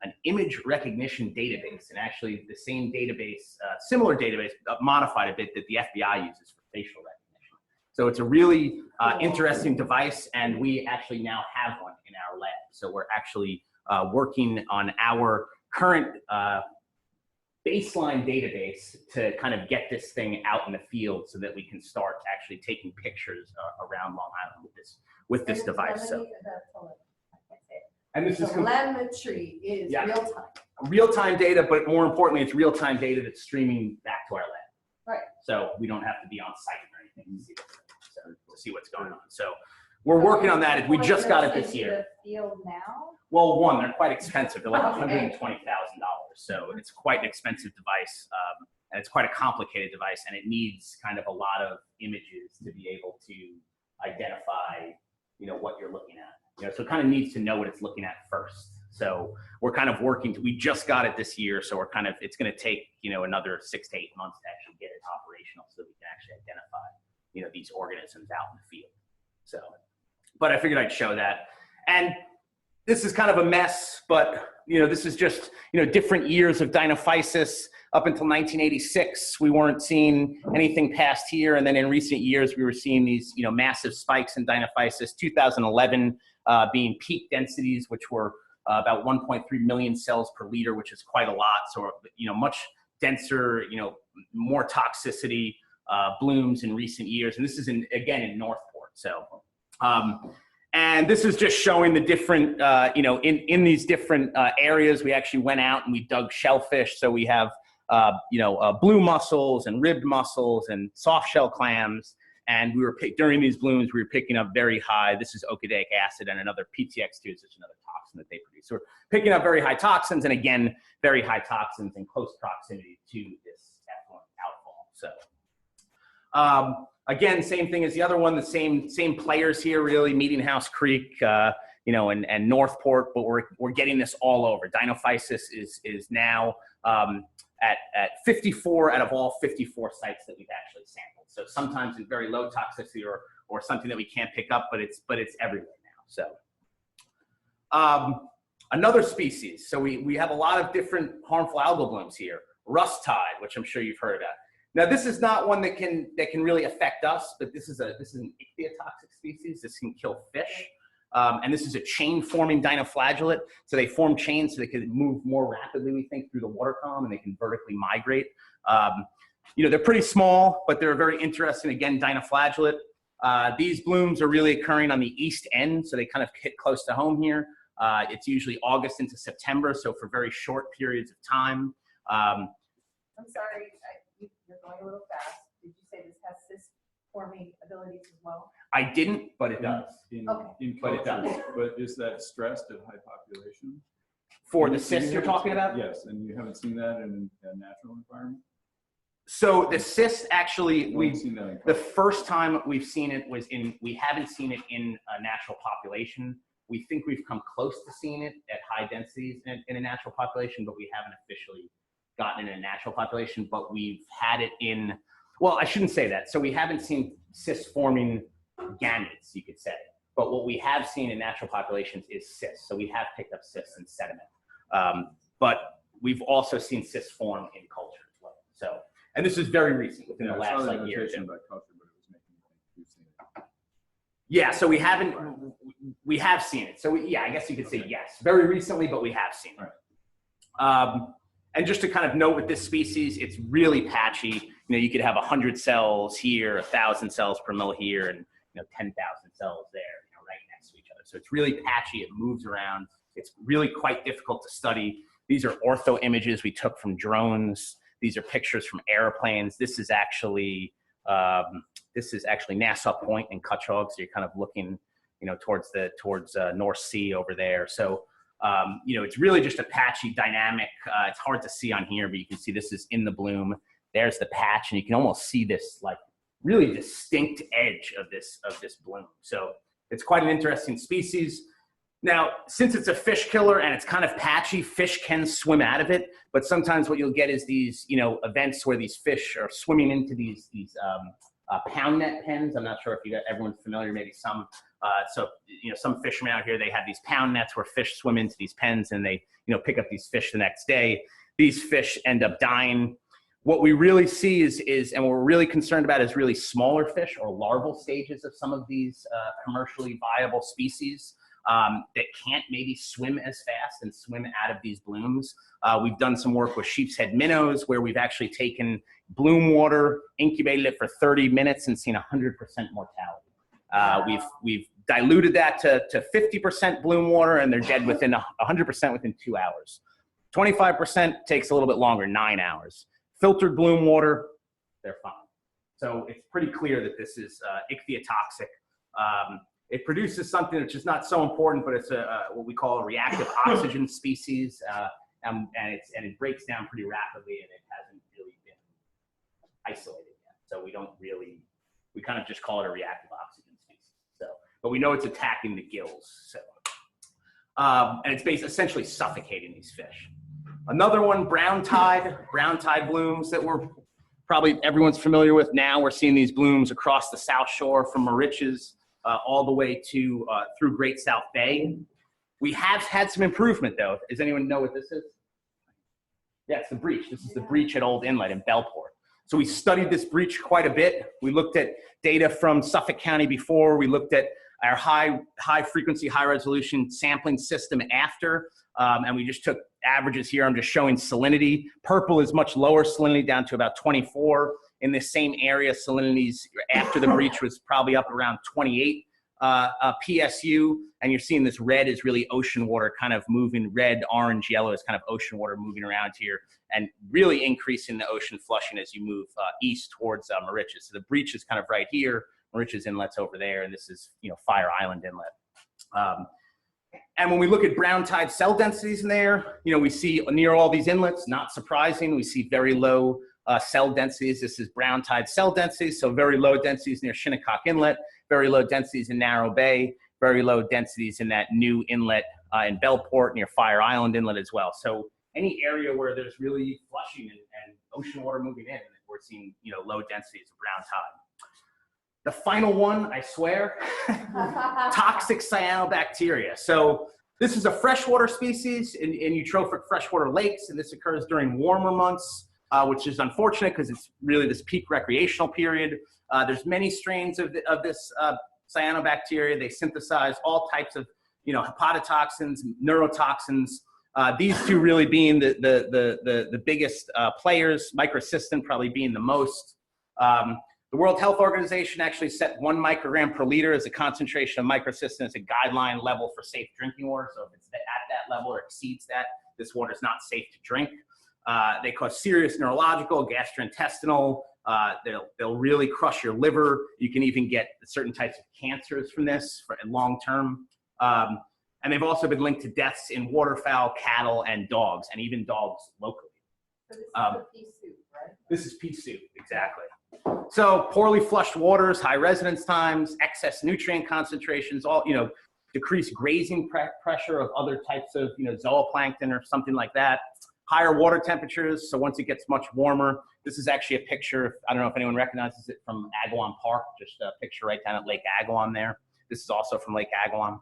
an image recognition database, and actually the same database, similar database, modified a bit, that the FBI uses for facial recognition. So it's a really interesting device, and we actually now have one in our lab. So we're actually working on our current baseline database to kind of get this thing out in the field so that we can start actually taking pictures around Long Island with this device. So. And this is telemetry is yeah, real time. Real-time data, but more importantly, it's real-time data that's streaming back to our lab. Right. So we don't have to be on site or anything to see what's going on. So we're working on that. We just got it this year. The field now? Well, one, they're quite expensive. They're like $120,000. So it's quite an expensive device, and it's quite a complicated device, and it needs kind of a lot of images to be able to identify, what you're looking at. So it kind of needs to know what it's looking at first. So we're kind of working we just got it this year, so we're kind of, it's going to take, another 6 to 8 months to actually get it operational so that we can actually identify, these organisms out in the field. So, but I figured I'd show that. And this is kind of a mess, but, this is just, different years of dinophysis. Up until 1986, we weren't seeing anything past here. And then in recent years, we were seeing these, massive spikes in dinophysis. 2011 being peak densities, which were about 1.3 million cells per liter, which is quite a lot. So, much denser, more toxicity blooms in recent years. And this is again in Northport. So, and this is just showing the different, in these different areas, we actually went out and we dug shellfish. So we have, blue mussels and ribbed mussels and soft shell clams. And we were during these blooms, we were picking up very high. This is okadaic acid and another PTX2 is just another toxin that they produce. So we're picking up very high toxins, and again, very high toxins in close proximity to this effluent outfall. So again, same thing as the other one. The same players here, really. Meeting House Creek, and Northport, but we're getting this all over. Dinophysis is now at 54 out of all 54 sites that we've actually sampled. So sometimes it's very low toxicity or something that we can't pick up, but it's everywhere now. So another species. So we have a lot of different harmful algal blooms here. Rust tide, which I'm sure you've heard about. Now this is not one that can really affect us, but this is an ichthyotoxic species. This can kill fish. And this is a chain-forming dinoflagellate. So they form chains so they can move more rapidly, we think, through the water column, and they can vertically migrate. They're pretty small, but they're very interesting, again, dinoflagellate. These blooms are really occurring on the east end, so they kind of hit close to home here. It's usually August into September, so for very short periods of time. I'm sorry, you're going a little fast. Did you say this has cis-forming abilities as well? I didn't, but it does. But it does. But is that stressed at high population? For the cysts you're talking about? Yes, and you haven't seen that in a natural environment? So the cysts actually, the first time we've seen it was we haven't seen it in a natural population. We think we've come close to seeing it at high densities in a natural population, but we haven't officially gotten it in a natural population, but we've had it in, well, I shouldn't say that. So we haven't seen cyst forming gametes, you could say, but what we have seen in natural populations is cysts. So we have picked up cysts in sediment. But we've also seen cysts form in culture as well. So, and this is very recent, within the last like year or two. Yeah, so we have seen it. So yeah, I guess you could say yes, very recently, but we have seen it. And just to kind of note with this species, it's really patchy. You know, you could have 100 cells here, 1,000 cells per mil here, and 10,000 cells there, right next to each other. So it's really patchy. It moves around. It's really quite difficult to study. These are ortho images we took from drones. These are pictures from airplanes. This is actually Nassau Point in Cutchogue. So you're kind of looking, towards North Sea over there. So, it's really just a patchy dynamic. It's hard to see on here, but you can see this is in the bloom. There's the patch, and you can almost see this like really distinct edge of this bloom. So it's quite an interesting species. Now, since it's a fish killer and it's kind of patchy, fish can swim out of it. But sometimes what you'll get is these, events where these fish are swimming into these pound net pens. I'm not sure if everyone's familiar, maybe some. Some fishermen out here, they have these pound nets where fish swim into these pens and they, pick up these fish the next day. These fish end up dying. What we really see is, and what we're really concerned about is really smaller fish or larval stages of some of these commercially viable species that can't maybe swim as fast and swim out of these blooms. We've done some work with sheep's head minnows where we've actually taken bloom water, incubated it for 30 minutes and seen 100% mortality. We've diluted that to 50% bloom water and they're dead within 100% within 2 hours. 25% takes a little bit longer, 9 hours. Filtered bloom water, they're fine. So it's pretty clear that this is ichthyotoxic. It produces something which is not so important, but it's what we call a reactive oxygen species, and it breaks down pretty rapidly, and it hasn't really been isolated yet. So we kind of just call it a reactive oxygen species. So, but we know it's attacking the gills. So, and it's essentially suffocating these fish. Another one, brown tide blooms that probably everyone's familiar with now. We're seeing these blooms across the South Shore from Mauritius all the way to through Great South Bay. We have had some improvement though. Does anyone know what this is? Yeah, it's the breach. This is the breach at Old Inlet in Bellport. So we studied this breach quite a bit. We looked at data from Suffolk County before. We looked at our high frequency, high resolution sampling system after, and we just took averages here. I'm just showing salinity. Purple is much lower salinity, down to about 24. In this same area, salinities after the breach was probably up around 28 PSU, and you're seeing this red is really ocean water kind of moving, red, orange, yellow is kind of ocean water moving around here, and really increasing the ocean flushing as you move east towards Mauritius. So the breach is kind of right here, Mauritius Inlet's over there, and this is, Fire Island Inlet. And when we look at brown tide cell densities in there, we see near all these inlets, not surprising, we see very low cell densities. This is brown tide cell densities, so very low densities near Shinnecock Inlet, very low densities in Narrow Bay, very low densities in that new inlet in Bellport near Fire Island Inlet as well. So any area where there's really flushing and ocean water moving in, we're seeing low densities of brown tide. The final one, I swear, toxic cyanobacteria. So this is a freshwater species in eutrophic freshwater lakes, and this occurs during warmer months, which is unfortunate because it's really this peak recreational period. There's many strains of this cyanobacteria. They synthesize all types of hepatotoxins, neurotoxins. These two really being the biggest players, microcystin probably being the most. The World Health Organization actually set 1 microgram per liter as a concentration of microcystin as a guideline level for safe drinking water. So if it's at that level or exceeds that, this water is not safe to drink. They cause serious neurological, gastrointestinal. They'll really crush your liver. You can even get certain types of cancers from this for long term. And they've also been linked to deaths in waterfowl, cattle, and dogs, and even dogs locally. So this is the pea soup, right? This is pea soup, exactly. So poorly flushed waters, high residence times, excess nutrient concentrations, all, decreased grazing pressure of other types of, zooplankton or something like that. Higher water temperatures, so once it gets much warmer, this is actually a picture, I don't know if anyone recognizes it from Agawam Park, just a picture right down at Lake Agawam there. This is also from Lake Agawam.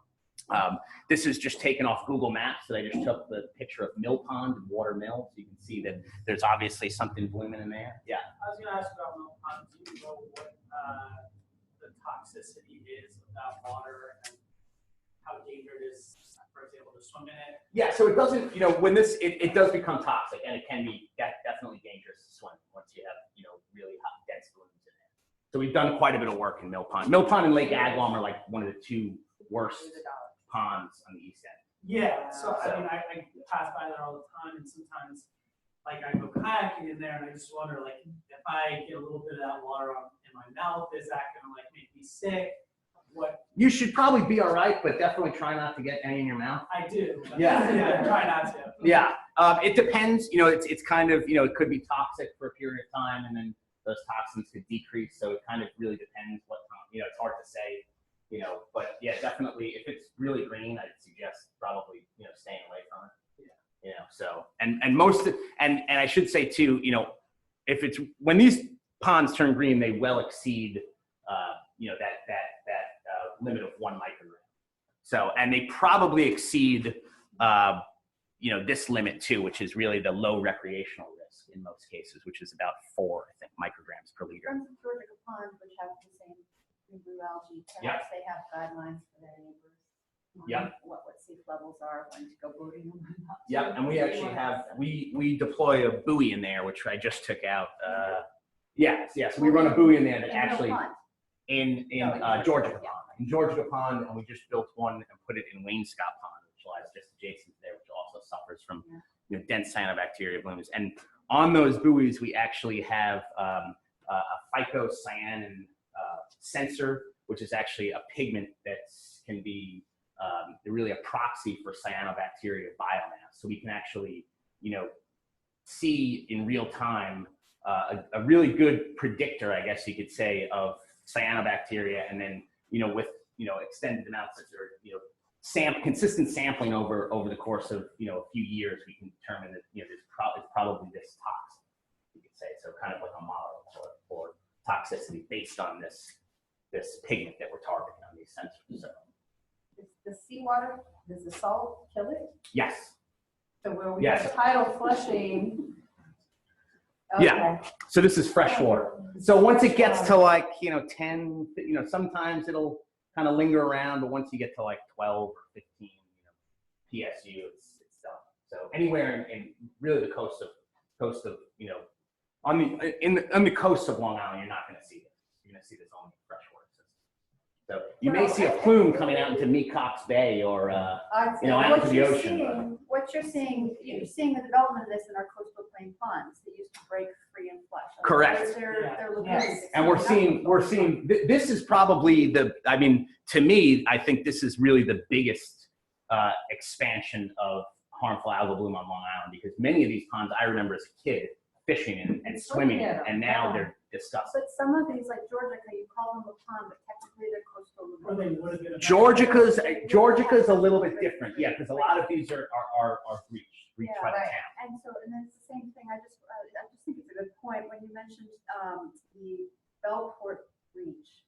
This is just taken off Google Maps. That I just took the picture of Mill Pond and Water Mill, so you can see that there's obviously something blooming in there. Yeah. I was going to ask about Mill Pond. Do you know what the toxicity is of that water and how dangerous it is, for example, to swim in it? Yeah, so it doesn't, when this, it does become toxic, and it can be definitely dangerous to swim once you have, really hot, dense blooms in it. So we've done quite a bit of work in Mill Pond. Mill Pond and Lake Agawam are like one of the two worst ponds on the east end. Yeah, so I mean, I pass by there all the time, and sometimes, like, I go kayaking in there, and I just wonder, like, if I get a little bit of that water in my mouth, is that gonna, like, make me sick? What? You should probably be all right, but definitely try not to get any in your mouth. I do. Yeah. Try not to. Yeah, it depends. It's kind of, it could be toxic for a period of time, and then those toxins could decrease. So it kind of really depends what time. It's hard to say. But yeah, definitely, if it's really green, I'd suggest probably, staying away from it. So, and I should say too, if it's, when these ponds turn green, they well exceed, that limit of 1 microgram. So, and they probably exceed, this limit too, which is really the low recreational risk in most cases, which is about 4, I think, micrograms per liter. Friends of Georgia Pond, which have the same blue algae, perhaps they have guidelines for their neighbors. Yep. What safe levels are, when to go boating. Yeah, and we actually have, we deploy a buoy in there, which I just took out. Yes, so we run a buoy in there that actually, in Georgia Pond. In Georgia Pond, and we just built one and put it in Wainscott Pond, which lies just adjacent to there, which also suffers from dense cyanobacteria blooms. And on those buoys, we actually have a phycocyanin sensor, which is actually a pigment that can be really a proxy for cyanobacteria biomass. So we can actually, see in real time a really good predictor, I guess you could say, of cyanobacteria, and then with extended amounts or consistent sampling over the course of a few years, we can determine that it's probably this toxic, you could say. So kind of like a model for toxicity based on this pigment that we're targeting on these sensors. So The seawater, does the salt kill it? yes. So where we have tidal flushing. Yeah. So this is fresh water. So once it gets to like 10, sometimes it'll kind of linger around, but once you get to like 12 or 15, PSU, it's done. So anywhere in really the coast of on the coast of Long Island, you're not going to see this. You're going to see this only in freshwater system. So you may see a plume coming out into Mecox Bay or out into the ocean. What you're seeing the development of this in our coastal plain ponds that used to break free and flush. Correct. They're lagoons. And we're seeing this is probably to me, I think this is really the biggest expansion of harmful algal bloom on Long Island, because many of these ponds I remember as a kid fishing in and swimming in, and now they're disgusting. But some of these, like Georgica, you call them a pond, but technically they're coastal lagoons. Georgica's a little bit different, because a lot of these are reach by the town. And then it's the same thing. I just think it's a good point when you mentioned the Bellport Reach.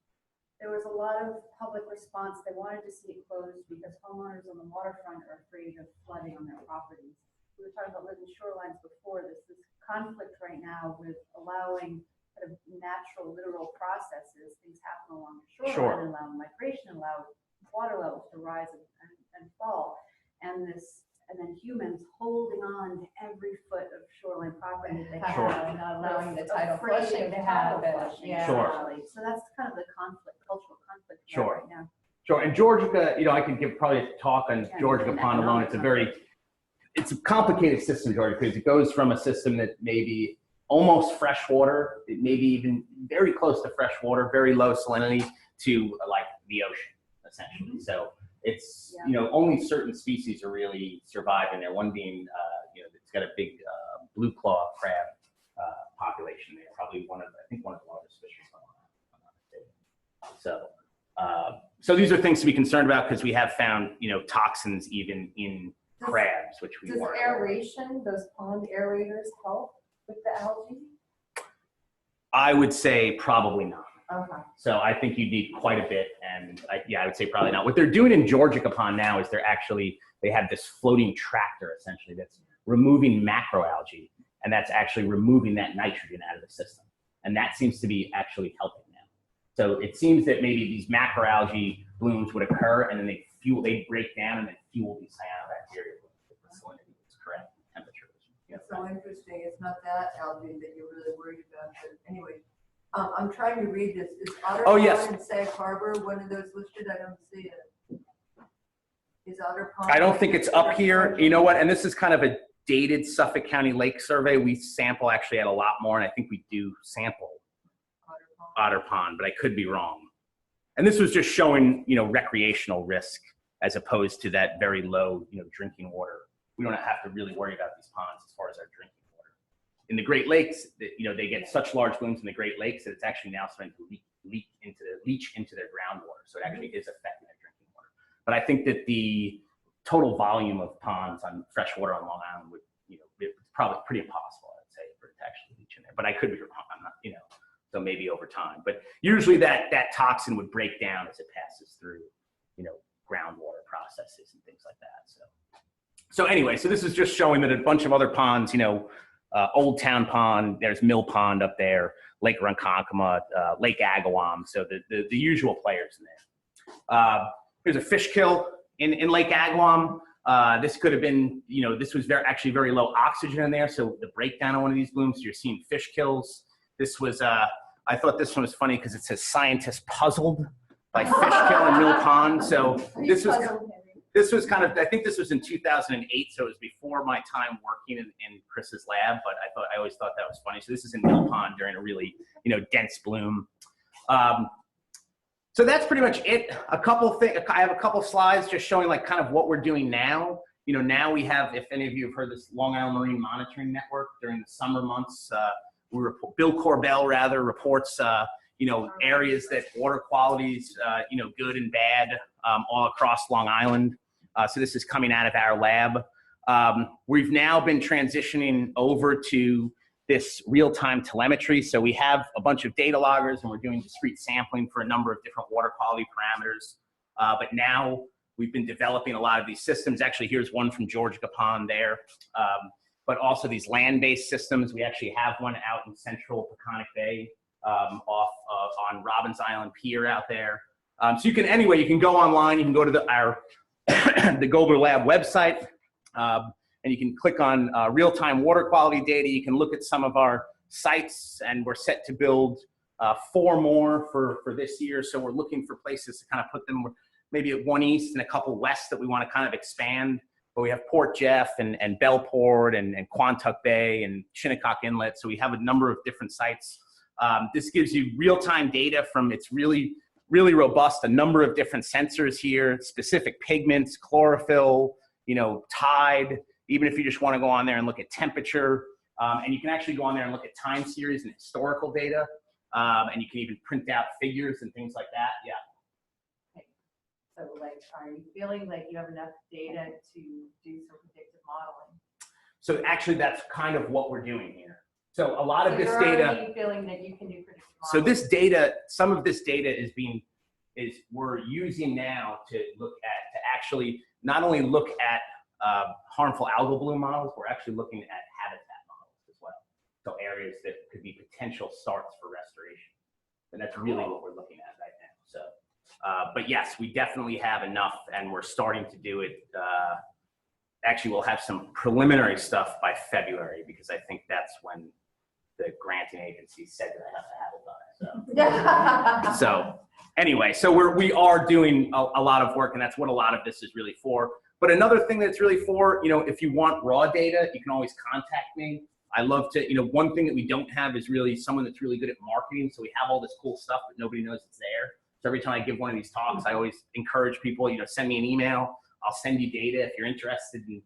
There was a lot of public response. They wanted to see it closed because homeowners on the waterfront are afraid of flooding on their properties. We were talking about living shorelines before. This conflict right now with allowing kind of natural, literal processes. Things happen along the shoreline, allow migration, allow water levels to rise and fall, and then humans holding on to every foot of shoreline property that they have, not allowing the tidal flushing to happen. So that's kind of the cultural conflict right now. Sure, and Georgica, I could give probably a talk on Georgica Pond alone. It's a complicated system, Georgia, because it goes from a system that may be almost freshwater, it may be even very close to freshwater, very low salinity, to like the ocean, essentially. So it's, only certain species are really surviving there. One being, it's got a big blue claw crab population there, probably one of the largest fisheries on Island. So these are things to be concerned about, because we have found, toxins even in crabs, which we weren't. Does aeration, those pond aerators, help with the algae? I would say probably not. Okay. So I think you need quite a bit, and I would say probably not. What they're doing in Georgia Pond now is they have this floating tractor essentially that's removing macroalgae, and that's actually removing that nitrogen out of the system. And that seems to be actually helping now. So it seems that maybe these macroalgae blooms would occur, and then they break down and then fuel these cyanobacteria if the salinity is correct, temperature. It's so interesting. It's not that algae that you're really worried about, but anyway. I'm trying to read this. Is Otter Oh, Pond yes. and Sag Harbor one of those listed? I don't see it. Is Otter Pond? I don't think it's up here. You know what? And this is kind of a dated Suffolk County Lake survey. We sample actually at a lot more, and I think we do sample Otter Pond, but I could be wrong. And this was just showing, recreational risk as opposed to that very low, drinking water. We don't have to really worry about these ponds as far as our drinking water. In the Great Lakes, they get such large blooms in the Great Lakes that it's actually now starting to leach into their groundwater. So it actually is affecting their drinking water. But I think that the total volume of ponds on fresh water on Long Island would, it's probably pretty impossible, I'd say, for it to actually leach in there. But I could be wrong. I'm not, so maybe over time. But usually that toxin would break down as it passes through, groundwater processes and things like that. So anyway, so this is just showing that a bunch of other ponds, Old Town Pond, there's Mill Pond up there, Lake Ronkonkoma, Lake Agawam, so the usual players in there. Here's a fish kill in Lake Agawam. This could have been, this was actually very low oxygen in there, so the breakdown of one of these blooms, you're seeing fish kills. This was, I thought this one was funny because it says scientists puzzled by fish kill in Mill Pond. So this was kind of, I think this was in 2008, so it was before my time working in Chris's lab, but I always thought that was funny. So this is in Mill Pond during a really, dense bloom. So that's pretty much it. I have a couple slides just showing like kind of what we're doing now. Now we have, if any of you have heard this Long Island Marine Monitoring Network during the summer months, Bill Corbell reports, areas that water quality's, good and bad all across Long Island. So this is coming out of our lab. We've now been transitioning over to this real-time telemetry. So we have a bunch of data loggers and we're doing discrete sampling for a number of different water quality parameters. But now we've been developing a lot of these systems. Actually, here's one from Georgia Pond there. But also these land-based systems. We actually have one out in central Peconic Bay off on Robbins Island Pier out there. So you can go online, you can go to our the Gobler Lab website, and you can click on real-time water quality data. You can look at some of our sites, and we're set to build 4 more for this year. So we're looking for places to kind of put them maybe at one east and a couple west that we want to kind of expand. But we have Port Jeff and Bellport and Quantuck Bay and Shinnecock Inlet. So we have a number of different sites. This gives you real-time data from, it's really, really robust, a number of different sensors here, specific pigments, chlorophyll, tide, even if you just want to go on there and look at temperature. And you can actually go on there and look at time series and historical data. And you can even print out figures and things like that. Yeah. So are you feeling like you have enough data to do some predictive modeling? So actually that's kind of what we're doing here. So a lot of this you're data. already feeling that you can do predictive modeling. So this data, some of this data we're using now to actually not only look at harmful algal bloom models, we're actually looking at habitat models as well. So areas that could be potential starts for restoration. And that's really what we're looking at right now. So, but yes, we definitely have enough, and we're starting to do it. Actually, we'll have some preliminary stuff by February, because I think that's when the granting agency said that I have to have it done. So anyway, so we are doing a lot of work, and that's what a lot of this is really for. But another thing that's really for, if you want raw data, you can always contact me. I love to, one thing that we don't have is really someone that's really good at marketing. So we have all this cool stuff, but nobody knows it's there. So every time I give one of these talks, I always encourage people, send me an email. I'll send you data if you're interested in,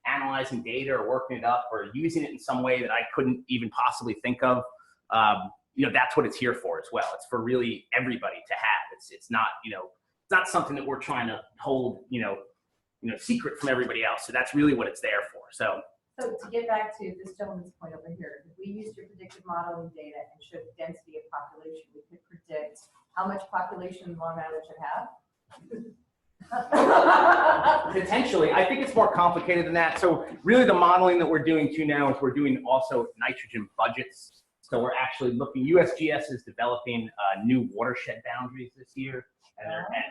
analyzing data or working it up or using it in some way that I couldn't even possibly think of. That's what it's here for as well. It's for really everybody to have. It's not, it's not something that we're trying to hold, secret from everybody else. So that's really what it's there for. So to get back to this gentleman's point over here, if we used your predictive modeling data and showed density of population, we could predict predict how much population Long Island should have? Potentially, I think it's more complicated than that. So really the modeling that we're doing too now is we're doing also nitrogen budgets. So we're actually looking, USGS is developing new watershed boundaries this year.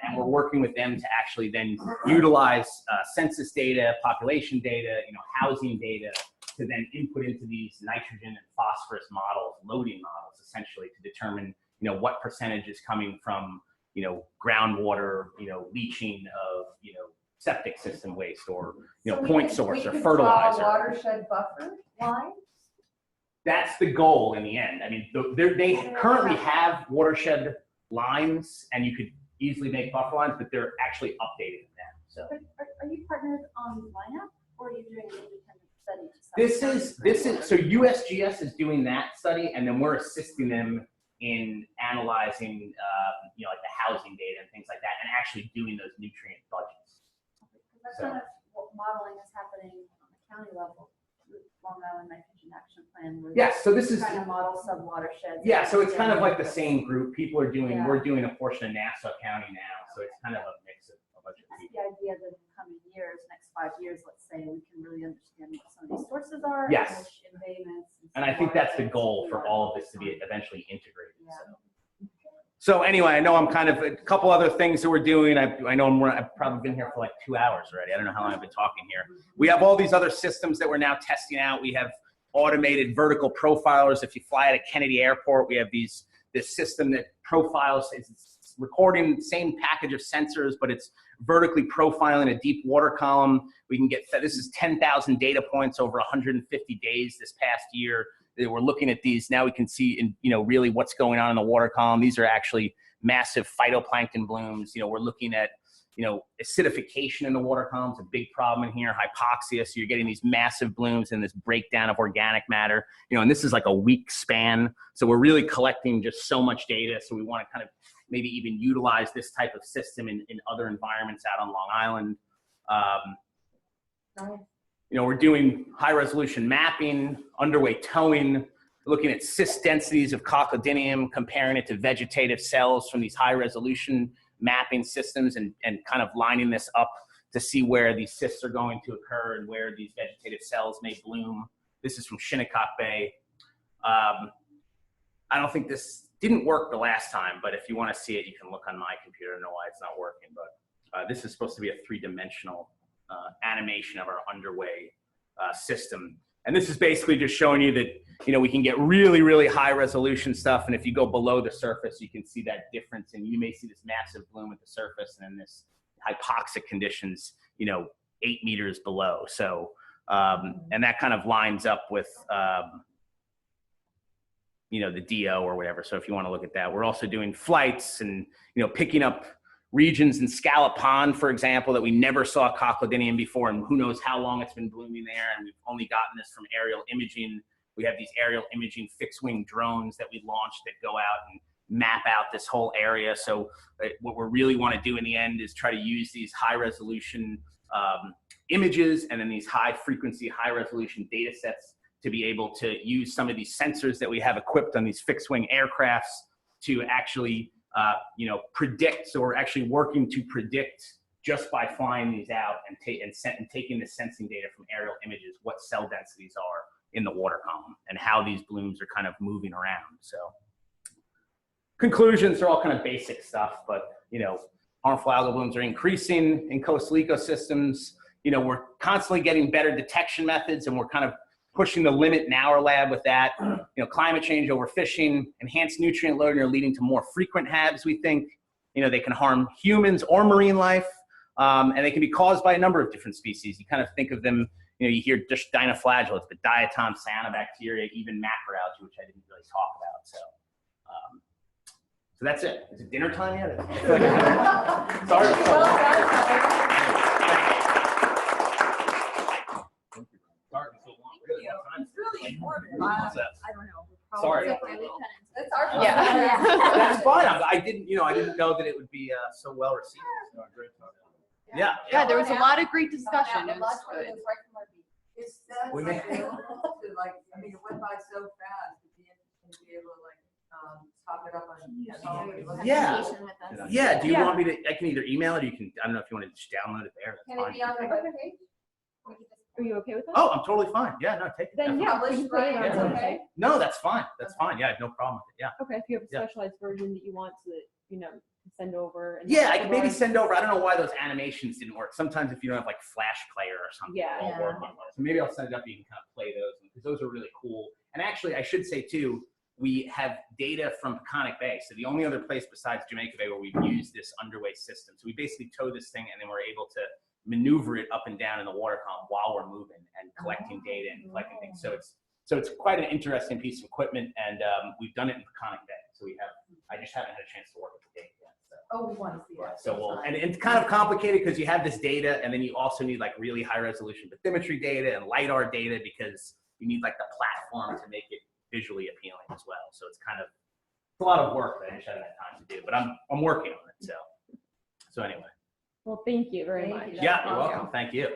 And we're working with them to actually then utilize census data, population data, housing data to then input into these nitrogen and phosphorus models, loading models, essentially to determine, what percentage is coming from, groundwater, leaching of, septic system waste or, point source or fertilizer. Watershed buffer line? That's the goal in the end. I mean, they currently have watershed lines and you could easily make buffer lines, but they're actually updating them. So Are you partnered on lineup or are you doing an independent study? this is so USGS is doing that study, and then we're assisting them in analyzing, like the housing data and things like that, and actually doing those nutrient budgets. That's kind of what modeling is happening on the county level. Long Island Nitrogen Action Plan. Yes, so this is kind of model sub-watersheds. Yeah, so it's kind of like the same group. People are doing, we're doing a portion of Nassau County now, so it's kind of a mix of a bunch of people. The idea that in the coming years, next 5 years, let's say, we can really understand what some of these sources are. Yes. Which embayments. And I think that's the goal for all of this to be eventually integrated. So anyway, I know I'm kind of a couple other things that we're doing. I know I've probably been here for like 2 hours already. I don't know how long I've been talking here. We have all these other systems that we're now testing out. We have automated vertical profilers. If you fly at Kennedy Airport, we have this system that profiles, it's recording the same package of sensors, but it's vertically profiling a deep water column. We can get, this is 10,000 data points over 150 days this past year. We're looking at these. Now we can see really what's going on in the water column. These are actually massive phytoplankton blooms. We're looking at, acidification in the water column is a big problem in here, hypoxia. So you're getting these massive blooms and this breakdown of organic matter, and this is like a week span. So we're really collecting just so much data. So we want to kind of maybe even utilize this type of system in other environments out on Long Island. We're doing high resolution mapping, underway towing, looking at cyst densities of coccydium, comparing it to vegetative cells from these high resolution mapping systems and kind of lining this up to see where these cysts are going to occur and where these vegetative cells may bloom. This is from Shinnecock Bay. I don't think this didn't work the last time, but if you want to see it, you can look on my computer and know why it's not working. But this is supposed to be a three-dimensional animation of our underway system. And this is basically just showing you that, we can get really, really high resolution stuff. And if you go below the surface, you can see that difference. And you may see this massive bloom at the surface and then this hypoxic conditions, 8 meters below. So, and that kind of lines up with, the DO or whatever. So if you want to look at that, we're also doing flights and, picking up regions in Scallop Pond, for example, that we never saw coccydium before, and who knows how long it's been blooming there. And we've only gotten this from aerial imaging. We have these aerial imaging fixed-wing drones that we launched that go out and map out this whole area. So what we really want to do in the end is try to use these high-resolution images and then these high-frequency, high-resolution data sets to be able to use some of these sensors that we have equipped on these fixed-wing aircrafts to actually predict. So we're actually working to predict just by flying these out and taking the sensing data from aerial images, what cell densities are in the water column and how these blooms are kind of moving around. So conclusions are all kind of basic stuff, but, harmful algal blooms are increasing in coastal ecosystems. We're constantly getting better detection methods, and we're kind of pushing the limit in our lab with that. Climate change, overfishing, enhanced nutrient loading are leading to more frequent HABs, we think. They can harm humans or marine life, and they can be caused by a number of different species. You kind of think of them, you hear just dinoflagellates, but diatom, cyanobacteria, even macroalgae, which I didn't really talk about. So that's it. Is it dinner time yet? Sorry. It's really important. I don't know. Sorry. That's our Yeah. That's fine. I didn't know that it would be so well received. Yeah. Yeah, there was a lot of great discussion. It was good. It's that We may- to it went by so fast to be able to top it up on. We'll have Yeah. communication with us. Yeah, do you Yeah. want me to, I can either email it or you can, I don't know if you want to just download it there. Can That's it be fine. on the webpage? Are you okay with that? Oh, I'm totally fine. Yeah, no, take it. Then definitely. yeah, we can put it on Yeah. the website. No, that's fine. That's fine. Yeah, I have no problem with it. Yeah. Okay, if you have a Yeah. specialized version that you want to, to send over. And Yeah, I could maybe send over. I don't know why those animations didn't work. Sometimes if you don't have like Flash Player or something, Yeah. it won't work on those. So maybe I'll send it up. You can kind of play those because those are really cool. And actually, I should say too, we have data from Peconic Bay. So the only other place besides Jamaica Bay where we've used this underway system. So we basically tow this thing and then we're able to maneuver it up and down in the water column while we're moving and collecting data and collecting things. So it's quite an interesting piece of equipment, and we've done it in Peconic Bay. So I just haven't had a chance to work with the data yet. So. Oh, we want to see that. So and it's kind of complicated because you have this data and then you also need like really high resolution bathymetry data and LiDAR data because you need like the platform to make it visually appealing as well. So it's a lot of work that I just haven't had time to do, but I'm working on it. So anyway. Well, thank you very much. Yeah, you're welcome. Thank you.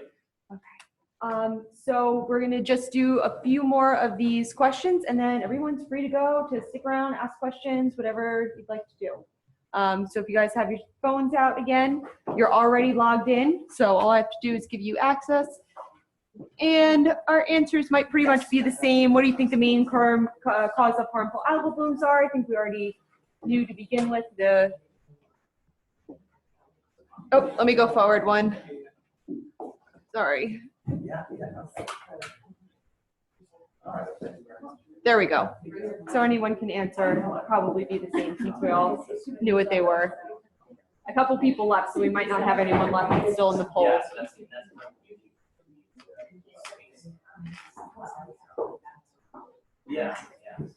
So we're gonna just do a few more of these questions and then everyone's free to go to stick around, ask questions, whatever you'd like to do. So if you guys have your phones out again, you're already logged in. So all I have to do is give you access. And our answers might pretty much be the same. What do you think the main cause of harmful algal blooms are? I think we already knew to begin with. Oh, let me go forward one. Sorry. There we go. So anyone can answer, probably be the same since we all knew what they were. A couple people left, so we might not have anyone left that's still in the poll.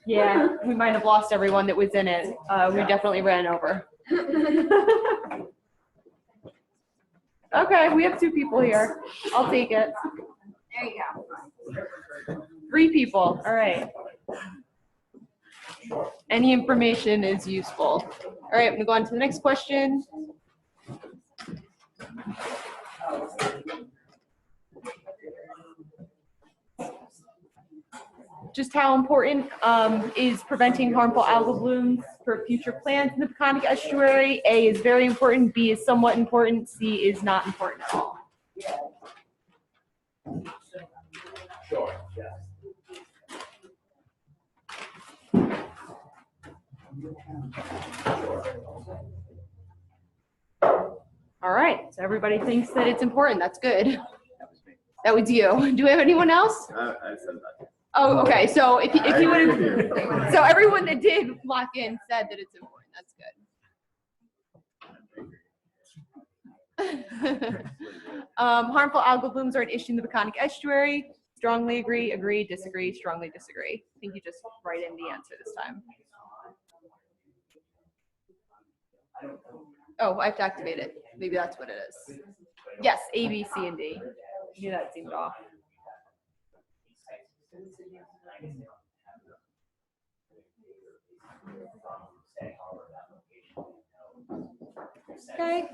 Yeah, we might have lost everyone that was in it. We definitely ran over. Okay, we have 2 people here. I'll take it. There you go. 3 people, all right. Any information is useful. All right, I'm gonna go on to the next question. Just how important is preventing harmful algal blooms for future plants in the Peconic Estuary? A is very important, B is somewhat important, C is not important at all. Sure. All right, so everybody thinks that it's important. That's good. That was you. Do we have anyone else? I said that. Oh, okay. So if you would have, so everyone that did lock in said that it's important. That's good. Harmful algal blooms are an issue in the Peconic Estuary. Strongly agree, agree, disagree, strongly disagree. I think you just write in the answer this time. Oh, I have to activate it. Maybe that's what it is. Yes, A, B, C, and D. I knew that seemed off. Okay.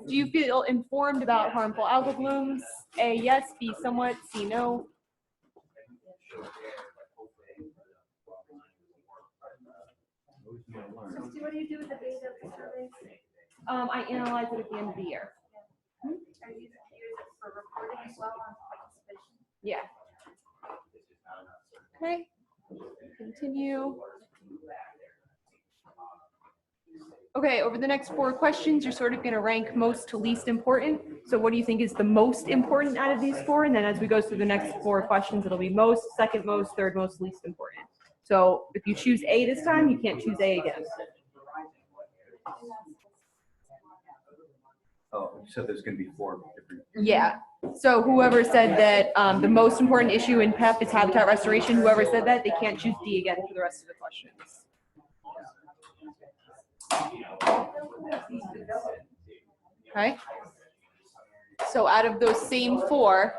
Do you feel informed about harmful algal blooms? A, yes. B, somewhat. C, no. What do you do with the data of the surveys? I analyze it at the end of the year. Are you use it for reporting as well on participation? Yeah. Okay. Continue. Okay, over the next 4 questions, you're sort of going to rank most to least important. So what do you think is the most important out of these 4? And then as we go through the next 4 questions, it'll be most, second most, third most, least important. So if you choose A this time, you can't choose A again. Oh, so there's going to be 4 different. Yeah. So whoever said that the most important issue in PEP is habitat restoration, whoever said that, they can't choose D again for the rest of the questions. Okay. So out of those same 4,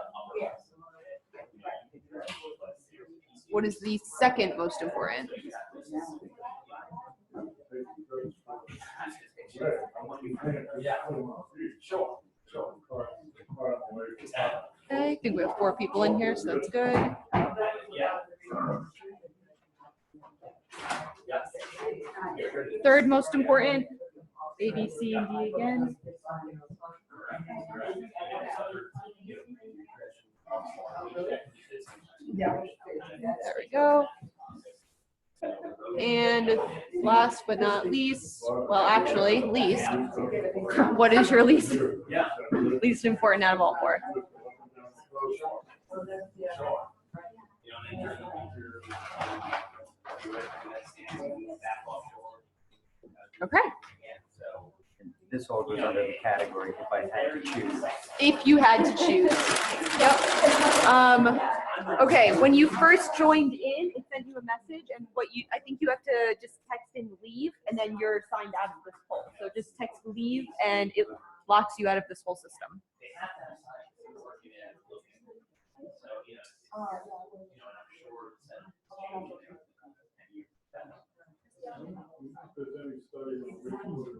what is the second most important? Okay, I think we have 4 people in here, so that's good. Third most important, A, B, C, and D again. There we go. And last but not least, well, actually, least, what is your least important out of all 4? Okay. This all goes under the category if I had to choose. If you had to choose. Yep. Okay, when you first joined in, it sent you a message, and I think you have to just text in leave, and then you're signed out of this poll. So just text leave, and it locks you out of this whole system. If there's any study on wastewater